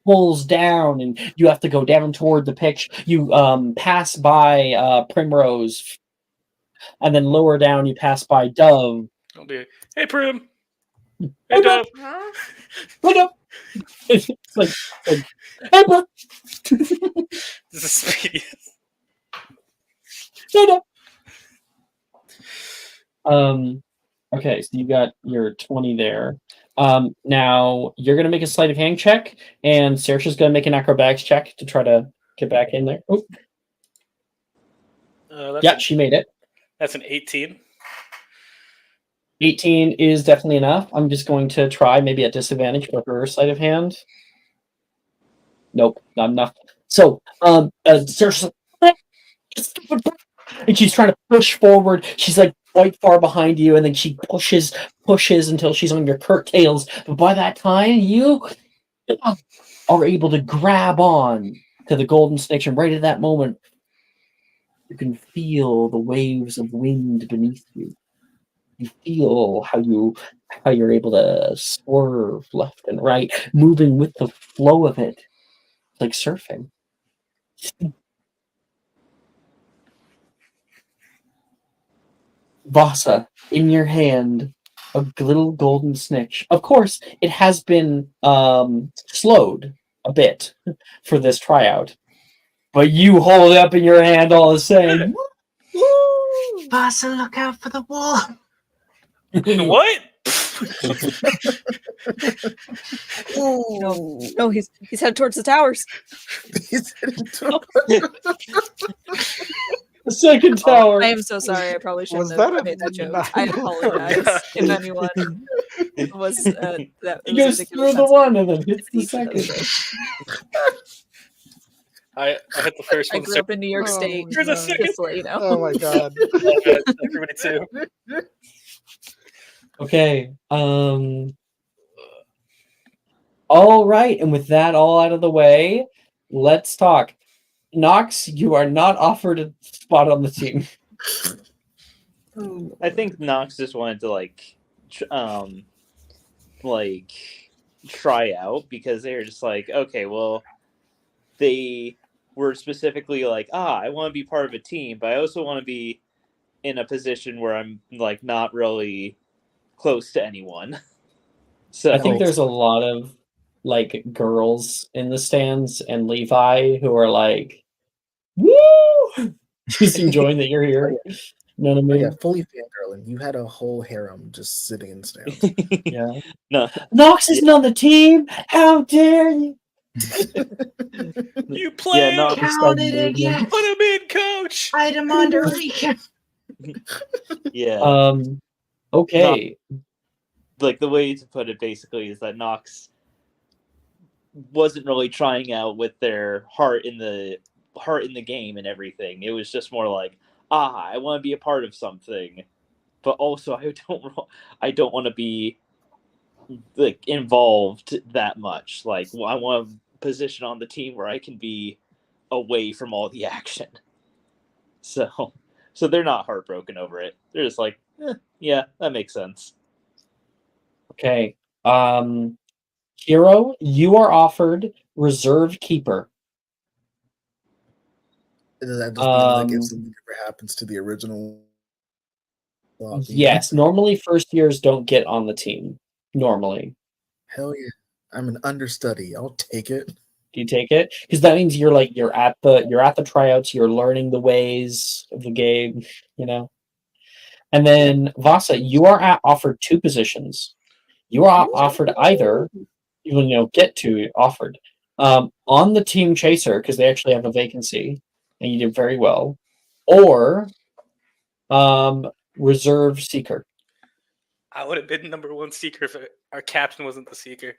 pulls down, and you have to go down toward the pitch. You pass by Primrose, and then lower down you pass by Dove.
I'll be, hey Prim, hey Dove.
Huh?
What up? It's like hey, Dove.
This is speedy.
Hey, Dove. Okay, so you got your 20 there. Now you're gonna make a sleight of hand check, and Saoirse's gonna make an acrobatics check to try to get back in there. Oh. Yeah, she made it.
That's an 18.
18 is definitely enough. I'm just going to try maybe at disadvantage for her sleight of hand. Nope, not enough. So, Saoirse's like, and she's trying to push forward. She's like quite far behind you, and then she pushes until she's on your curtails. But by that time, you are able to grab on to the golden snake, and right at that moment, you can feel the waves of wind beneath you. You feel how you're able to swerve left and right, moving with the flow of it, like surfing. Vasa, in your hand, a little golden snitch. Of course, it has been slowed a bit for this tryout, but you hold it up in your hand all the same.
Vasa, look out for the wall.
What?
No, he's headed towards the towers.
The second tower.
I am so sorry. I probably shouldn't
Was
have
that a
made that joke.
nine?
I apologize if anyone was that.
He
It was
goes
ridiculous
through the
sensitive
one and then hits the
to those
second.
things.
I hit the first
I
one.
grew up in New York State.
Here's a second.
Just to let you know.
Oh my god.
Everybody too.
Okay. All right, and with that all out of the way, let's talk. Nox, you are not offered a spot on the team.
I think Nox just wanted to try out because they were just like, okay, well, they were specifically like, I want to be part of a team, but I also want to be in a position where I'm like not really close to anyone. So
I think there's a lot of like girls in the stands and Levi who are like, woo! Just enjoying that you're here. You know what I
Oh,
mean?
yeah, fully fangirling. You had a whole harem just sitting in stands.
Yeah.
no,
Nox isn't on the team. How dare you?
You play
yeah,
him.
no,
Count it again.
Put him in, coach.
Item under recount.
yeah.
Okay.
Like the way to put it basically is that Nox wasn't really trying out with their heart in the game and everything. It was just more like, I want to be a part of something, but also I don't want to be like involved that much. Like I want a position on the team where I can be away from all the action. So they're not heartbroken over it. They're just like, yeah, that makes sense.
Okay. Hero, you are offered reserve keeper.
Does that just mean like if something ever happens to the original?
Yes. Normally, first years don't get on the team. Normally.
Hell yeah! I'm an understudy. I'll take it.
Do you take it? Because that means you're at the tryouts. You're learning the ways of the game. You know. And then Vasa, you are offered two positions. You are offered either, get to offered on the team chaser because they actually have a vacancy and you did very well, or reserve seeker.
I would have been number one seeker if our captain wasn't the seeker.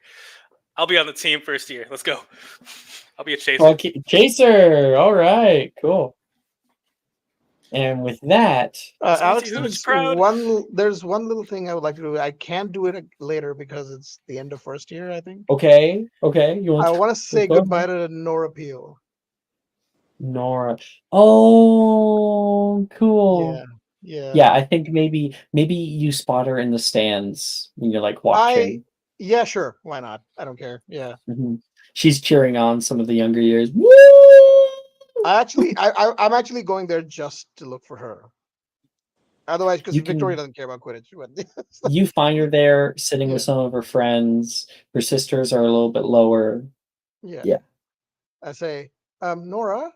I'll be on the team first year. Let's go. I'll be a chaser.
Okay, chaser. All right, cool. And with that,
Alex, there's one little thing I would like to do. I can't do it later because it's the end of first year, I think.
Okay.
I want to say goodbye to Nora Peel.
Nora. Oh, cool.
Yeah.
I think maybe you spot her in the stands when you're like watching.
Yeah, sure. Why not? I don't care. Yeah.
Mm-hmm. She's cheering on some of the younger years. Woo!
I'm actually going there just to look for her. Otherwise, because Victoria doesn't care about Quidditch.
You find her there sitting with some of her friends. Her sisters are a little bit lower. Yeah.
I say, Nora?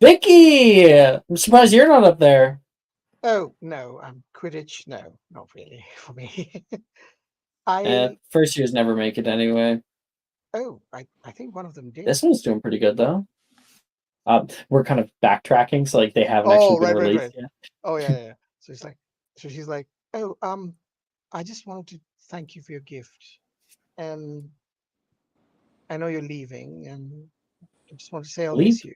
Vicky! I'm surprised you're not up there.
Oh, no. Quidditch? No, not really for me.
First years never make it anyway.
Oh, I think one of them did.
This one's doing pretty good, though. We're kind of backtracking, so like they haven't actually been released yet.
Oh, yeah. So she's like, oh, I just wanted to thank you for your gift. And I know you're leaving, and I just want to say I'll miss you.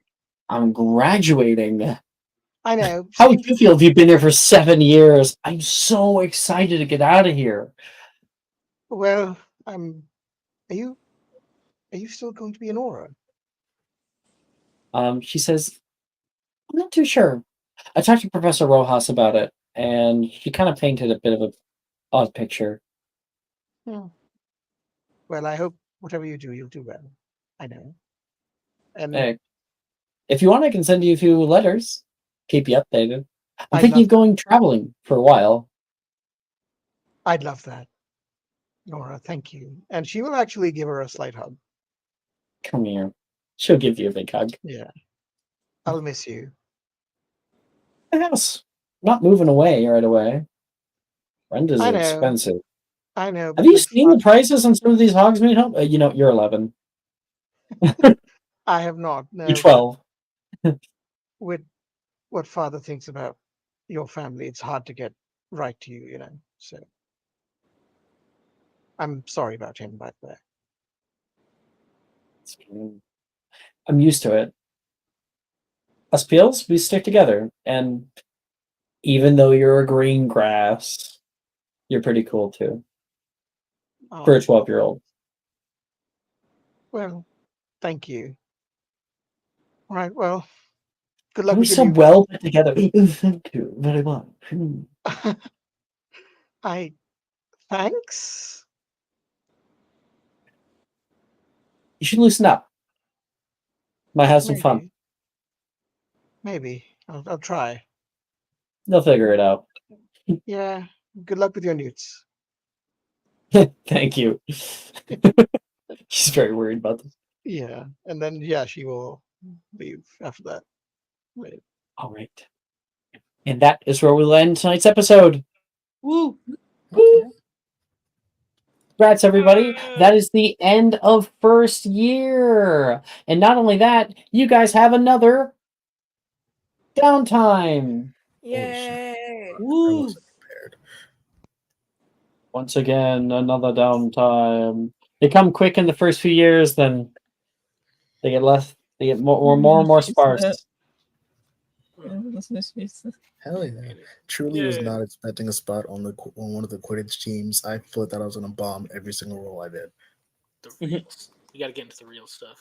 I'm graduating.
I know.
How would you feel if you've been there for 7 years? I'm so excited to get out of here.
Well, Are you still going to be an aura?
She says, I'm not too sure. I talked to Professor Rojas about it, and she kind of painted a bit of an odd picture.
Well, I hope whatever you do, you'll do well. I know. And
hey, if you want, I can send you a few letters. Keep you updated. I'm thinking of going traveling for a while.
I'd love that. Nora, thank you. And she will actually give her a slight hug.
Come here. She'll give you a big hug.
Yeah. I'll miss you.
Yes. Not moving away right away. Rent is expensive.
I know.
Have you seen the prices on some of these Hogsmeade homes? You're 11.
I have not. No.
You're 12.
With what father thinks about your family, it's hard to get right to you, So I'm sorry about him, by the way.
I'm used to it. Us Peels, we stick together. And even though you're a green grass, you're pretty cool too. For a 12-year-old.
Well, thank you. All right, well, good luck with
so well put together. Thank you very much.
Thanks.
You should loosen up. Might have some fun.
Maybe. I'll try.
They'll figure it out.
Yeah. Good luck with your newts.
Thank you. She's very worried about them.
Yeah. And then she will leave after that. Right.
All right. And that is where we'll end tonight's episode.
Woo!
Woo! Congrats, everybody. That is the end of first year. And not only that, you guys have another downtime.
Yay!
Woo!
Once again, another downtime. They come quick in the first few years, then they get less. They get more and more sparse.
Hell yeah! Truly was not expecting a spot on one of the Quidditch teams. I thought that I was gonna bomb every single roll I did.
The reals. You got to get into the real stuff.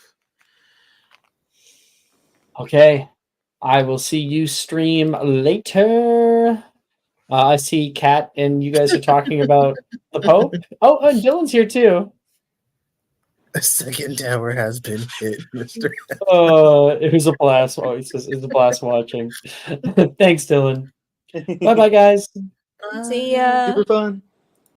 Okay, I will see you stream later. I see Kat and you guys are talking about the Pope. Oh, and Dylan's here too.
A second tower has been hit, Mister.
It was a blast. Oh, he says it's a blast watching. Thanks, Dylan. Bye, guys.
See ya.
Super fun.